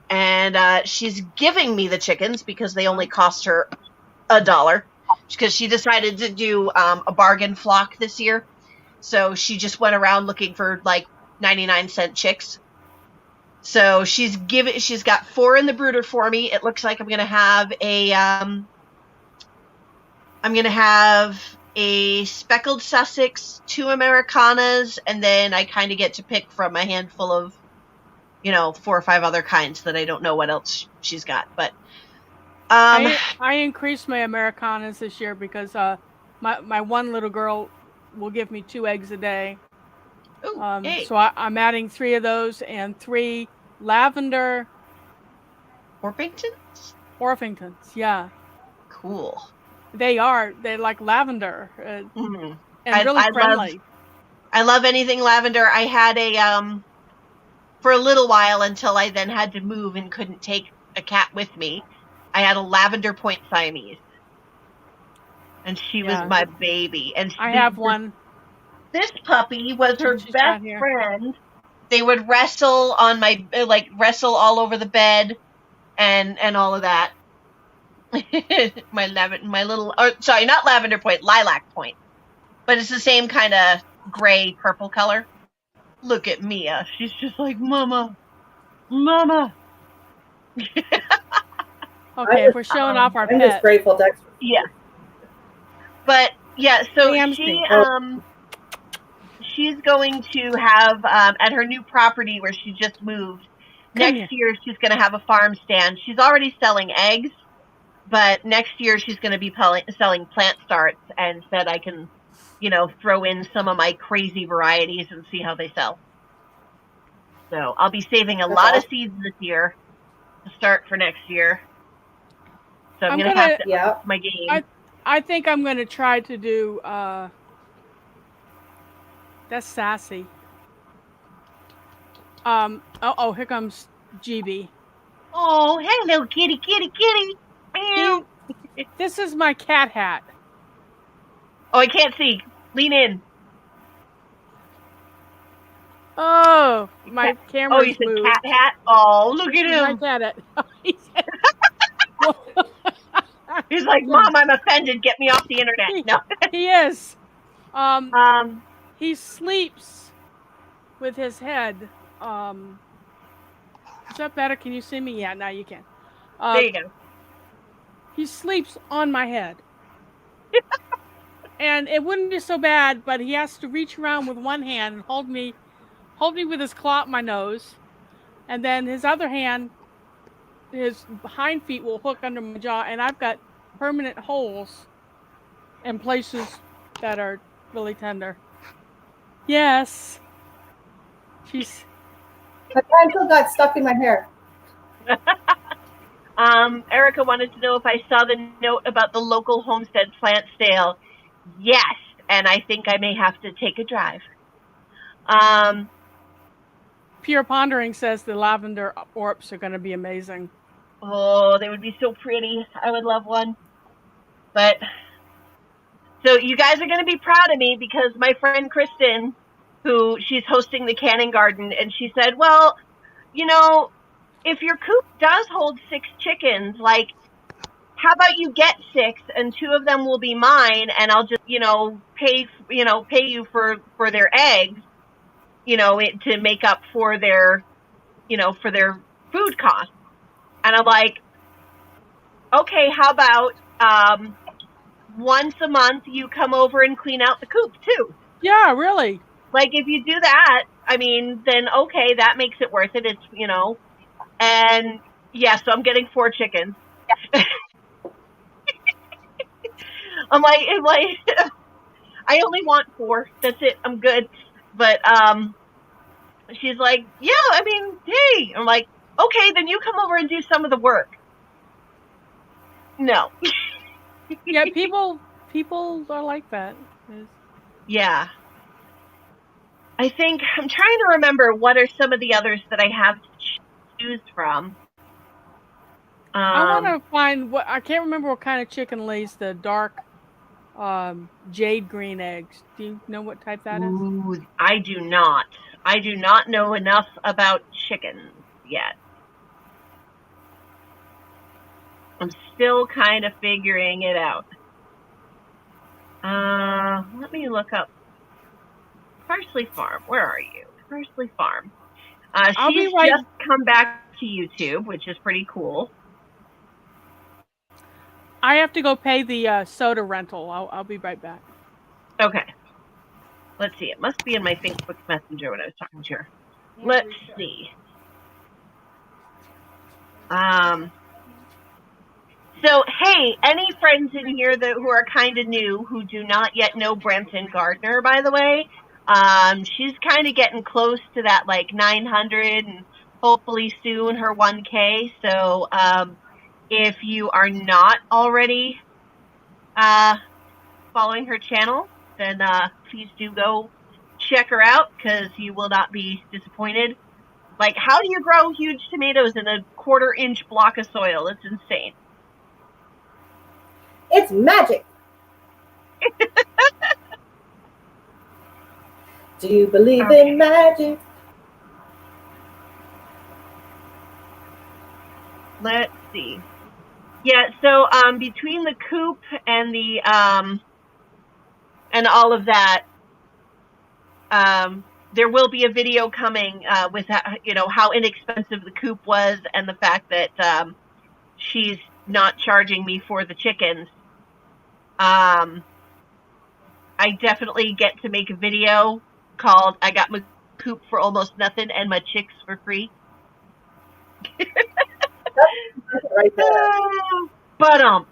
[SPEAKER 5] and she's giving me the chickens because they only cost her $1, because she decided to do a bargain flock this year. So she just went around looking for like 99-cent chicks. So she's got 4 in the brooder for me. It looks like I'm gonna have a speckled Sussex, 2 Americanas, and then I kind of get to pick from a handful of 4 or 5 other kinds that I don't know what else she's got. But
[SPEAKER 4] I increased my Americanas this year because my one little girl will give me 2 eggs a day.
[SPEAKER 5] Hey.
[SPEAKER 4] So I'm adding 3 of those and 3 lavender Orpingtons. Yeah,
[SPEAKER 5] cool.
[SPEAKER 4] they're like lavender and really friendly.
[SPEAKER 5] I love anything lavender. I had for a little while, until I then had to move and couldn't take a cat with me, I had a lavender point Siamese, and she was my baby. And
[SPEAKER 4] I have one.
[SPEAKER 5] This puppy was her best friend. They would wrestle on wrestle all over the bed, and all of that. my little, sorry, not lavender point, lilac point, but it's the same kind of gray purple color. Look at Mia. She's just like, Mama.
[SPEAKER 4] Okay, if we're showing off our
[SPEAKER 2] I'm
[SPEAKER 4] pet.
[SPEAKER 2] just grateful, Dexter.
[SPEAKER 5] Yeah. But yeah, so she's going to have at her new property where she just moved. Next year, she's going to have a farm stand. She's already selling eggs, but next year she's going to be selling plant starts, and said I can, throw in some of my crazy varieties and see how they sell. So I'll be saving a lot of seeds this year to start for next year. So I'm going to have to up my game.
[SPEAKER 4] I think I'm going to try to do, that's sassy. Here comes GB.
[SPEAKER 5] Oh, hello, kitty. Meow.
[SPEAKER 4] This is my cat hat.
[SPEAKER 5] Oh, I can't see. Lean in.
[SPEAKER 4] Oh, my
[SPEAKER 5] Oh,
[SPEAKER 4] camera's
[SPEAKER 5] you said
[SPEAKER 4] moved.
[SPEAKER 5] cat hat? Oh, look at
[SPEAKER 4] He's
[SPEAKER 5] him.
[SPEAKER 4] right at it.
[SPEAKER 5] He's like, Mom, I'm offended. Get me off the internet.
[SPEAKER 4] he,
[SPEAKER 5] No.
[SPEAKER 4] he is.
[SPEAKER 5] Um,
[SPEAKER 4] He sleeps with his head. Is that better? Can you see me? Yeah, now you can.
[SPEAKER 5] there you go.
[SPEAKER 4] He sleeps on my head. And it wouldn't be so bad, but he has to reach around with one hand and hold me with his claw at my nose. And then his other hand, his hind feet will hook under my jaw, and I've got permanent holes in places that are really tender. Yes. She's
[SPEAKER 2] My pencil got stuck in my hair.
[SPEAKER 5] Erica wanted to know if I saw the note about the local homestead plant sale. Yes, and I think I may have to take a drive.
[SPEAKER 4] Pure Pondering says the lavender orps are going to be amazing.
[SPEAKER 5] Oh, they would be so pretty. I would love one. But so you guys are going to be proud of me because my friend Kristen, who she's hosting the canning garden, and she said, well, you know, if your coop does hold 6 chickens, like, how about you get 6 and 2 of them will be mine and I'll just, pay you for their eggs, to make up for their, for their food costs. And I'm like, okay, how about, once a month you come over and clean out the coop too.
[SPEAKER 4] Yeah, really.
[SPEAKER 5] Like if you do that, I mean, then okay, that makes it worth it. It's, and yeah, so I'm getting 4 chickens. I'm like, I only want 4. That's it. I'm good. But she's like, yeah, I mean, hey. I'm like, okay, then you come over and do some of the work. No.
[SPEAKER 4] Yeah, people are like that.
[SPEAKER 5] Yeah. I think I'm trying to remember what are some of the others that I have to choose from.
[SPEAKER 4] I want to find what I can't remember what kind of chicken lays the dark jade green eggs. Do you know what type that is?
[SPEAKER 5] Ooh, I do not. I do not know enough about chickens yet. I'm still kind of figuring it out. Let me look up Parsley Farm. Where are you? Parsley Farm. She's just come back to YouTube, which is pretty cool.
[SPEAKER 4] I have to go pay the soda rental. I'll be right back.
[SPEAKER 5] Okay. Let's see. It must be in my Facebook Messenger when I was talking to her. Let's see. So, hey, any friends in here who are kind of new, who do not yet know Brampton Gardner, by the way, she's kind of getting close to that, like, 900 and hopefully soon her 1K. So, if you are not already following her channel, then please do go check her out because you will not be disappointed. Like, how do you grow huge tomatoes in a 1/4-inch block of soil? It's insane.
[SPEAKER 2] It's magic. Do you believe in magic?
[SPEAKER 5] Let's see. Yeah, so between the coop and the and all of that, there will be a video coming with how inexpensive the coop was and the fact that she's not charging me for the chickens. I definitely get to make a video called "I got my coop for almost nothing and my chicks for free."
[SPEAKER 2] Right there.
[SPEAKER 5] But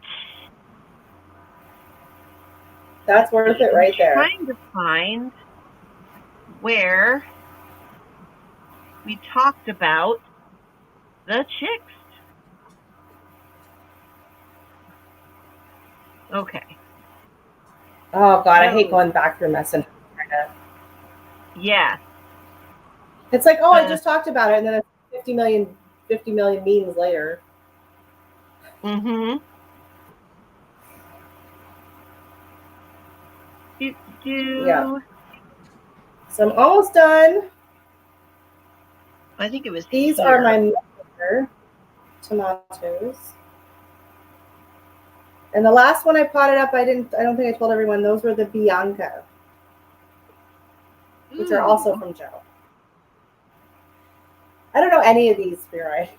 [SPEAKER 2] that's worth it right there.
[SPEAKER 5] I'm trying to find where we talked about the chicks. Okay.
[SPEAKER 2] Oh God, I hate going back through Messenger.
[SPEAKER 5] Yeah.
[SPEAKER 2] It's like, oh, I just talked about it, and then it's 50 million memes later.
[SPEAKER 5] Mm-hmm.
[SPEAKER 2] Yeah. So I'm almost done.
[SPEAKER 5] I think it was
[SPEAKER 2] These
[SPEAKER 5] here.
[SPEAKER 2] are my tomatoes. And the last one I potted up, I don't think I told everyone, those were the Bianca, which are also from Joe. I don't know any of these, Spirit.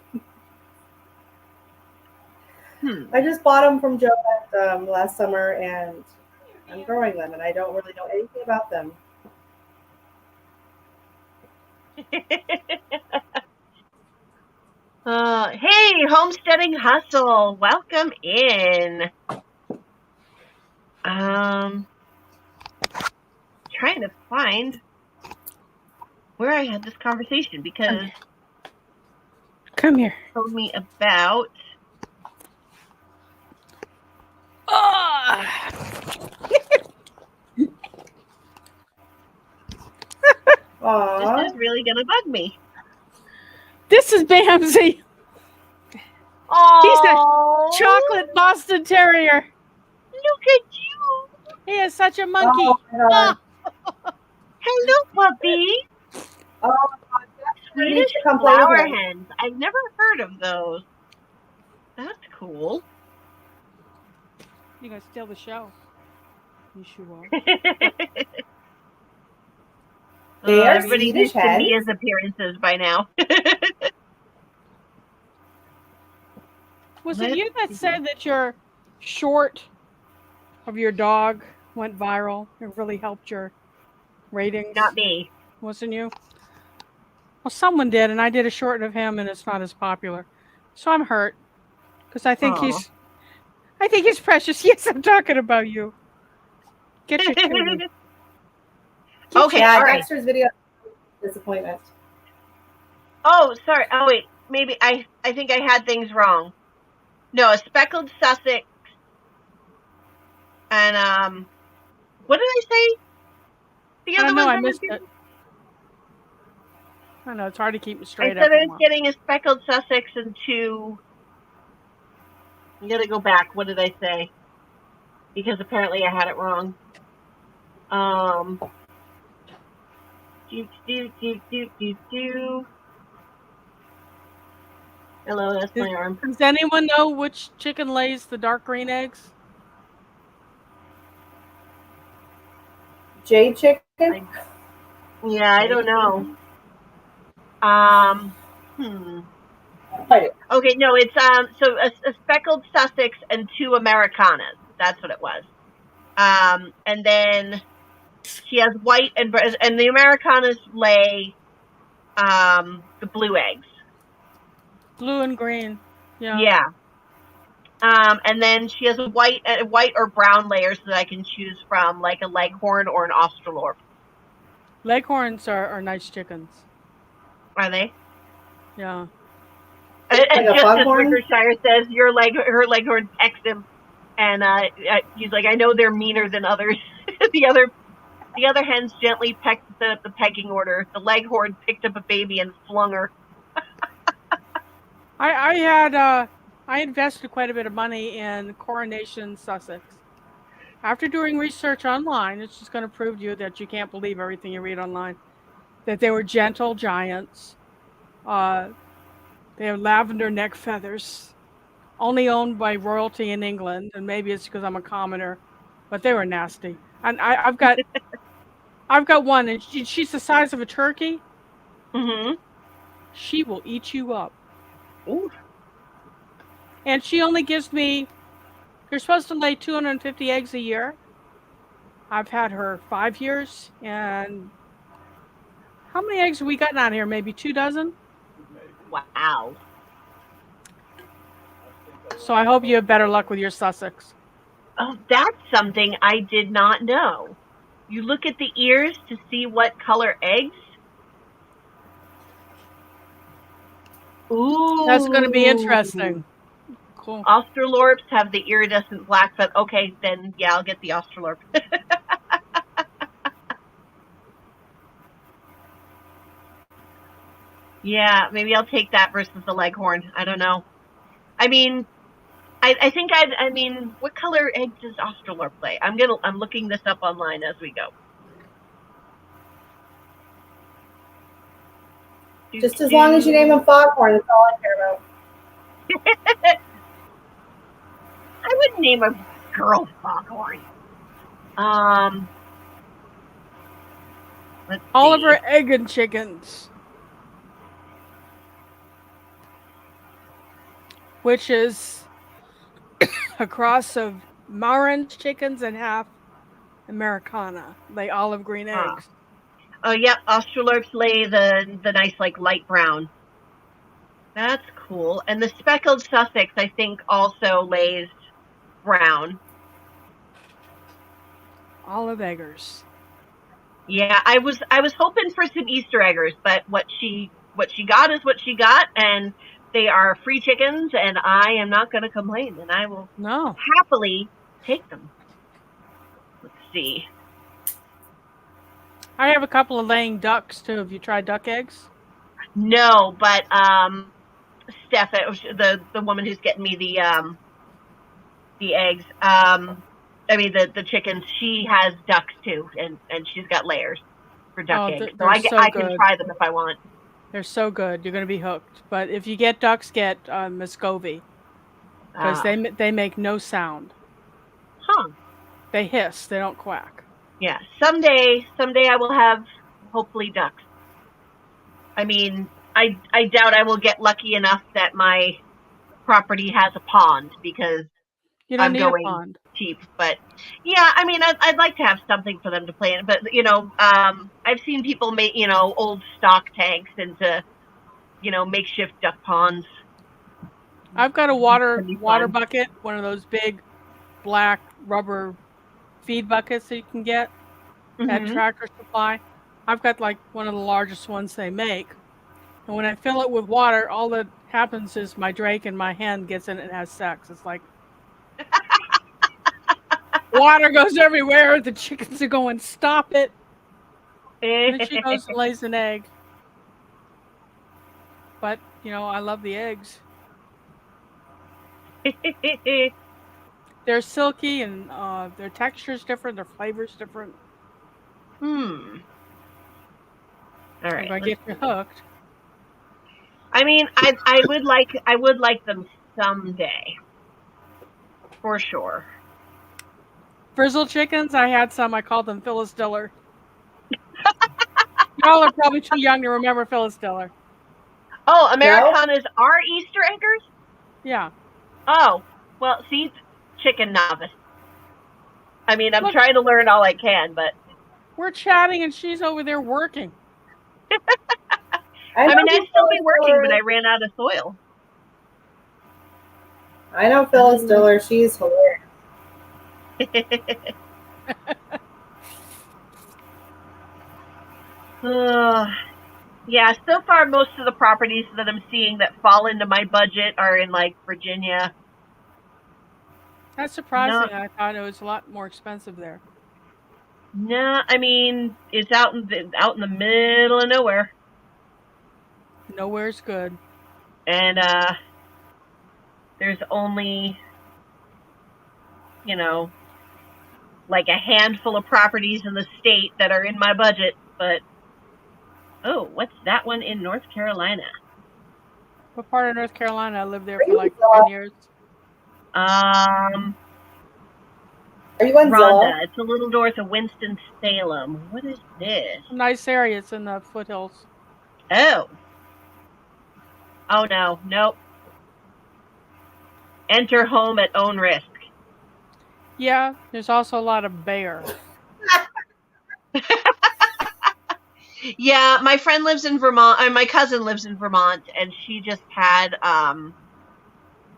[SPEAKER 2] I just bought them from Joe last summer, and I'm growing them, and I don't really know anything about them.
[SPEAKER 5] Hey, Homesteading Hustle, welcome in. Trying to find where I had this conversation because
[SPEAKER 4] Come here.
[SPEAKER 5] told me about.
[SPEAKER 2] Aww.
[SPEAKER 5] This is really gonna bug me.
[SPEAKER 4] This is Bamsy.
[SPEAKER 5] Oh,
[SPEAKER 4] He's a chocolate Boston Terrier.
[SPEAKER 5] look at you!
[SPEAKER 4] He is such a monkey.
[SPEAKER 2] Oh, my God.
[SPEAKER 5] Hello, puppy.
[SPEAKER 2] Oh, my God. You need
[SPEAKER 5] Swedish
[SPEAKER 2] to come play with
[SPEAKER 5] flower
[SPEAKER 2] him.
[SPEAKER 5] hens. I've never heard of those. That's cool.
[SPEAKER 4] You're gonna steal the show. You sure will.
[SPEAKER 2] They are
[SPEAKER 5] Everybody's
[SPEAKER 2] Swedish
[SPEAKER 5] used to
[SPEAKER 2] hens.
[SPEAKER 5] Mia's appearances by now.
[SPEAKER 4] Was it you that said that your short of your dog went viral? It really helped your ratings?
[SPEAKER 5] Not me.
[SPEAKER 4] Wasn't you? Well, someone did, and I did a short of him, and it's not as popular. So I'm hurt because I think he's precious. Yes, I'm talking about you. Get your tune.
[SPEAKER 5] Okay,
[SPEAKER 2] Yeah,
[SPEAKER 5] all right.
[SPEAKER 2] Dexter's video disappointment.
[SPEAKER 5] Oh, sorry. Oh, wait. Maybe I think I had things wrong. No, a speckled Sussex. And, what did I say? The
[SPEAKER 4] I
[SPEAKER 5] other
[SPEAKER 4] don't know.
[SPEAKER 5] ones
[SPEAKER 4] I
[SPEAKER 5] was
[SPEAKER 4] missed
[SPEAKER 5] getting?
[SPEAKER 4] it. I know it's hard to keep it
[SPEAKER 5] I
[SPEAKER 4] straight
[SPEAKER 5] said
[SPEAKER 4] up.
[SPEAKER 5] I was getting a speckled Sussex and 2. I'm gonna go back. What did I say? Because apparently I had it wrong. Do. Hello, that's my arm.
[SPEAKER 4] Does anyone know which chicken lays the dark green eggs?
[SPEAKER 2] Jade chicken?
[SPEAKER 5] Yeah, I don't know. Okay, no, it's so a speckled Sussex and 2 Americanas. That's what it was. And then she has white and the Americanas lay the blue eggs.
[SPEAKER 4] Blue and green. Yeah.
[SPEAKER 5] Yeah. And then she has a white or brown layer so that I can choose from, like a Leghorn or an Australorp.
[SPEAKER 4] Leghorns are nice chickens.
[SPEAKER 5] Are they?
[SPEAKER 4] Yeah.
[SPEAKER 5] And
[SPEAKER 2] Like a
[SPEAKER 5] just as
[SPEAKER 2] foghorn?
[SPEAKER 5] Rickershire says, her Leghorn texted him, and he's like, "I know they're meaner than others." the other hens gently pecked the pecking order. The Leghorn picked up a baby and flung her.
[SPEAKER 4] I invested quite a bit of money in Coronation Sussex. After doing research online, it's just going to prove to you that you can't believe everything you read online. That they were gentle giants. They have lavender neck feathers. Only owned by royalty in England, and maybe it's because I'm a commoner, but they were nasty. And I've got one, and she's the size of a turkey.
[SPEAKER 5] Mm-hmm.
[SPEAKER 4] She will eat you up.
[SPEAKER 5] Ooh.
[SPEAKER 4] And she only gives me. You're supposed to lay 250 eggs a year. I've had her 5 years, and how many eggs have we gotten out here? Maybe 2 dozen?
[SPEAKER 5] Wow.
[SPEAKER 4] So I hope you have better luck with your Sussex.
[SPEAKER 5] Oh, that's something I did not know. You look at the ears to see what color eggs. Ooh.
[SPEAKER 4] That's going to be interesting. Cool.
[SPEAKER 5] Australorps have the iridescent black feather. Okay, then yeah, I'll get the Australorp. Yeah, maybe I'll take that versus the Leghorn. I don't know. I mean, I think what color egg does Australorp lay? I'm looking this up online as we go.
[SPEAKER 2] Just as long as you name them Foghorn, that's all I care about.
[SPEAKER 5] I wouldn't name a girl Foghorn. Let's
[SPEAKER 4] Oliver
[SPEAKER 5] see.
[SPEAKER 4] Egg and Chickens, which is a cross of Maren's chickens and half Americana. They olive green
[SPEAKER 5] Ah.
[SPEAKER 4] eggs.
[SPEAKER 5] Oh, yep. Australorps lay the nice, like, light brown. That's cool. And the speckled Sussex, I think, also lays brown.
[SPEAKER 4] Olive eggers.
[SPEAKER 5] Yeah, I was hoping for some Easter eggers, but what she got is what she got, and they are free chickens, and I am not going to complain, and I will
[SPEAKER 4] No.
[SPEAKER 5] happily take them. Let's see.
[SPEAKER 4] I have a couple of laying ducks too. Have you tried duck eggs?
[SPEAKER 5] No, but Steph, the woman who's getting me the eggs, I mean the chickens, she has ducks too, and she's got layers for duck eggs, so
[SPEAKER 4] they're so
[SPEAKER 5] I
[SPEAKER 4] good.
[SPEAKER 5] can try them if I want.
[SPEAKER 4] They're so good. You're going to be hooked. But if you get ducks, get Muscovy, because they make no sound.
[SPEAKER 5] Huh.
[SPEAKER 4] They hiss. They don't quack.
[SPEAKER 5] Yeah. Someday I will have hopefully ducks. I mean, I doubt I will get lucky enough that my property has a pond, because
[SPEAKER 4] You don't
[SPEAKER 5] I'm
[SPEAKER 4] need
[SPEAKER 5] going
[SPEAKER 4] a pond.
[SPEAKER 5] cheap. But yeah, I mean, I'd like to have something for them to play in. But I've seen people make old stock tanks into makeshift duck ponds.
[SPEAKER 4] I've got a
[SPEAKER 5] Can be
[SPEAKER 4] water
[SPEAKER 5] fun.
[SPEAKER 4] bucket, one of those big black rubber feed buckets that you can get at
[SPEAKER 5] Mhm.
[SPEAKER 4] Tractor Supply. I've got like one of the largest ones they make. And when I fill it with water, all that happens is my drake and my hen gets in it and has sex. It's like water goes everywhere. The chickens are going, stop it. And then she goes and lays an egg. But, I love the eggs. They're silky and their texture's different, their flavor's different.
[SPEAKER 5] All right.
[SPEAKER 4] I'm gonna get you hooked.
[SPEAKER 5] I mean, I would like them someday, for sure.
[SPEAKER 4] Frizzle chickens, I had some. I called them Phyllis Diller. Y'all are probably too young to remember Phyllis Diller.
[SPEAKER 5] Oh, Americanas are Easter eggers?
[SPEAKER 4] Yeah.
[SPEAKER 5] Oh, well, see, chicken novice. I mean, I'm
[SPEAKER 4] Look,
[SPEAKER 5] trying to learn all I can, but
[SPEAKER 4] we're chatting and she's over there working.
[SPEAKER 5] I mean, I'd still be working, but I ran out of soil.
[SPEAKER 2] I know Phyllis Diller. She's hilarious.
[SPEAKER 5] Yeah, so far most of the properties that I'm seeing that fall into my budget are in like Virginia.
[SPEAKER 4] That's surprising. I thought it was a lot more expensive there.
[SPEAKER 5] No, I mean, it's out in the middle of nowhere.
[SPEAKER 4] Nowhere's good.
[SPEAKER 5] And there's only like a handful of properties in the state that are in my budget, but oh, what's that one in North Carolina?
[SPEAKER 4] What part of North Carolina? I lived there for like 10 years.
[SPEAKER 2] Are you in
[SPEAKER 5] Rhonda. It's a little north of Winston-Salem. What is this?
[SPEAKER 4] A nice area. It's in the foothills.
[SPEAKER 5] Oh. Oh no, nope. Enter home at own risk.
[SPEAKER 4] Yeah, there's also a lot of bear.
[SPEAKER 5] Yeah, my friend lives in Vermont, and my cousin lives in Vermont, and she just had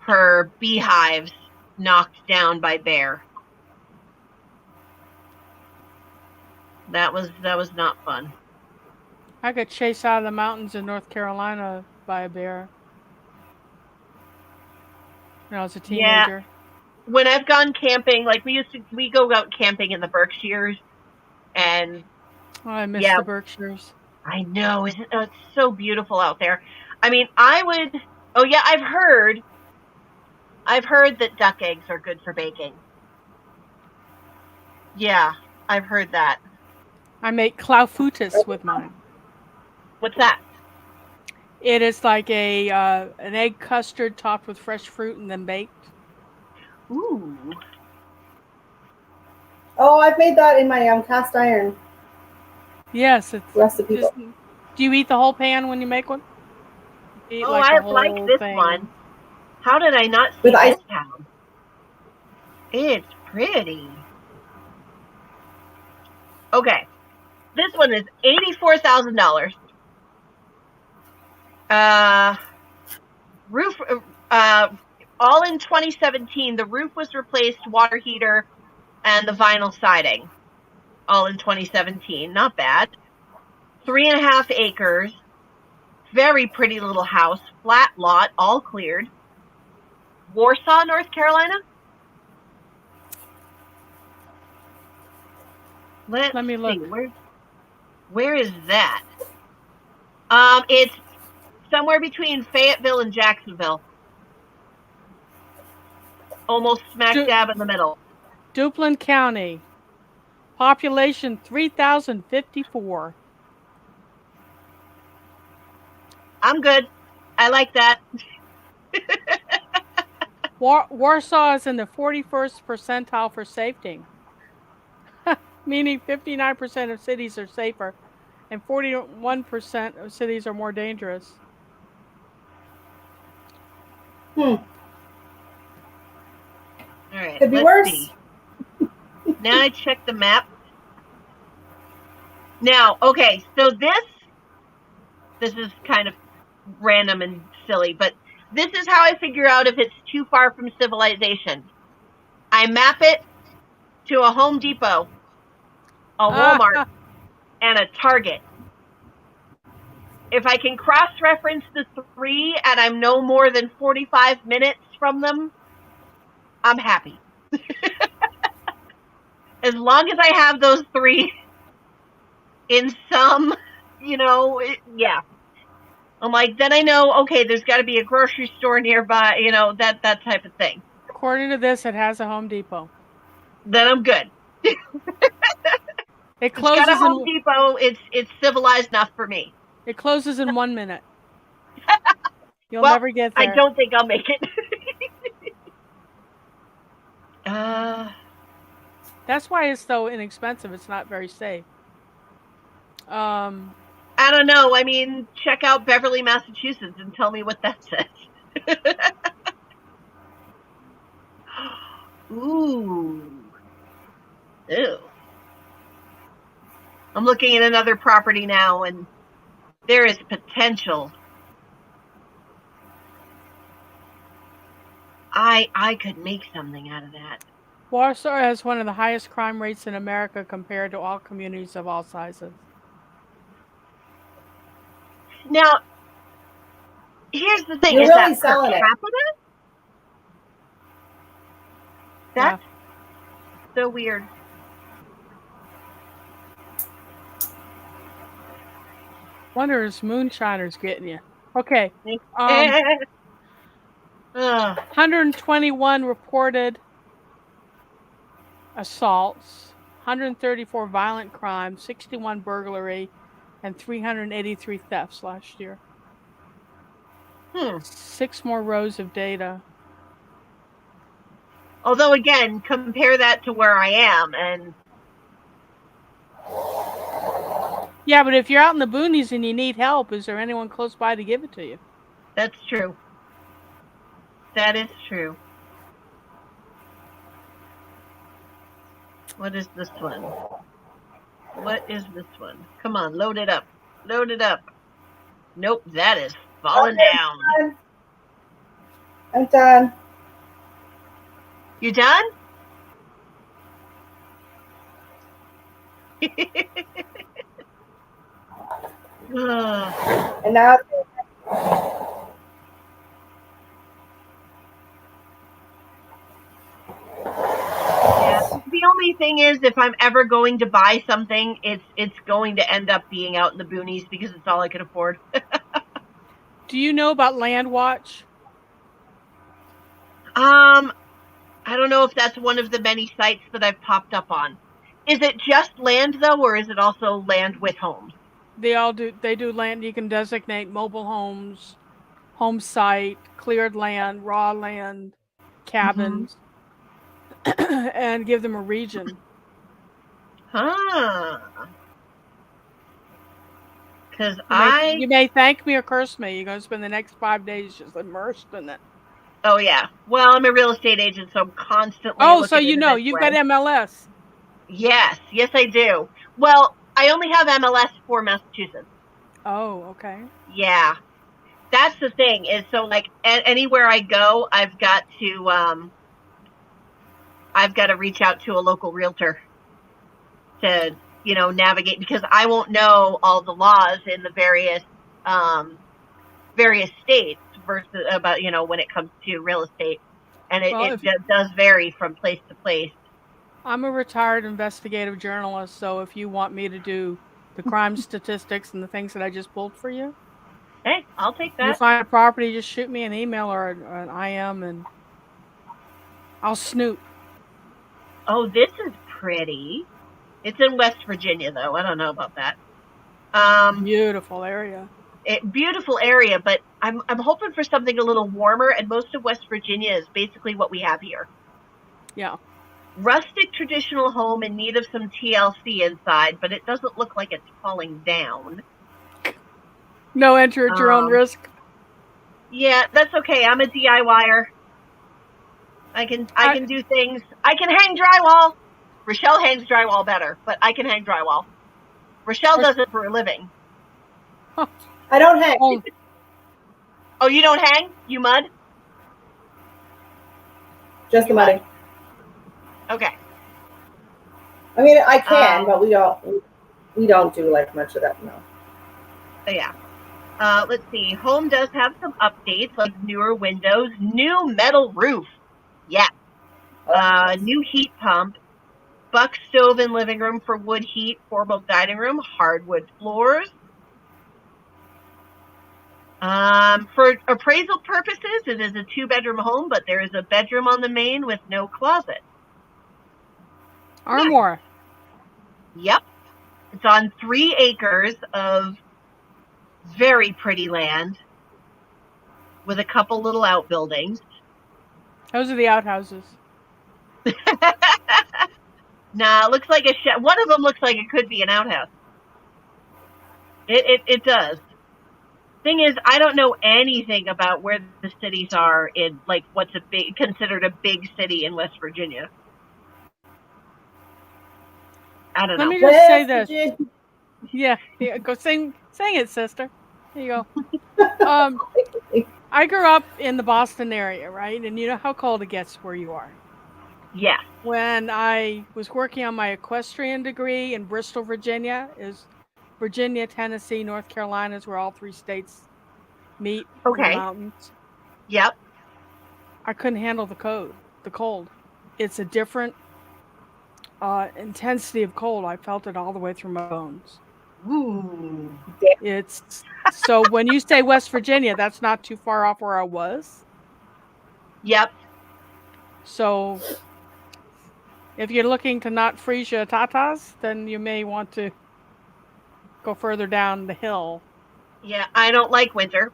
[SPEAKER 5] her beehives knocked down by bear. That was not fun.
[SPEAKER 4] I got chased out of the mountains in North Carolina by a bear when I was a teenager.
[SPEAKER 5] Yeah. When I've gone camping, like we go out camping in the Berkshires, and
[SPEAKER 4] I miss the Berkshires.
[SPEAKER 5] I know, it's so beautiful out there. I mean, oh yeah, I've heard that duck eggs are good for baking. Yeah, I've heard that.
[SPEAKER 4] I make clafoutis with mine.
[SPEAKER 5] What's that?
[SPEAKER 4] It is like an egg custard topped with fresh fruit and then baked.
[SPEAKER 5] Ooh.
[SPEAKER 2] Oh, I've made that in my cast iron
[SPEAKER 4] Yes, it's
[SPEAKER 2] recipe
[SPEAKER 4] just.
[SPEAKER 2] book.
[SPEAKER 4] Do you eat the whole pan when you make one? You eat
[SPEAKER 5] Oh,
[SPEAKER 4] like
[SPEAKER 5] I
[SPEAKER 4] the
[SPEAKER 5] like
[SPEAKER 4] whole
[SPEAKER 5] this
[SPEAKER 4] thing.
[SPEAKER 5] one. How did I not
[SPEAKER 2] With
[SPEAKER 5] see
[SPEAKER 2] ice.
[SPEAKER 5] this house? It's pretty. Okay. This one is $84,000. Roof, all in 2017. The roof was replaced, water heater, and the vinyl siding. All in 2017. Not bad. 3.5 acres. Very pretty little house. Flat lot, all cleared. Warsaw, North Carolina. Let's
[SPEAKER 4] Let me
[SPEAKER 5] see.
[SPEAKER 4] look.
[SPEAKER 5] Where is that? It's somewhere between Fayetteville and Jacksonville. Almost smack dab in the middle.
[SPEAKER 4] Duplin County. Population 3,054.
[SPEAKER 5] I'm good. I like that.
[SPEAKER 4] Warsaw is in the 41st percentile for safety, meaning 59% of cities are safer and 41% of cities are more dangerous.
[SPEAKER 5] All right.
[SPEAKER 2] Could be
[SPEAKER 5] let's
[SPEAKER 2] worse.
[SPEAKER 5] See. Now I check the map. Now, okay, so this is kind of random and silly, but this is how I figure out if it's too far from civilization. I map it to a Home Depot, a Walmart, and a Target. If I can cross-reference the three and I'm no more than 45 minutes from them, I'm happy. As long as I have those three in some, yeah. I'm like, then I know, okay, there's got to be a grocery store nearby, that type of thing.
[SPEAKER 4] According to this, it has a Home Depot.
[SPEAKER 5] Then I'm good.
[SPEAKER 4] It closes.
[SPEAKER 5] It's got a Home Depot. It's civilized enough for me.
[SPEAKER 4] It closes in 1 minute. You'll
[SPEAKER 5] well,
[SPEAKER 4] never get there.
[SPEAKER 5] I don't think I'll make it.
[SPEAKER 4] That's why it's so inexpensive. It's not very safe.
[SPEAKER 5] I don't know. I mean, check out Beverly, Massachusetts, and tell me what that says. Ooh. Ew. I'm looking at another property now, and there is potential. I could make something out of that.
[SPEAKER 4] Warsaw has one of the highest crime rates in America compared to all communities of all sizes.
[SPEAKER 5] Now, here's the thing.
[SPEAKER 2] You're
[SPEAKER 5] is
[SPEAKER 2] really
[SPEAKER 5] that
[SPEAKER 2] selling
[SPEAKER 5] per
[SPEAKER 2] it.
[SPEAKER 5] capita? That's so weird.
[SPEAKER 4] Wonder is moonshiners getting you. Okay. 121 reported assaults, 134 violent crimes, 61 burglary, and 383 thefts last year. 6 more rows of data.
[SPEAKER 5] Although, again, compare that to where I am, and
[SPEAKER 4] yeah, but if you're out in the boonies and you need help, is there anyone close by to give it to you?
[SPEAKER 5] That's true. That is true. What is this one? What is this one? Come on, load it up. Load it up. Nope, that is falling down.
[SPEAKER 2] I'm done.
[SPEAKER 5] You done?
[SPEAKER 2] And now
[SPEAKER 5] the only thing is, if I'm ever going to buy something, it's going to end up being out in the boonies because it's all I can afford.
[SPEAKER 4] Do you know about Land Watch?
[SPEAKER 5] I don't know if that's one of the many sites that I've popped up on. Is it just land, though, or is it also land with homes?
[SPEAKER 4] They do land. You can designate mobile homes, home site, cleared land, raw land, cabins, and give them a region.
[SPEAKER 5] Huh. Because
[SPEAKER 4] You may thank me or curse me. You're going to spend the next 5 days just immersed in it.
[SPEAKER 5] Oh, yeah. Well, I'm a real estate agent, so I'm constantly
[SPEAKER 4] Oh,
[SPEAKER 5] looking
[SPEAKER 4] so
[SPEAKER 5] at it this
[SPEAKER 4] you've
[SPEAKER 5] way.
[SPEAKER 4] got MLS.
[SPEAKER 5] Yes, I do. Well, I only have MLS for Massachusetts.
[SPEAKER 4] Oh, okay.
[SPEAKER 5] Yeah. That's the thing is, so like anywhere I go, I've got to reach out to a local realtor to, navigate, because I won't know all the laws in the various states versus about, when it comes to real estate. And it does vary from place to place.
[SPEAKER 4] I'm a retired investigative journalist, so if you want me to do the crime statistics and the things that I just pulled for you,
[SPEAKER 5] Hey, I'll take
[SPEAKER 4] you
[SPEAKER 5] that.
[SPEAKER 4] find a property, just shoot me an email or an IM, and I'll snoop.
[SPEAKER 5] Oh, this is pretty. It's in West Virginia, though. I don't know about that.
[SPEAKER 4] Beautiful area.
[SPEAKER 5] Beautiful area, but I'm hoping for something a little warmer, and most of West Virginia is basically what we have here.
[SPEAKER 4] Yeah.
[SPEAKER 5] Rustic traditional home in need of some TLC inside, but it doesn't look like it's falling down.
[SPEAKER 4] No, enter at your own risk.
[SPEAKER 5] Yeah, that's okay. I'm a DIYer. I can do things. I can hang drywall. Rachelle hangs drywall better, but I can hang drywall. Rachelle does it for a living.
[SPEAKER 2] I don't hang.
[SPEAKER 5] Oh, you don't hang? You mud?
[SPEAKER 2] Just the mudding.
[SPEAKER 5] Okay.
[SPEAKER 2] I mean, I can, but we don't do like much of that. No.
[SPEAKER 5] Yeah. Let's see. Home does have some updates, like newer windows, new metal roof. Yeah. New heat pump, buck stove in living room for wood heat, formal dining room, hardwood floors. For appraisal purposes, it is a 2-bedroom home, but there is a bedroom on the main with no closet.
[SPEAKER 4] Armoire.
[SPEAKER 5] Yep. It's on 3 acres of very pretty land with a couple little outbuildings.
[SPEAKER 4] Those are the outhouses.
[SPEAKER 5] Nah, it looks like a shed. One of them looks like it could be an outhouse. It does. Thing is, I don't know anything about where the cities are in, like, what's considered a big city in West Virginia. I don't know.
[SPEAKER 4] Let me just say this. Yeah, go sing it, sister. Here you go. I grew up in the Boston area, right? And you know how cold it gets where you are.
[SPEAKER 5] Yeah.
[SPEAKER 4] When I was working on my equestrian degree in Bristol, Virginia, is Virginia, Tennessee, North Carolina is where all 3 states meet in the mountains.
[SPEAKER 5] Yep.
[SPEAKER 4] I couldn't handle the cold. It's a different intensity of cold. I felt it all the way through my bones.
[SPEAKER 5] Ooh.
[SPEAKER 4] It's so when you say West Virginia, that's not too far off where I was.
[SPEAKER 5] Yep.
[SPEAKER 4] So if you're looking to not freeze your tatas, then you may want to go further down the hill.
[SPEAKER 5] Yeah, I don't like winter.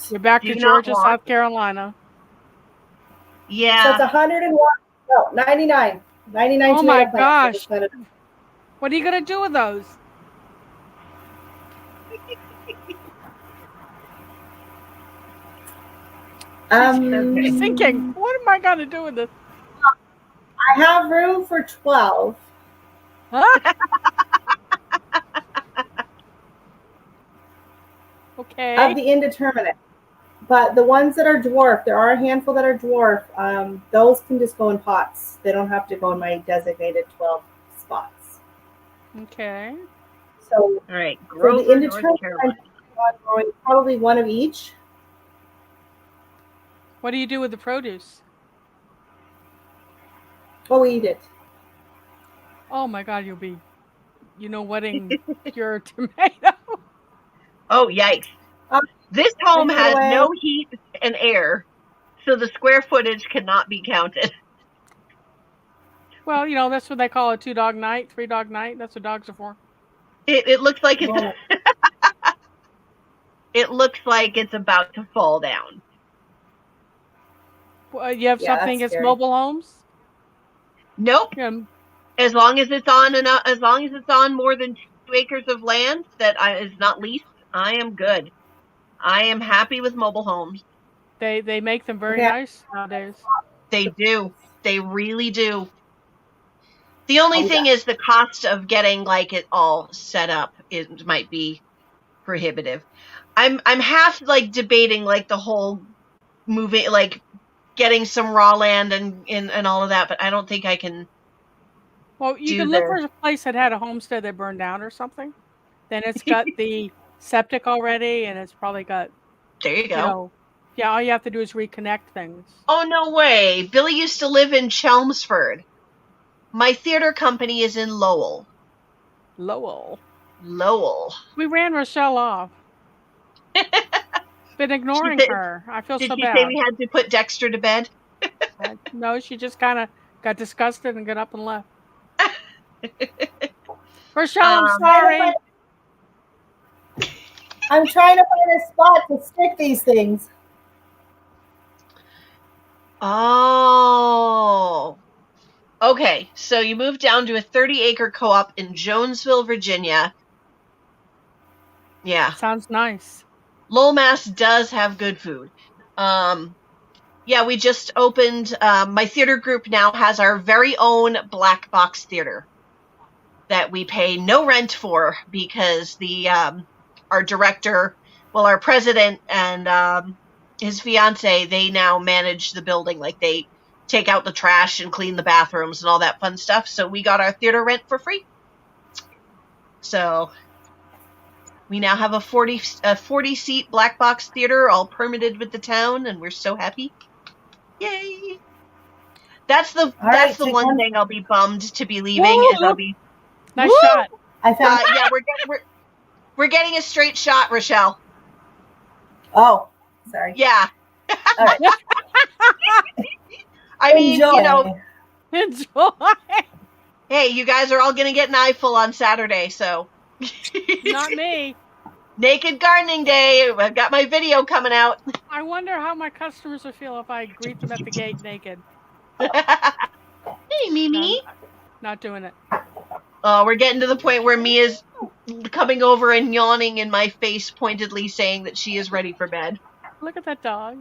[SPEAKER 4] You're back to Georgia, South Carolina.
[SPEAKER 5] Yeah.
[SPEAKER 2] So it's 101. No, 99. 99
[SPEAKER 4] Oh my gosh. What are you going to do with those? Thinking, what am I going to do with this?
[SPEAKER 2] I have room for 12.
[SPEAKER 4] Huh? Okay.
[SPEAKER 2] Of the indeterminate. But the ones that are dwarf, there are a handful that are dwarf. Those can just go in pots. They don't have to go in my designated 12 spots.
[SPEAKER 4] Okay.
[SPEAKER 2] So,
[SPEAKER 5] all right.
[SPEAKER 2] For the indeterminate, I'm growing probably one of each.
[SPEAKER 4] What do you do with the produce?
[SPEAKER 2] Oh, we eat it.
[SPEAKER 4] Oh my God, you'll be, wetting your tomato.
[SPEAKER 5] Oh, yikes. This home has no heat and air, so the square footage cannot be counted.
[SPEAKER 4] Well, that's what they call a 2-dog night, 3-dog night. That's what dogs are for.
[SPEAKER 5] It looks like it's
[SPEAKER 2] Well,
[SPEAKER 5] it looks like it's about to fall down.
[SPEAKER 4] You have
[SPEAKER 2] Yeah,
[SPEAKER 4] something
[SPEAKER 2] that's
[SPEAKER 4] against
[SPEAKER 2] scary.
[SPEAKER 4] mobile homes?
[SPEAKER 5] Nope.
[SPEAKER 4] Yeah,
[SPEAKER 5] As long as it's on as long as it's on more than 2 acres of land that is not leased, I am good. I am happy with mobile homes.
[SPEAKER 4] they make them very
[SPEAKER 2] Okay.
[SPEAKER 4] nice nowadays.
[SPEAKER 5] They do. They really do. The only
[SPEAKER 2] Oh,
[SPEAKER 5] thing
[SPEAKER 2] yeah.
[SPEAKER 5] is the cost of getting like it all set up it might be prohibitive. I'm half like debating like the whole moving like getting some raw land and all of that, but I don't think I can
[SPEAKER 4] Well, you
[SPEAKER 5] do
[SPEAKER 4] can look for
[SPEAKER 5] the
[SPEAKER 4] a place that had a homestead that burned down or something. Then it's got the septic already, and it's probably got,
[SPEAKER 5] There you
[SPEAKER 4] you
[SPEAKER 5] go.
[SPEAKER 4] know, yeah. All you have to do is reconnect things.
[SPEAKER 5] Oh no way. Billy used to live in Chelmsford. My theater company is in Lowell.
[SPEAKER 4] Lowell.
[SPEAKER 5] Lowell.
[SPEAKER 4] We ran Rachelle off. Been ignoring
[SPEAKER 5] Did
[SPEAKER 4] her. I feel so
[SPEAKER 5] she say
[SPEAKER 4] bad.
[SPEAKER 5] we had to put Dexter to bed?
[SPEAKER 4] No, she just kind of got disgusted and got up and left. Rachelle, I'm sorry.
[SPEAKER 2] I'm trying to find a spot to stick these things.
[SPEAKER 5] Oh. Okay, so you moved down to a 30-acre co-op in Jonesville, Virginia. Yeah.
[SPEAKER 4] Sounds nice.
[SPEAKER 5] Lowell, Mass does have good food. Yeah, we just opened, my theater group now has our very own black box theater that we pay no rent for because our director, well, our president and his fiance, they now manage the building. Like they take out the trash and clean the bathrooms and all that fun stuff. So we got our theater rent for free. So we now have a 40 seat black box theater all permitted with the town, and we're so happy. Yay! That's the one thing I'll be bummed to be leaving is I'll be
[SPEAKER 4] Nice
[SPEAKER 5] Woo!
[SPEAKER 4] shot.
[SPEAKER 2] I found.
[SPEAKER 5] yeah, we're getting a straight shot, Rachelle.
[SPEAKER 2] Oh, sorry.
[SPEAKER 5] Yeah.
[SPEAKER 2] All right.
[SPEAKER 5] I mean,
[SPEAKER 2] Enjoy.
[SPEAKER 5] you know,
[SPEAKER 4] Enjoy.
[SPEAKER 5] hey, you guys are all gonna get an eyeful on Saturday, so
[SPEAKER 4] Not me.
[SPEAKER 5] Naked Gardening Day. I've got my video coming out.
[SPEAKER 4] I wonder how my customers would feel if I greet them at the gate naked.
[SPEAKER 5] Hey, Mimi.
[SPEAKER 4] Not doing it.
[SPEAKER 5] Oh, we're getting to the point where Mia's coming over and yawning in my face, pointedly saying that she is ready for bed.
[SPEAKER 4] Look at that dog.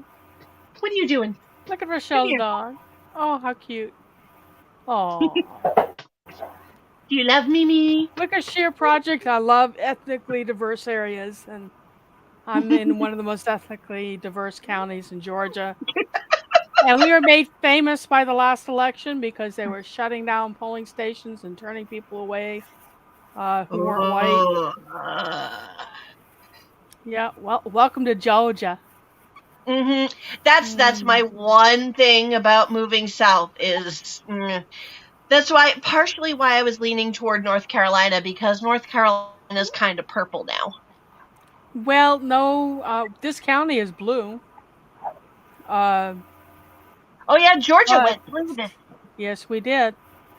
[SPEAKER 5] What are you doing?
[SPEAKER 4] Look at Rachelle's
[SPEAKER 5] here.
[SPEAKER 4] dog. Oh, how cute. Oh.
[SPEAKER 5] Do you love Mimi?
[SPEAKER 4] Look at Sheer Project. I love ethnically diverse areas, and I'm in one of the most ethnically diverse counties in Georgia. And we were made famous by the last election because they were shutting down polling stations and turning people away who weren't white. Yeah, well, welcome to Georgia.
[SPEAKER 5] Mm-hmm. That's my one thing about moving south is that's partially why I was leaning toward North Carolina, because North Carolina is kind of purple now.
[SPEAKER 4] Well, no, this county is blue.
[SPEAKER 5] Oh yeah, Georgia went blue this.
[SPEAKER 4] Yes, we did.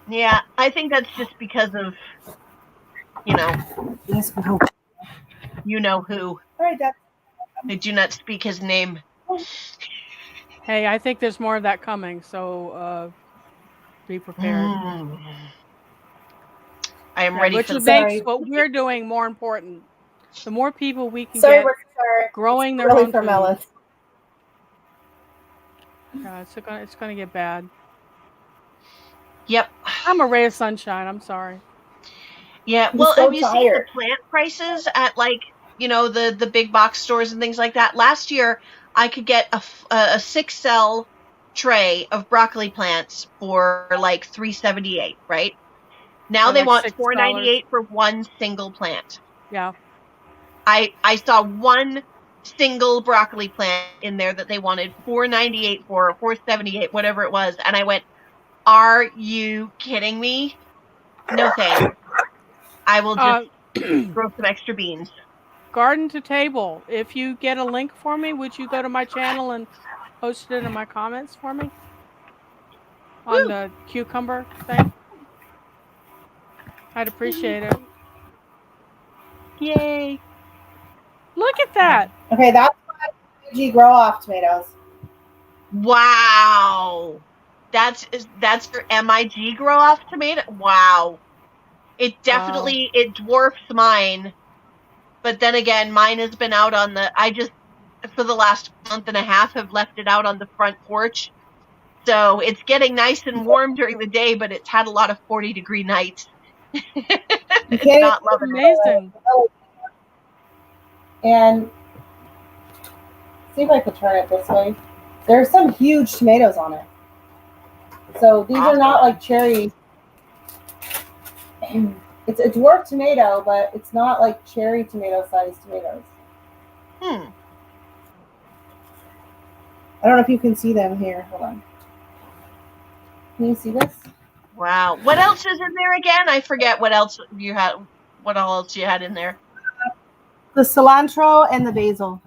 [SPEAKER 5] Yeah, I think that's just because of, you know who.
[SPEAKER 2] All right, Dad.
[SPEAKER 5] I do not speak his name.
[SPEAKER 4] Hey, I think there's more of that coming, so be prepared.
[SPEAKER 5] I am ready
[SPEAKER 4] which
[SPEAKER 5] for
[SPEAKER 4] makes what we're doing more important. The more people we can
[SPEAKER 2] Sorry,
[SPEAKER 4] get growing their own food.
[SPEAKER 2] Mellis.
[SPEAKER 4] Yeah, it's gonna get bad.
[SPEAKER 5] Yep.
[SPEAKER 4] I'm a ray of sunshine. I'm sorry.
[SPEAKER 5] Yeah. Well, have you seen the plant prices at the big box stores and things like that? Last year, I could get a 6-cell tray of broccoli plants for like $3.78, right? Now they want $4.98 for one single plant.
[SPEAKER 4] Yeah.
[SPEAKER 5] I saw one single broccoli plant in there that they wanted $4.98 for, or $4.78, whatever it was, and I went, "Are you kidding me? No thanks. I will just grow some extra beans."
[SPEAKER 4] Garden to table. If you get a link for me, would you go to my channel and post it in my comments for me? On the cucumber thing? I'd appreciate it. Yay! Look at that.
[SPEAKER 2] Okay, that's my grow off tomatoes.
[SPEAKER 5] Wow. That's your MIG grow off tomato? Wow. It definitely it dwarfs mine. But then again, mine has been out on for the last month and a half have left it out on the front porch. So it's getting nice and warm during the day, but it's had a lot of 40-degree nights. It's not loving it.
[SPEAKER 4] Amazing.
[SPEAKER 2] And see if I could turn it this way. There's some huge tomatoes on it. So these are not like cherry. It's a dwarf tomato, but it's not like cherry tomato sized tomatoes. I don't know if you can see them here. Hold on. Can you see this?
[SPEAKER 5] Wow. What else is in there again? I forget what else you had. What else you had in there?
[SPEAKER 2] The cilantro and the basil.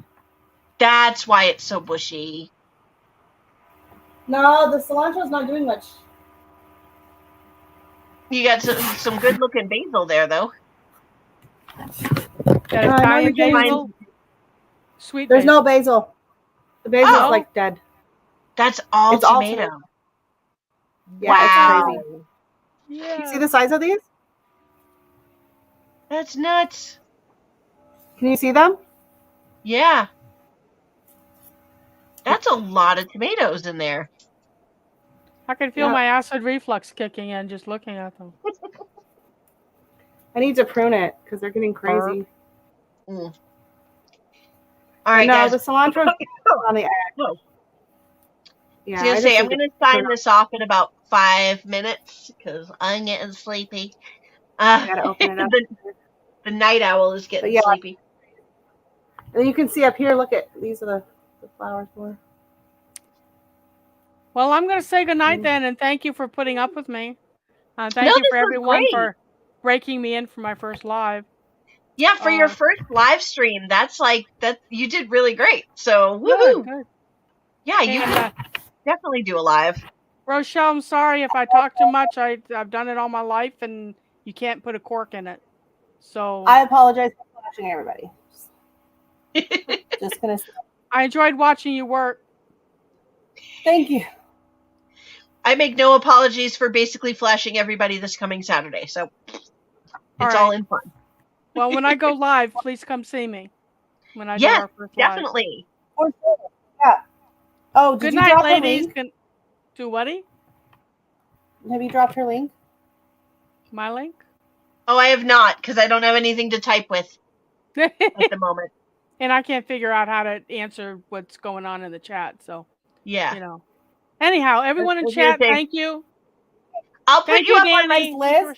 [SPEAKER 5] That's why it's so bushy.
[SPEAKER 2] No, the cilantro's not doing much.
[SPEAKER 5] You got some good looking basil there, though.
[SPEAKER 4] That Italian
[SPEAKER 2] no,
[SPEAKER 4] basil. Sweet.
[SPEAKER 2] There's
[SPEAKER 4] basil.
[SPEAKER 2] no basil. The basil's like dead.
[SPEAKER 5] That's all
[SPEAKER 2] It's all
[SPEAKER 5] tomato.
[SPEAKER 2] tomato. Yeah,
[SPEAKER 5] Wow.
[SPEAKER 2] it's crazy.
[SPEAKER 4] Yeah.
[SPEAKER 2] You see the size of these?
[SPEAKER 5] That's nuts.
[SPEAKER 2] Can you see them?
[SPEAKER 5] Yeah. That's a lot of tomatoes in there.
[SPEAKER 4] I can feel my acid reflux kicking in just looking at them.
[SPEAKER 2] I need to prune it because they're getting crazy.
[SPEAKER 5] All right,
[SPEAKER 2] no,
[SPEAKER 5] guys.
[SPEAKER 2] the cilantro's on the edge.
[SPEAKER 5] No.
[SPEAKER 2] Yeah,
[SPEAKER 5] I was gonna say I'm gonna sign this off in about 5 minutes because I'm getting sleepy.
[SPEAKER 2] Gotta open it up.
[SPEAKER 5] The night owl is getting sleepy.
[SPEAKER 2] And you can see up here. Look at these are the flowers for.
[SPEAKER 4] Well, I'm going to say goodnight then, and thank you for putting up with me. Thank you for everyone for breaking me in for my first live.
[SPEAKER 5] Yeah, for your first live stream, that's like that. You did really great. So woohoo!
[SPEAKER 4] Good.
[SPEAKER 5] Yeah, you can definitely do a live.
[SPEAKER 4] Rachelle, I'm sorry if I talk too much. I've done it all my life, and you can't put a cork in it. So
[SPEAKER 2] I apologize for flashing everybody. Just gonna say.
[SPEAKER 4] I enjoyed watching you work.
[SPEAKER 2] Thank you.
[SPEAKER 5] I make no apologies for basically flashing everybody this coming Saturday. So it's all in fun.
[SPEAKER 4] Well, when I go live, please come see me. When I do our first live.
[SPEAKER 5] Definitely.
[SPEAKER 2] Yeah. Oh,
[SPEAKER 4] good night,
[SPEAKER 2] drop
[SPEAKER 4] ladies. Do what?
[SPEAKER 2] Have you dropped her link?
[SPEAKER 4] My link?
[SPEAKER 5] Oh, I have not because I don't have anything to type with at the moment.
[SPEAKER 4] And I can't figure out how to answer what's going on in the chat. So
[SPEAKER 5] yeah,
[SPEAKER 4] Anyhow, everyone in chat, thank you.
[SPEAKER 5] I'll put you up on
[SPEAKER 2] my Liz.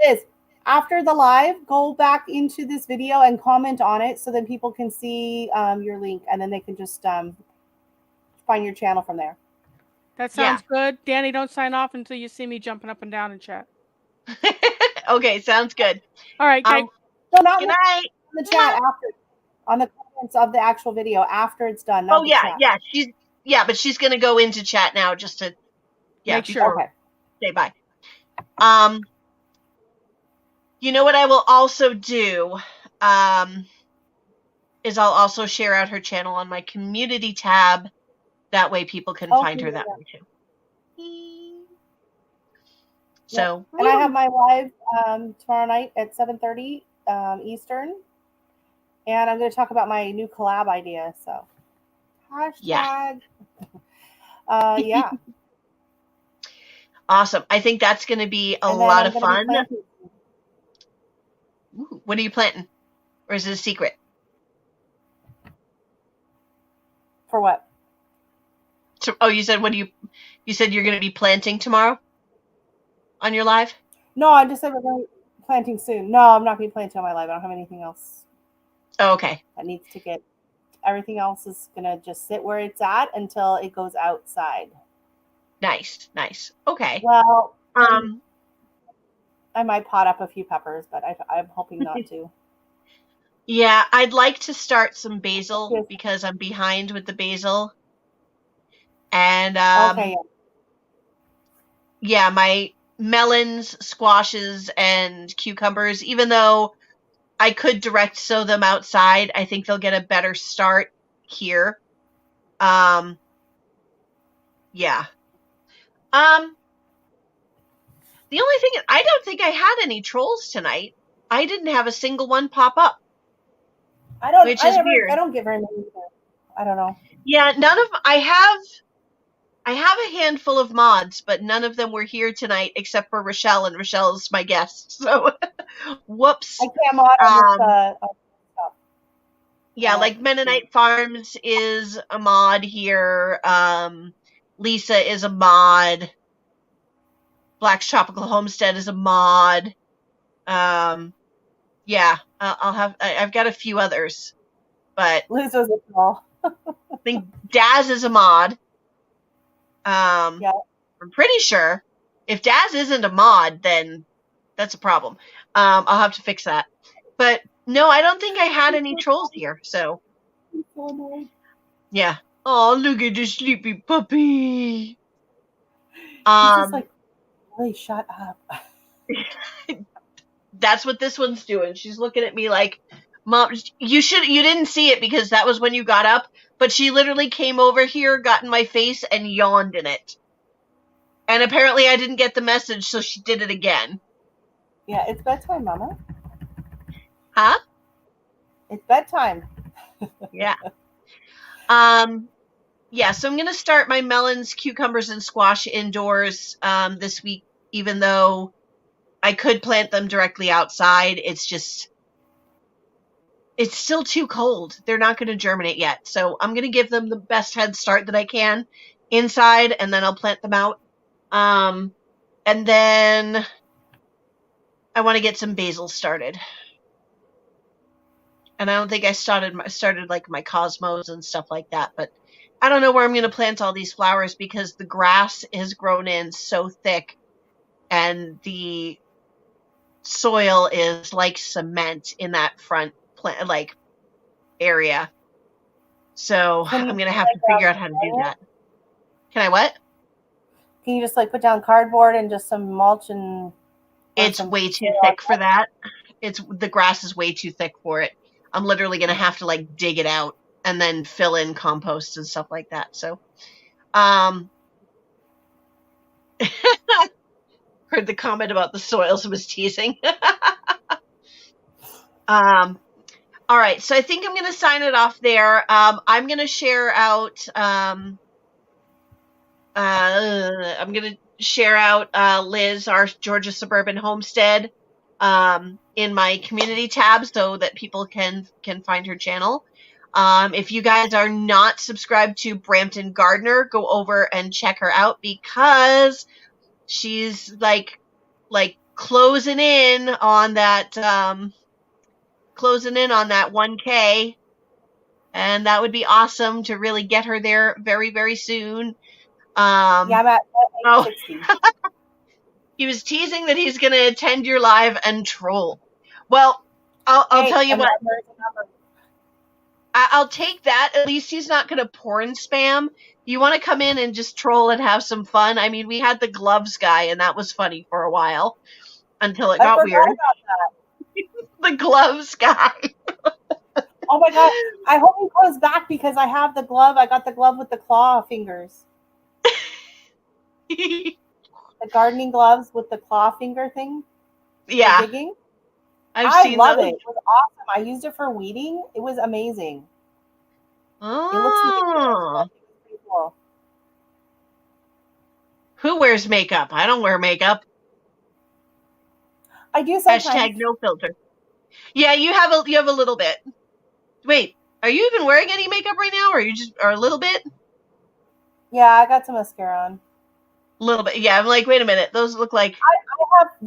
[SPEAKER 2] Liz, after the live, go back into this video and comment on it so then people can see your link and then they can just find your channel from there.
[SPEAKER 4] That sounds good. Danny, don't sign off until you see me jumping up and down in chat.
[SPEAKER 5] Okay, sounds good.
[SPEAKER 4] All right, okay.
[SPEAKER 2] So not
[SPEAKER 5] good night.
[SPEAKER 2] In the chat after, on the comments of the actual video after it's done.
[SPEAKER 5] Oh yeah, but she's gonna go into chat now just to
[SPEAKER 4] make sure.
[SPEAKER 5] Say bye. You know what I will also do is I'll also share out her channel on my community tab. That way people can find her that way too. So
[SPEAKER 2] and I have my live tomorrow night at 7:30 Eastern. And I'm going to talk about my new collab idea. So, hashtag. Yeah.
[SPEAKER 5] Awesome. I think that's going to be a lot of fun. Ooh, what are you planting? Or is it a secret?
[SPEAKER 2] For what?
[SPEAKER 5] You said you said you're going to be planting tomorrow on your live?
[SPEAKER 2] No, I just said we're going to be planting soon. No, I'm not going to be planting on my live. I don't have anything else.
[SPEAKER 5] Oh, okay.
[SPEAKER 2] That needs to get, everything else is going to just sit where it's at until it goes outside.
[SPEAKER 5] Nice. Okay.
[SPEAKER 2] Well, I might pot up a few peppers, but I'm hoping not to.
[SPEAKER 5] Yeah, I'd like to start some basil because I'm behind with the basil. And yeah, my melons, squashes, and cucumbers, even though I could direct sow them outside. I think they'll get a better start here. Yeah. The only thing, I don't think I had any trolls tonight. I didn't have a single one pop up.
[SPEAKER 2] I don't.
[SPEAKER 5] Which
[SPEAKER 2] I
[SPEAKER 5] is
[SPEAKER 2] never.
[SPEAKER 5] weird.
[SPEAKER 2] I don't get very many. I don't know.
[SPEAKER 5] Yeah, none of I have a handful of mods, but none of them were here tonight except for Rachelle, and Rachelle's my guest. So, whoops.
[SPEAKER 2] I can't mod on this stuff.
[SPEAKER 5] Yeah, like Mennonite Farms is a mod here. Lisa is a mod. Black's Tropical Homestead is a mod. Yeah, I've got a few others, but
[SPEAKER 2] Liz was a troll.
[SPEAKER 5] I think Daz is a mod.
[SPEAKER 2] Yeah.
[SPEAKER 5] I'm pretty sure if Daz isn't a mod, then that's a problem. I'll have to fix that. But no, I don't think I had any trolls here. So yeah. Oh, look at the sleepy puppy.
[SPEAKER 2] He's just like, really, shut up.
[SPEAKER 5] That's what this one's doing. She's looking at me like, Mom, you didn't see it because that was when you got up, but she literally came over here, got in my face, and yawned in it. And apparently I didn't get the message, so she did it again.
[SPEAKER 2] Yeah, it's bedtime, Mama.
[SPEAKER 5] Huh?
[SPEAKER 2] It's bedtime.
[SPEAKER 5] Yeah. Yeah, so I'm going to start my melons, cucumbers, and squash indoors this week, even though I could plant them directly outside. It's still too cold. They're not going to germinate yet. So I'm going to give them the best head start that I can inside, and then I'll plant them out. And then I want to get some basil started. And I don't think I started like my cosmos and stuff like that, but I don't know where I'm going to plant all these flowers because the grass has grown in so thick and the soil is like cement in that front area. So I'm going to have to figure out how to do that. Can I what?
[SPEAKER 2] Can you just like put down cardboard and just some mulch and...
[SPEAKER 5] It's way too thick for that. The grass is way too thick for it. I'm literally going to have to like dig it out and then fill in compost and stuff like that. So, heard the comment about the soils and was teasing. All right. So I think I'm going to sign it off there. I'm going to share out, Liz, our Georgia Suburban Homestead, in my community tab so that people can find her channel. If you guys are not subscribed to Brampton Gardener, go over and check her out because she's like closing in on that 1K, and that would be awesome to really get her there very, very soon.
[SPEAKER 2] Yeah, I'm at 60.
[SPEAKER 5] He was teasing that he's going to attend your live and troll. Well, I'll tell you what. I'll take that. At least he's not going to porn spam. You want to come in and just troll and have some fun? I mean, we had the gloves guy, and that was funny for a while until it got weird. The gloves guy.
[SPEAKER 2] Oh my god! I hope he goes back because I have the glove. I got the glove with the claw fingers. The gardening gloves with the claw finger thing.
[SPEAKER 5] Yeah.
[SPEAKER 2] Digging.
[SPEAKER 5] I
[SPEAKER 2] love it. It was awesome. I used it for weeding. It was amazing.
[SPEAKER 5] Oh.
[SPEAKER 2] It looks ridiculous. It was cool.
[SPEAKER 5] Who wears makeup? I don't wear makeup.
[SPEAKER 2] I do sometimes.
[SPEAKER 5] Hashtag no filter. Yeah, you have a little bit. Wait, are you even wearing any makeup right now, or are a little bit?
[SPEAKER 2] Yeah, I got some mascara on.
[SPEAKER 5] A little bit. Yeah, I'm like, wait a minute. Those look like...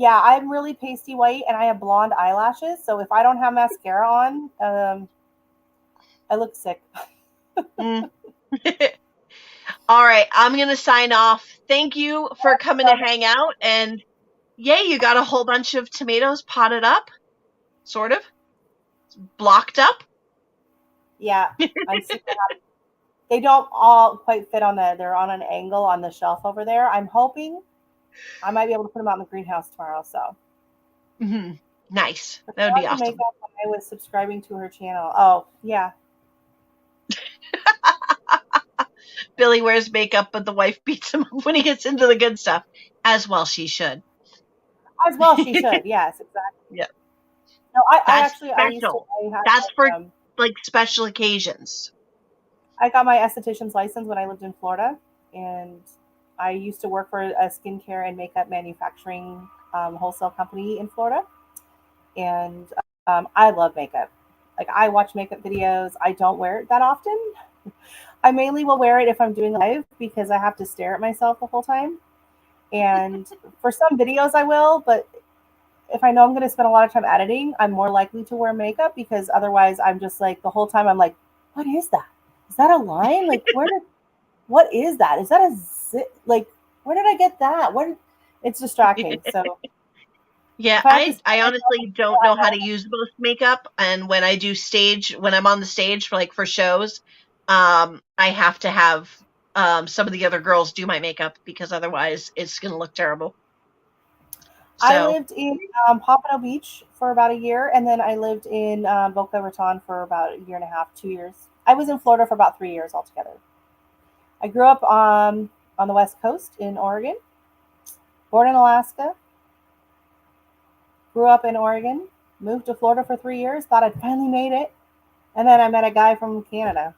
[SPEAKER 2] I'm really pasty white, and I have blonde eyelashes, so if I don't have mascara on, I look sick.
[SPEAKER 5] All right, I'm going to sign off. Thank you for coming to hang out, and yay, you got a whole bunch of tomatoes potted up, sort of, blocked up.
[SPEAKER 2] Yeah, I'm super happy. They don't all quite fit they're on an angle on the shelf over there. I'm hoping I might be able to put them out in the greenhouse tomorrow. So
[SPEAKER 5] Mm-hmm. Nice. That would be awesome.
[SPEAKER 2] Makeup, I was subscribing to her channel. Oh, yeah.
[SPEAKER 5] Billy wears makeup, but the wife beats him up when he gets into the good stuff. As well she should.
[SPEAKER 2] As well, she should. Yes, exactly.
[SPEAKER 5] Yeah.
[SPEAKER 2] No, I
[SPEAKER 5] That's
[SPEAKER 2] actually, I used to,
[SPEAKER 5] special.
[SPEAKER 2] I had
[SPEAKER 5] That's for
[SPEAKER 2] like,
[SPEAKER 5] like special occasions.
[SPEAKER 2] I got my esthetician's license when I lived in Florida, and I used to work for a skincare and makeup manufacturing wholesale company in Florida. And I love makeup. Like, I watch makeup videos. I don't wear it that often. I mainly will wear it if I'm doing live because I have to stare at myself the whole time. And for some videos, I will, but if I know I'm going to spend a lot of time editing, I'm more likely to wear makeup because otherwise, I'm just like the whole time I'm like, what is that? Is that a line? Like, what is that? Is that a zit? Like, where did I get that? It's distracting. So
[SPEAKER 5] Yeah,
[SPEAKER 2] if I have to
[SPEAKER 5] I
[SPEAKER 2] stare at myself,
[SPEAKER 5] honestly don't know how to use most makeup, and when I do when I'm on the stage for like for shows, I have to have some of the other girls do my makeup because otherwise it's gonna look terrible.
[SPEAKER 2] I
[SPEAKER 5] So
[SPEAKER 2] lived in Pompano Beach for about a year, and then I lived in Boca Raton for about a year and a half, 2 years. I was in Florida for about 3 years altogether. I grew up on the West Coast in Oregon, born in Alaska, grew up in Oregon, moved to Florida for 3 years, thought I'd finally made it, and then I met a guy from Canada.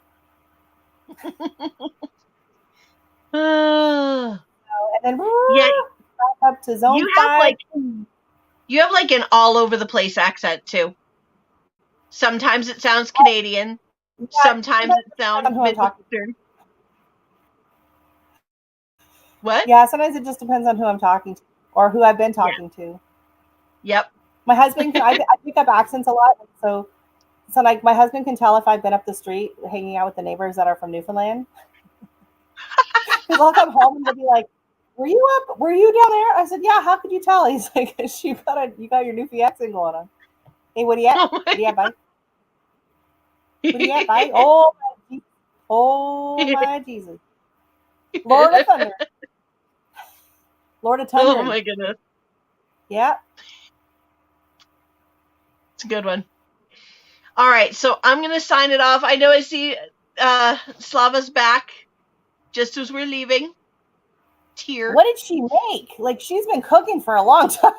[SPEAKER 5] uh,
[SPEAKER 2] And then
[SPEAKER 5] yeah,
[SPEAKER 2] back up to zone
[SPEAKER 5] you have
[SPEAKER 2] 5.
[SPEAKER 5] like an all over the place accent too. Sometimes it sounds Canadian,
[SPEAKER 2] Yeah,
[SPEAKER 5] sometimes it
[SPEAKER 2] depends
[SPEAKER 5] sounds
[SPEAKER 2] on who I'm talking to.
[SPEAKER 5] Midwestern. What?
[SPEAKER 2] Yeah, sometimes it just depends on who I'm talking to or who I've been
[SPEAKER 5] Yeah.
[SPEAKER 2] talking to.
[SPEAKER 5] Yep.
[SPEAKER 2] My husband I pick up accents a lot, so like my husband can tell if I've been up the street hanging out with the neighbors that are from Newfoundland. Because I'll come home and they'll be like, were you down there? I said, yeah, how could you tell? He's like, you got your Newfie accent going on. Hey, what do you at? What do you at, bye? What do you at, bye? Oh my Jesus. Lord of Thunder. Lord of Thunder.
[SPEAKER 5] Oh my goodness.
[SPEAKER 2] Yeah.
[SPEAKER 5] It's a good one. All right, so I'm going to sign it off. I know I see Slava's back just as we're leaving. Tear.
[SPEAKER 2] What did she make? Like, she's been cooking for a long time.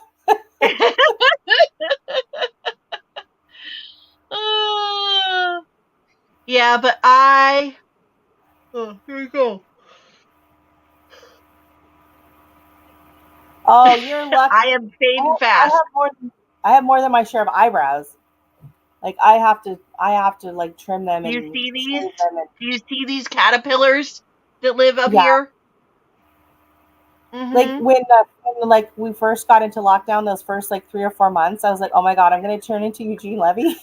[SPEAKER 5] Yeah, but oh, here we go.
[SPEAKER 2] Oh, you're lucky.
[SPEAKER 5] I am fading fast.
[SPEAKER 2] I have more than my share of eyebrows. Like, I have to like trim them.
[SPEAKER 5] Do you
[SPEAKER 2] and
[SPEAKER 5] see these?
[SPEAKER 2] shave them and,
[SPEAKER 5] Do you see these caterpillars that live up
[SPEAKER 2] Yeah.
[SPEAKER 5] here? Mm-hmm.
[SPEAKER 2] like when like we first got into lockdown, those first like 3 or 4 months, I was like, oh my God, I'm going to turn into Eugene Levy.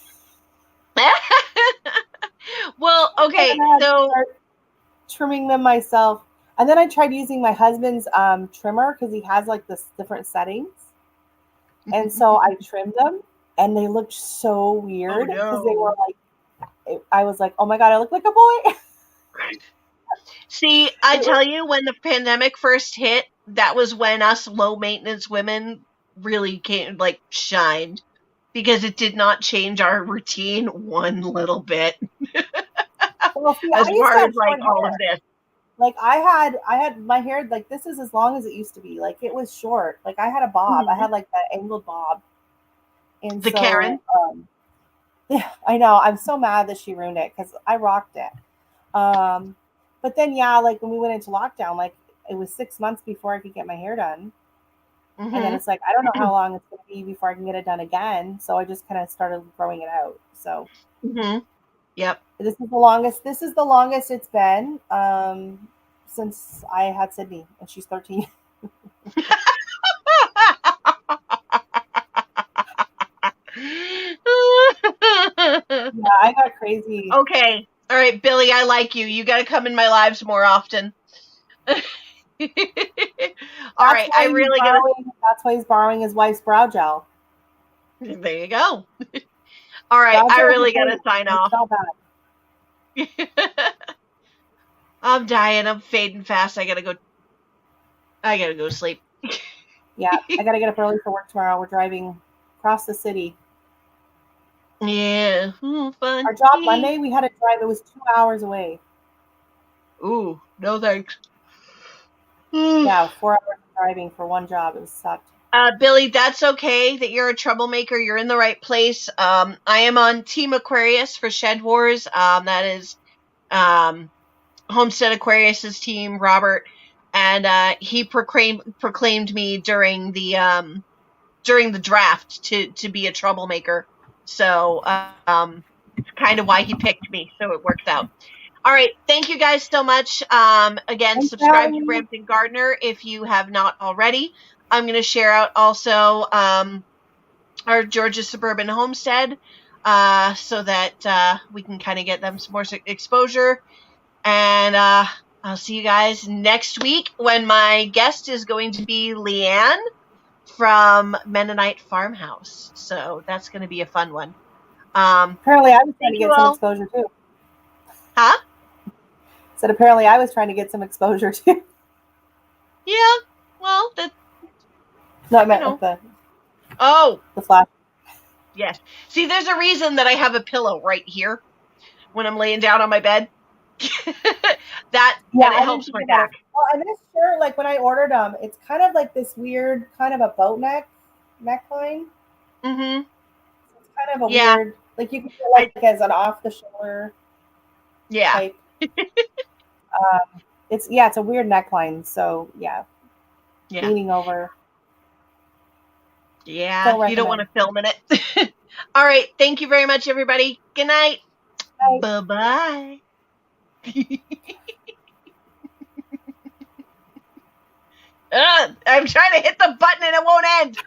[SPEAKER 5] Well, okay,
[SPEAKER 2] And I had to
[SPEAKER 5] so
[SPEAKER 2] start trimming them myself. And then I tried using my husband's trimmer because he has like this different settings. And so I trimmed them and they looked so weird because they were like, I was like, oh my God, I look like a boy.
[SPEAKER 5] See, I tell you, when the pandemic first hit, that was when us low maintenance women really shined, because it did not change our routine one little bit.
[SPEAKER 2] Well, see,
[SPEAKER 5] as
[SPEAKER 2] I used
[SPEAKER 5] far
[SPEAKER 2] to have
[SPEAKER 5] as like
[SPEAKER 2] short
[SPEAKER 5] all
[SPEAKER 2] hair.
[SPEAKER 5] of this.
[SPEAKER 2] Like I had my hair like this is as long as it used to be. Like it was short. Like I had a bob. I had like that angled bob. And
[SPEAKER 5] The Karen?
[SPEAKER 2] Yeah, I know. I'm so mad that she ruined it because I rocked it. But then yeah, like when we went into lockdown, like it was 6 months before I could get my hair done.
[SPEAKER 5] Mm-hmm.
[SPEAKER 2] And then it's like I don't know how long it's gonna be before I can get it done again. So I just kind of started growing it out. So
[SPEAKER 5] Yep.
[SPEAKER 2] This is the longest it's been since I had Sydney, and she's 13. Yeah, I got crazy.
[SPEAKER 5] Okay. All right, Billy, I like you. You got to come in my lives more often. All right, I really got to.
[SPEAKER 2] That's why he's borrowing his wife's brow gel.
[SPEAKER 5] There you go. All right, I really got to sign off. I'm dying. I'm fading fast. I gotta go sleep.
[SPEAKER 2] Yeah, I gotta get up early for work tomorrow. We're driving across the city.
[SPEAKER 5] Yeah. Ooh, fun.
[SPEAKER 2] Our job Monday, we had to drive. It was 2 hours away.
[SPEAKER 5] Ooh, no thanks.
[SPEAKER 2] Yeah, 4 hours driving for one job. It was sucked.
[SPEAKER 5] Billy, that's okay that you're a troublemaker. You're in the right place. I am on Team Aquarius for Shed Wars. That is Homestead Aquarius's team, Robert, and he proclaimed me during the draft to be a troublemaker. So it's kind of why he picked me. So it worked out. All right, thank you guys so much. Again,
[SPEAKER 2] Thanks for
[SPEAKER 5] subscribe
[SPEAKER 2] having
[SPEAKER 5] to
[SPEAKER 2] me.
[SPEAKER 5] Brampton Gardener if you have not already. I'm going to share out also our Georgia Suburban Homestead so that we can kind of get them some more exposure. And I'll see you guys next week when my guest is going to be Leanne from Mennonite Farmhouse. So that's going to be a fun one.
[SPEAKER 2] Apparently, I was trying
[SPEAKER 5] Thank
[SPEAKER 2] to
[SPEAKER 5] you
[SPEAKER 2] get some
[SPEAKER 5] all.
[SPEAKER 2] exposure too.
[SPEAKER 5] Huh?
[SPEAKER 2] Said apparently I was trying to get some exposure too.
[SPEAKER 5] Yeah. Well,
[SPEAKER 2] No, I meant
[SPEAKER 5] You know.
[SPEAKER 2] with
[SPEAKER 5] oh,
[SPEAKER 2] the flash.
[SPEAKER 5] yes. See, there's a reason that I have a pillow right here when I'm laying down on my bed. That
[SPEAKER 2] Yeah,
[SPEAKER 5] and it
[SPEAKER 2] I
[SPEAKER 5] helps
[SPEAKER 2] didn't
[SPEAKER 5] my
[SPEAKER 2] think about
[SPEAKER 5] back.
[SPEAKER 2] it. Oh, and this shirt, like when I ordered them, it's kind of like this weird kind of a boat neckline.
[SPEAKER 5] Mm-hmm.
[SPEAKER 2] It's kind of a
[SPEAKER 5] Yeah.
[SPEAKER 2] weird, like you can feel like as an off the shoulder
[SPEAKER 5] Yeah.
[SPEAKER 2] type. It's a weird neckline. So yeah,
[SPEAKER 5] Yeah.
[SPEAKER 2] leaning over.
[SPEAKER 5] Yeah.
[SPEAKER 2] Don't
[SPEAKER 5] You don't want
[SPEAKER 2] recommend.
[SPEAKER 5] to film in it. All right. Thank you very much, everybody. Good night.
[SPEAKER 2] Bye.
[SPEAKER 5] Bye-bye. I'm trying to hit the button and it won't end.